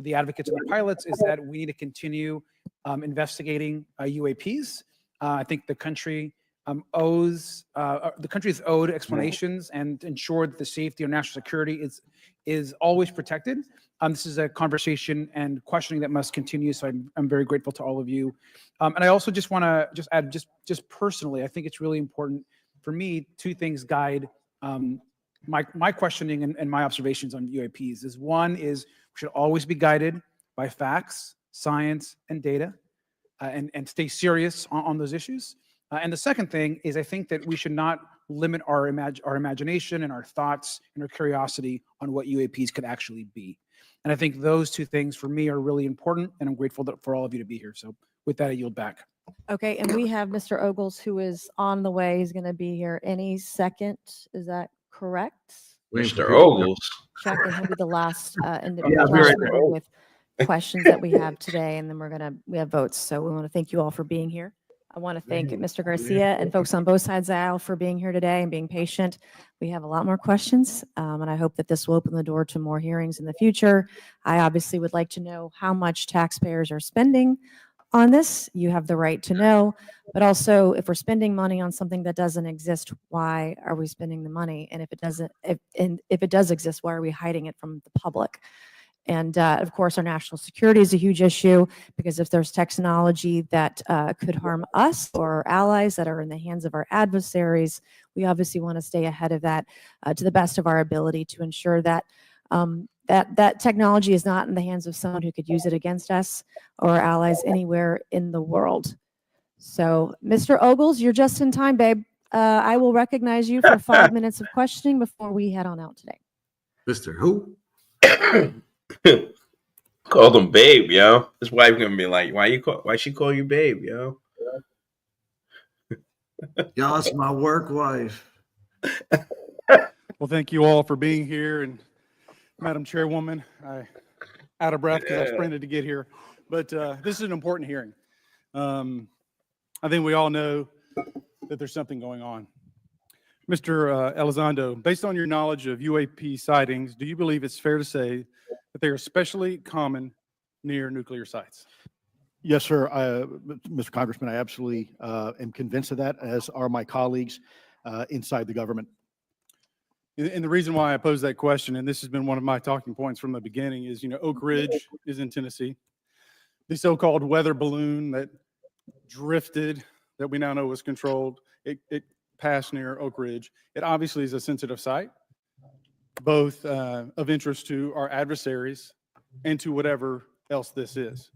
the advocates and the pilots, is that we need to continue investigating UAPs. I think the country the country is owed explanations and ensure that the safety of national security is always protected. This is a conversation and questioning that must continue. So I'm very grateful to all of you. And I also just want to add, just personally, I think it's really important for me. Two things guide my questioning and my observations on UAPs. One is we should always be guided by facts, science, and data, and stay serious on those issues. And the second thing is I think that we should not limit our imagination and our thoughts and our curiosity on what UAPs could actually be. And I think those two things for me are really important, and I'm grateful for all of you to be here. So with that, I yield back. Okay, and we have Mr. Ogles who is on the way. He's going to be here any second. Is that correct? Mr. Ogles. Check, and he'll be the last right there. with questions that we have today, and then we have votes. So we want to thank you all for being here. I want to thank Mr. Garcia and folks on both sides of the aisle for being here today and being patient. We have a lot more questions, and I hope that this will open the door to more hearings in the future. I obviously would like to know how much taxpayers are spending on this. You have the right to know, but also if we're spending money on something that doesn't exist, why are we spending the money? And if it does exist, why are we hiding it from the public? And of course, our national security is a huge issue, because if there's technology that could harm us or our allies that are in the hands of our adversaries, we obviously want to stay ahead of that to the best of our ability to ensure that that technology is not in the hands of someone who could use it against us or our allies anywhere in the world. So, Mr. Ogles, you're just in time, babe. I will recognize you for 5 minutes of questioning before we head on out today. Mr. Who? Called him babe, yo. His wife gonna be like, why she call you babe, yo? Y'all, it's my work wife. Well, thank you all for being here, and Madam Chairwoman, I out of breath because I sprinted to get here, but this is an important hearing. I think we all know that there's something going on. Mr. Elizondo, based on your knowledge of UAP sightings, do you believe it's fair to say that they are especially common near nuclear sites? Yes, sir. Mr. Congressman, I absolutely am convinced of that, as are my colleagues inside the government. And the reason why I pose that question, and this has been one of my talking points from the beginning, is, Oak Ridge is in Tennessee. The so-called weather balloon that drifted, that we now know was controlled, it passed near Oak Ridge. It obviously is a sensitive site, both of interest to our adversaries and to whatever else this is.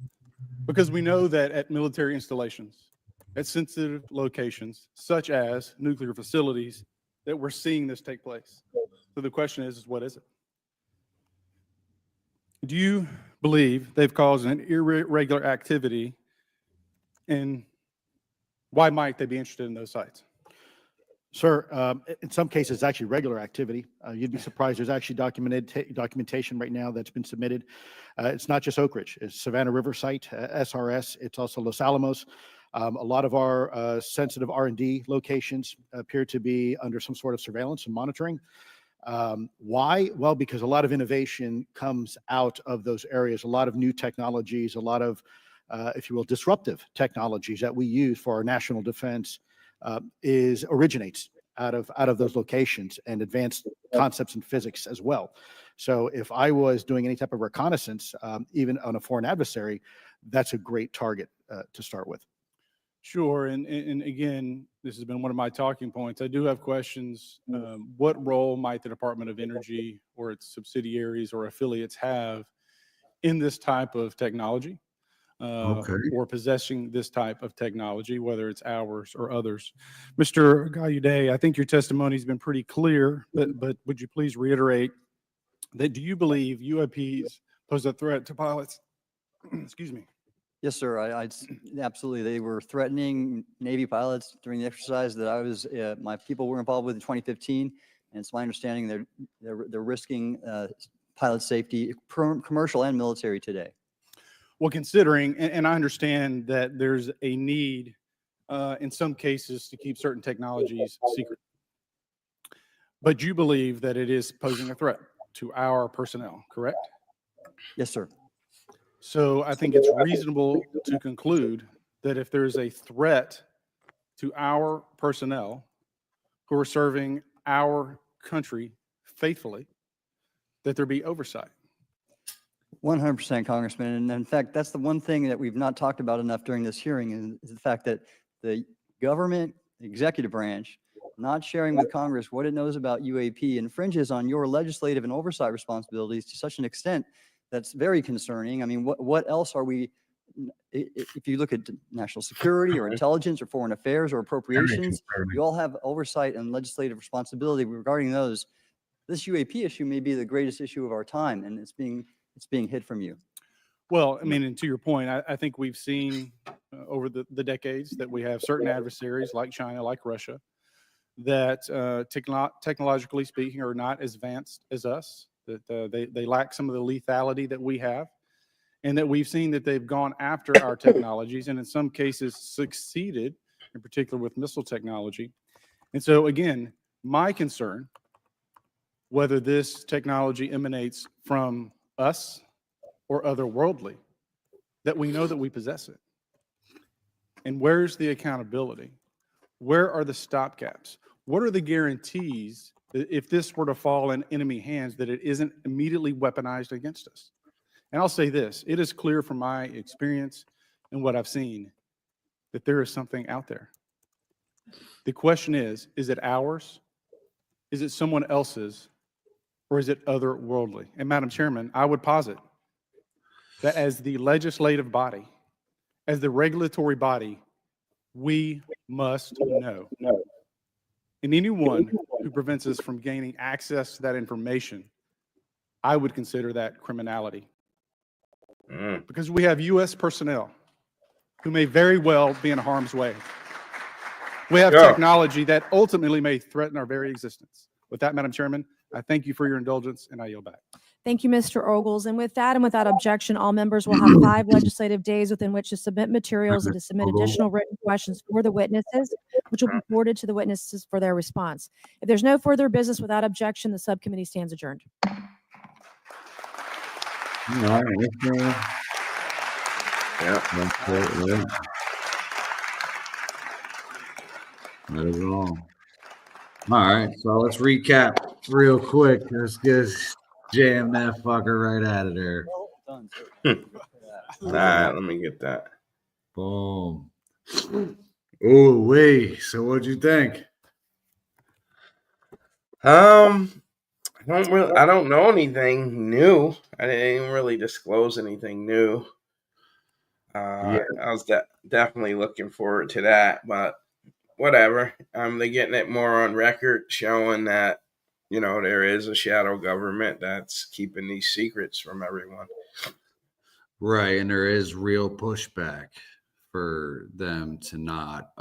Because we know that at military installations, at sensitive locations, such as nuclear facilities, that we're seeing this take place. So the question is what is it? Do you believe they've caused an irregular activity, and why might they be interested in those sites? Sir, in some cases, it's actually regular activity. You'd be surprised. There's actually documentation right now that's been submitted. It's not just Oak Ridge. It's Savannah River site, SRS. It's also Los Alamos. A lot of our sensitive R&D locations appear to be under some sort of surveillance and monitoring. Why? Well, because a lot of innovation comes out of those areas, a lot of new technologies, a lot of, if you will, disruptive technologies that we use for our national defense originates out of those locations, and advanced concepts in physics as well. So if I was doing any type of reconnaissance, even on a foreign adversary, that's a great target to start with. Sure, and again, this has been one of my talking points. I do have questions. What role might the Department of Energy or its subsidiaries or affiliates have in this type of technology? Or possessing this type of technology, whether it's ours or others. Mr. Gallaudet, I think your testimony has been pretty clear, but would you please reiterate that do you believe UAPs pose a threat to pilots? Excuse me. Yes, sir. I absolutely. They were threatening Navy pilots during the exercise that I was, my people were involved with in 2015. And it's my understanding they're risking pilot safety, commercial and military today. Well, considering, and I understand that there's a need in some cases to keep certain technologies secret, but you believe that it is posing a threat to our personnel, correct? Yes, sir. So I think it's reasonable to conclude that if there's a threat to our personnel who are serving our country faithfully, that there be oversight. 100%, Congressman. And in fact, that's the one thing that we've not talked about enough during this hearing is the fact that the government, the executive branch, not sharing with Congress what it knows about UAP infringes on your legislative and oversight responsibilities to such an extent that's very concerning. I mean, what else are we, if you look at national security or intelligence or foreign affairs or appropriations, you all have oversight and legislative responsibility regarding those. This UAP issue may be the greatest issue of our time, and it's being hid from you. Well, I mean, and to your point, I think we've seen over the decades that we have certain adversaries like China, like Russia, that technologically speaking are not as advanced as us, that they lack some of the lethality that we have, and that we've seen that they've gone after our technologies and in some cases succeeded, in particular with missile technology. And so again, my concern, whether this technology emanates from us or otherworldly, that we know that we possess it. And where's the accountability? Where are the stopgaps? What are the guarantees that if this were to fall in enemy hands, that it isn't immediately weaponized against us? And I'll say this, it is clear from my experience and what I've seen that there is something out there. The question is it ours? Is it someone else's? Or is it otherworldly? And Madam Chairman, I would posit that as the legislative body, as the regulatory body, we must know. And anyone who prevents us from gaining access to that information, I would consider that criminality. Because we have U.S. personnel who may very well be in harm's way. We have technology that ultimately may threaten our very existence. With that, Madam Chairman, I thank you for your indulgence, and I yield back. Thank you, Mr. Ogles. And with that and without objection, all members will have 5 legislative days within which to submit materials and to submit additional written questions for the witnesses, which will be forwarded to the witnesses for their response. If there's no further business without objection, the subcommittee stands adjourned. All right. Yeah. That is all. All right, so let's recap real quick. Let's just jam that fucker right out of there. All right, let me get that. Boom. Oh, wait. So what'd you think? I don't know anything new. I didn't really disclose anything new. I was definitely looking forward to that, but whatever. They're getting it more on record, showing that, there is a shadow government that's keeping these secrets from everyone. Right, and there is real pushback for them to not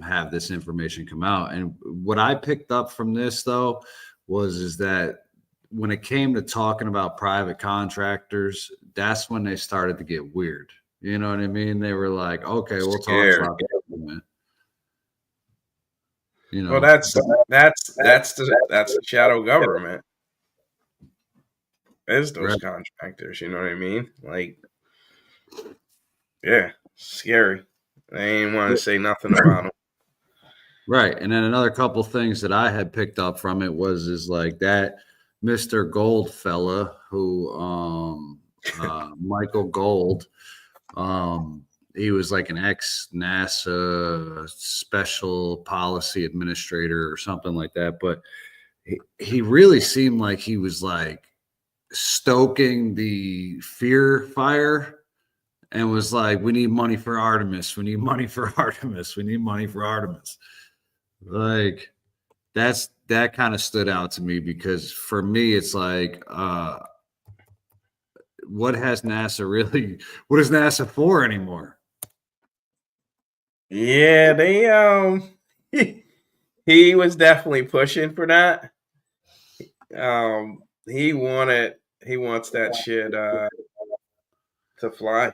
have this information come out. And what I picked up from this, though, is that when it came to talking about private contractors, that's when they started to get weird. You know what I mean? They were like, okay, we'll talk about government. Well, that's the shadow government. Is those contractors, you know what I mean? Like, yeah, scary. They ain't want to say nothing about them. Right. And then another couple things that I had picked up from it is like that Mr. Gold fella who Michael Gold, he was like an ex-NASA special policy administrator or something like that. But he really seemed like he was like stoking the fear fire and was like, we need money for Artemis. We need money for Artemis. We need money for Artemis. Like that kind of stood out to me because for me, it's like, what is NASA for anymore? Yeah, he was definitely pushing for that. He wants that shit to fly.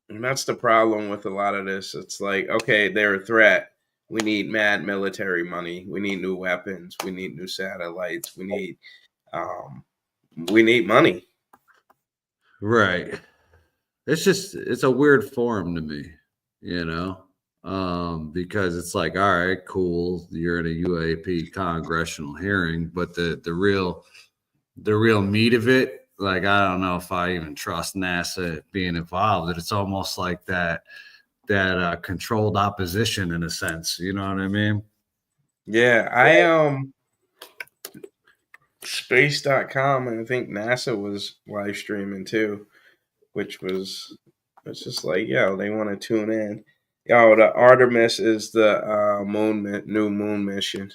And that's the problem with a lot of this. It's like, okay, they're a threat. We need mad military money. We need new weapons. We need new satellites. We need money. Right. It's a weird form to me, because it's like, all right, cool. You're in a UAP Congressional hearing, but the real meat of it, like, I don't know if I even trust NASA being involved. It's almost like that controlled opposition in a sense. You know what I mean? Yeah, space.com, and I think NASA was live streaming too, it's just like, they want to tune in. The Artemis is the new moon mission.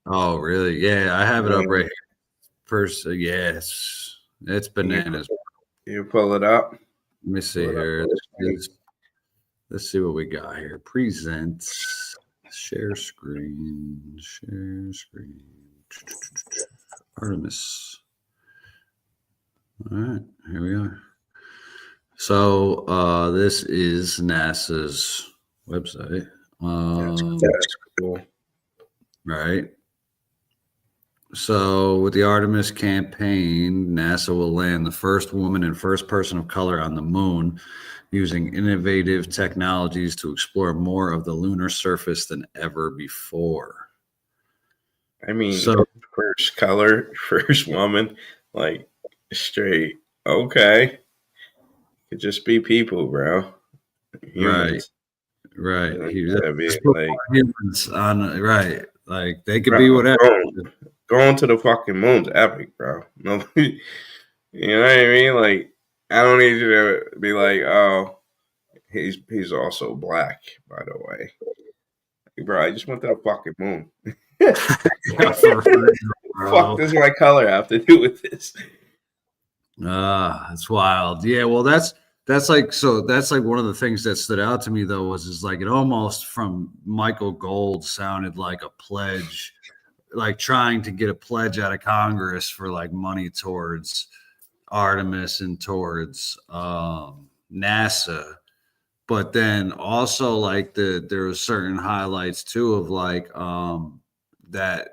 Oh, really? Yeah, I have it up right here. First, yes, it's bananas. You pull it up. Let me see here. Let's see what we got here. Present, share screen, Artemis. All right, here we are. So this is NASA's website. That's cool. Right. So with the Artemis campaign, NASA will land the first woman and first person of color on the moon using innovative technologies to explore more of the lunar surface than ever before. I mean, first color, first woman, like straight. Okay. Could just be people, bro. Humans. Right. Humans on right. Like they could be whatever. Going to the fucking moon's epic, bro. Nobody, you know what I mean? Like, I don't need you to be like, oh, he's also black, by the way. Like, bro, I just went to the fucking moon. Fuck does my color have to do with this? That's wild. Yeah, well, that's like one of the things that stood out to me though is like it almost from Michael Gold sounded like a pledge like trying to get a pledge out of Congress for like money towards Artemis and towards NASA. But then also like there was certain highlights too of like that,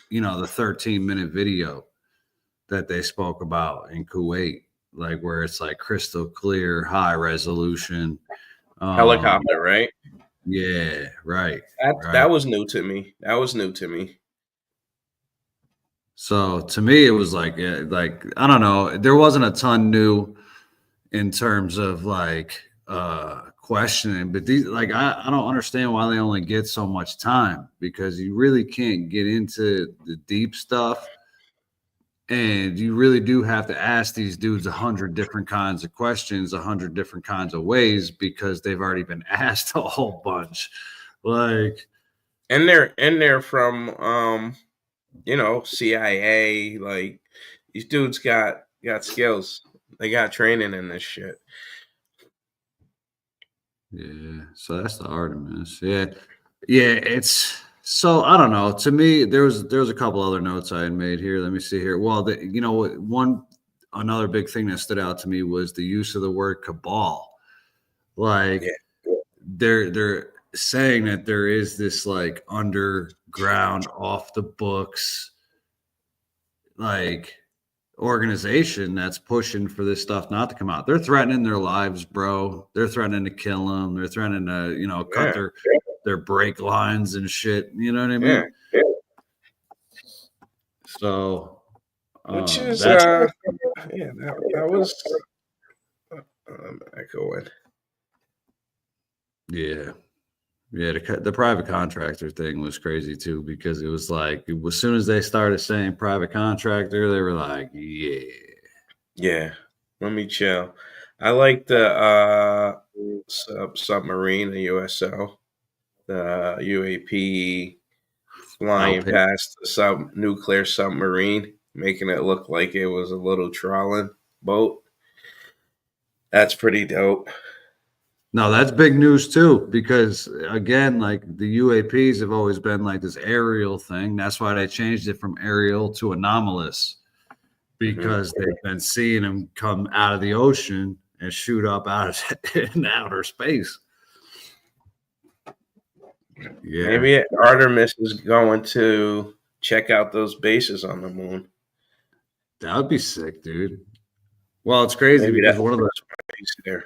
you know, the 13-minute video that they spoke about in Kuwait, like where it's like crystal clear, high resolution. Helicopter, right? Yeah, right. That was new to me. That was new to me. So to me, it was like I don't know, there wasn't a ton new in terms of like questioning, but these like I don't understand why they only get so much time, because you really can't get into the deep stuff, and you really do have to ask these dudes 100 different kinds of questions 100 different kinds of ways, because they've already been asked a whole bunch. Like, and they're from you know, CIA. Like, these dudes got skills. They got training in this shit. Yeah, so that's the Artemis. Yeah, it's so I don't know. To me, there was a couple other notes I had made here. Let me see here. Well, you know, another big thing that stood out to me was the use of the word cabal. Like, they're saying that there is this like underground, off the books, like organization that's pushing for this stuff not to come out. They're threatening their lives, bro. They're threatening to kill them. They're threatening to, you know, cut their brake lines and shit. You know what I mean? Yeah. So, which is that was echoing. Yeah. The private contractor thing was crazy too, because it was like, as soon as they started saying private contractor, they were like, yeah, let me chill. I like the submarine, the USO, the UAP flying past the nuclear submarine, making it look like it was a little trawling boat. That's pretty dope. No, that's big news too, because again, like the UAPs have always been like this aerial thing. That's why they changed it from aerial to anomalous, because they've been seeing them come out of the ocean and shoot up out of in outer space. Yeah, maybe Artemis is going to check out those bases on the moon. That would be sick, dude. Well, it's crazy because one of the there.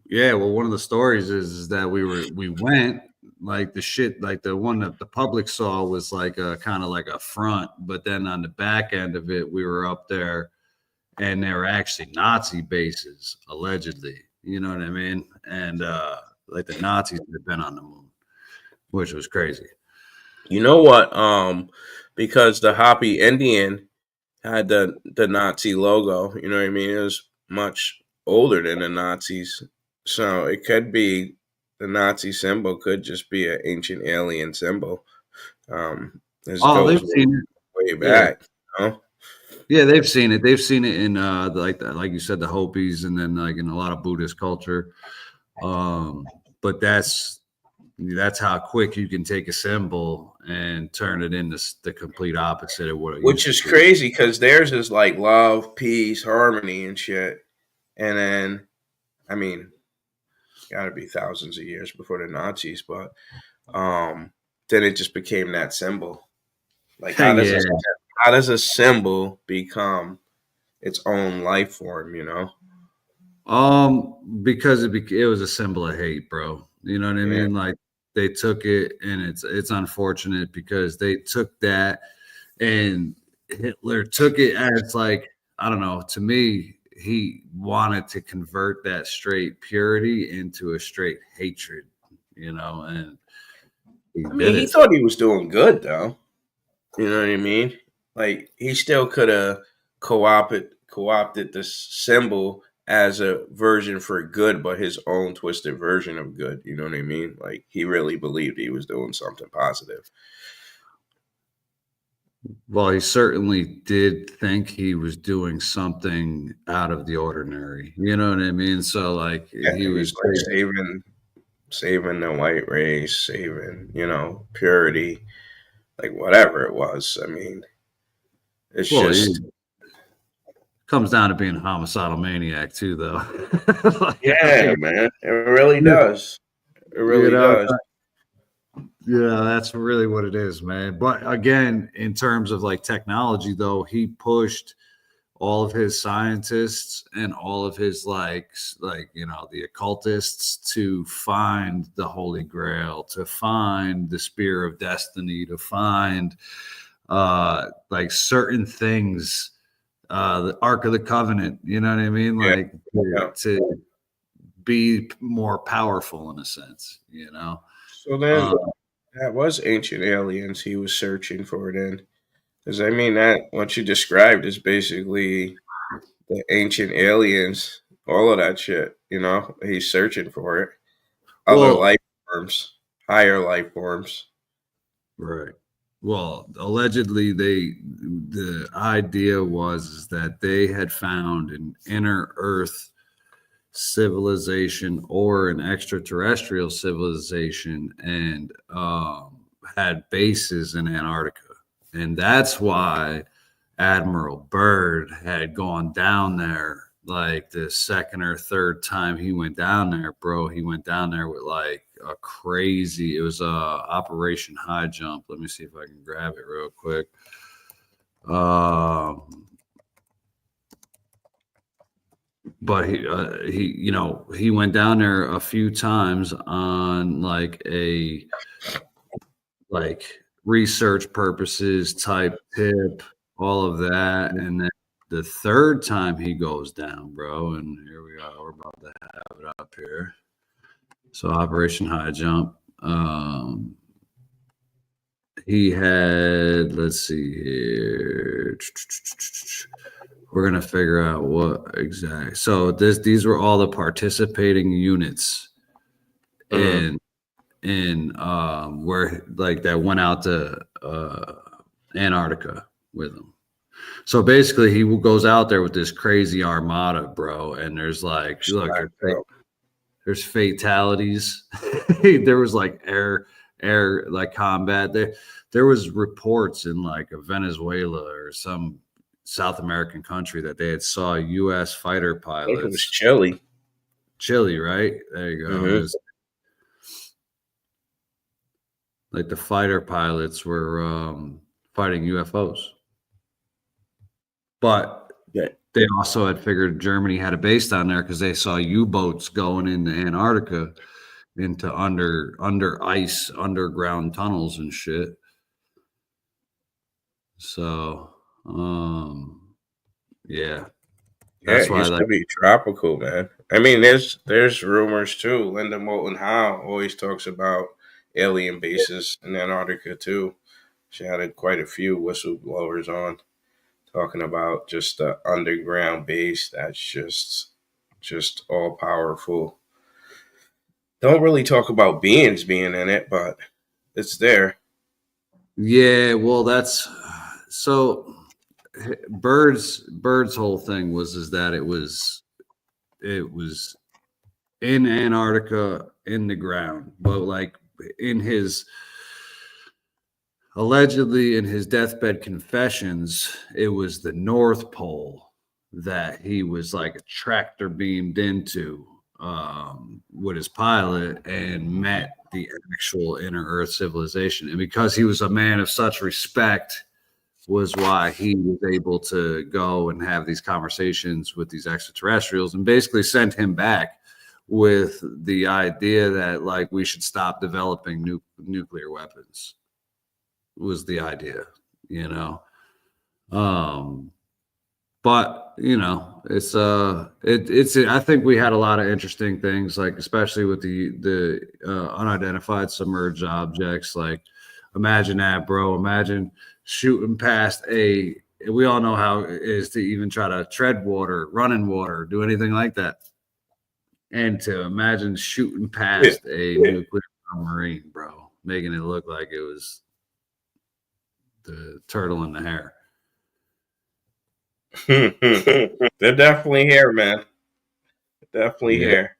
Yeah, well, one of the stories is that we went, like the shit, like the one that the public saw was like a kind of like a front, but then on the back end of it, we were up there, and they were actually Nazi bases, allegedly. You know what I mean? And like the Nazis had been on the moon, which was crazy. You know what? Because the Hopi Indian had the Nazi logo. You know what I mean? It was much older than the Nazis. So it could be the Nazi symbol could just be an ancient alien symbol. They've seen it way back. Yeah. You know? Yeah, they've seen it. They've seen it in like you said, the Hopis, and then like in a lot of Buddhist culture. But that's how quick you can take a symbol and turn it into the complete opposite of what it Which is crazy, because theirs is like love, peace, harmony, and shit. And then, I mean, got to be thousands of years before the Nazis, but then it just became that symbol. Like, how does a symbol become its own life form? You know? Because it was a symbol of hate, bro. You know what I mean? Like, they took it, and it's unfortunate because they took that, and Hitler took it as like, I don't know. To me, he wanted to convert that straight purity into a straight hatred, you know, and he thought he was doing good, though. You know what I mean? Like, he still could have co-opted this symbol as a version for good, but his own twisted version of good. You know what I mean? Like, he really believed he was doing something positive. Well, he certainly did think he was doing something out of the ordinary. You know what I mean? So, like, he was like saving the white race, saving, you know, purity. like whatever it was. I mean, it's just comes down to being a homicidal maniac too, though. yeah, man, it really does. It really does. Yeah, that's really what it is, man. But again, in terms of like technology, though, he pushed all of his scientists and all of his like the occultists to find the Holy Grail, to find the Spear of Destiny, to find like certain things, the Ark of the Covenant. You know what I mean? Like to be more powerful in a sense. You know. So then that was ancient aliens he was searching for then. Because I mean that what you described is basically the ancient aliens, all of that shit, you know, he's searching for it. Other life forms, higher life forms. Right. Well, allegedly the idea was that they had found an inner Earth civilization or an extraterrestrial civilization and had bases in Antarctica. And that's why Admiral Byrd had gone down there like the second or third time he went down there, bro. He went down there with like a crazy, it was Operation High Jump. Let me see if I can grab it real quick. But he went down there a few times on like research purposes type tip, all of that. And then the third time he goes down, bro, and here we are, we're about to have it up here. So Operation High Jump. He had, let's see here. We're gonna figure out what exactly. So these were all the participating units in where like that went out to Antarctica with him. So basically, he goes out there with this crazy armada, bro, and there's like, there's fatalities. There was like air like combat. There was reports in like a Venezuela or some South American country that they had saw U.S. fighter pilots. I think it was Chile. Chile, right? There you go. Mm-hmm. Like the fighter pilots were fighting UFOs. But they also had figured Germany had a base down there because they saw U-boats going into Antarctica into under ice, underground tunnels and shit. So, yeah. That's why it used to be tropical, man. I mean, there's rumors too. Linda Moulton Howe always talks about alien bases in Antarctica too. She had quite a few whistleblowers on talking about just the underground base that's just all powerful. Don't really talk about beings being in it, but it's there. Yeah, well, that's so. Bird's whole thing was that it was in Antarctica in the ground, but like allegedly in his deathbed confessions, it was the North Pole that he was like a tractor beamed into with his pilot and met the actual inner Earth civilization. And because he was a man of such respect was why he was able to go and have these conversations with these extraterrestrials and basically sent him back with the idea that like we should stop developing nuclear weapons was the idea, you know. But you know, it's I think we had a lot of interesting things, like especially with the unidentified submerged objects. Like imagine that, bro. Imagine shooting past we all know how it is to even try to tread water, run in water, do anything like that. And to imagine shooting past a nuclear submarine, bro, making it look like it was the turtle in the hair. They're definitely here, man. Definitely here.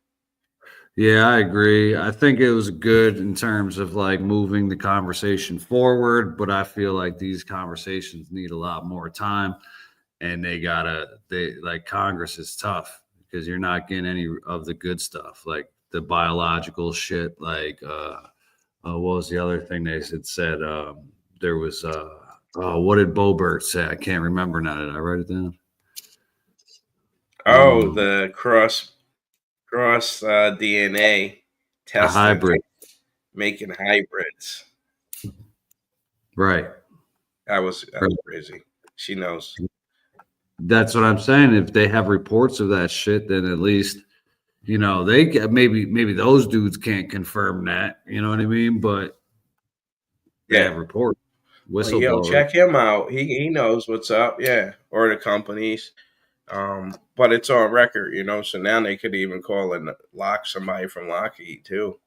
Yeah, I agree. I think it was good in terms of like moving the conversation forward, but I feel like these conversations need a lot more time, and they like Congress is tough because you're not getting any of the good stuff, like the biological shit. Like, what was the other thing they said? There was, what did Bobert say? I can't remember now. Did I write it down? The cross DNA testing, hybrid, making hybrids. Right. That was crazy. She knows. That's what I'm saying. If they have reports of that shit, then at least, they maybe those dudes can't confirm that. You know what I mean? But they have reports. Whistleblower. Check him out. He knows what's up. Yeah, or the companies. But it's on record, so now they could even call and lock somebody from Lockheed too.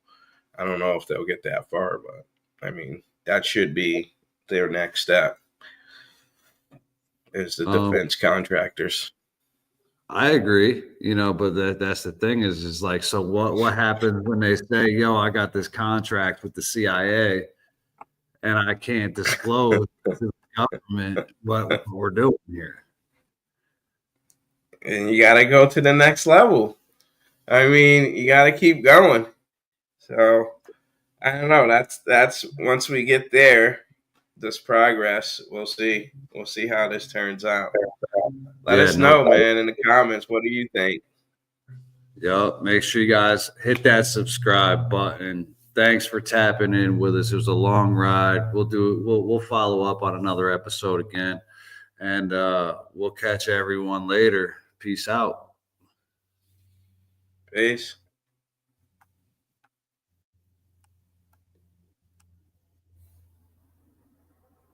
I don't know if they'll get that far, but I mean, that should be their next step is the defense contractors. I agree, but that's the thing is like, so what happens when they say, yo, I got this contract with the CIA and I can't disclose to the government what we're doing here? And you got to go to the next level. I mean, you got to keep going. So I don't know. That's once we get there, this progress, we'll see. We'll see how this turns out. Let us know, man, in the comments. What do you think? Yep. Make sure you guys hit that subscribe button. Thanks for tapping in with us. It was a long ride. We'll follow up on another episode again, and we'll catch everyone later. Peace out. Peace.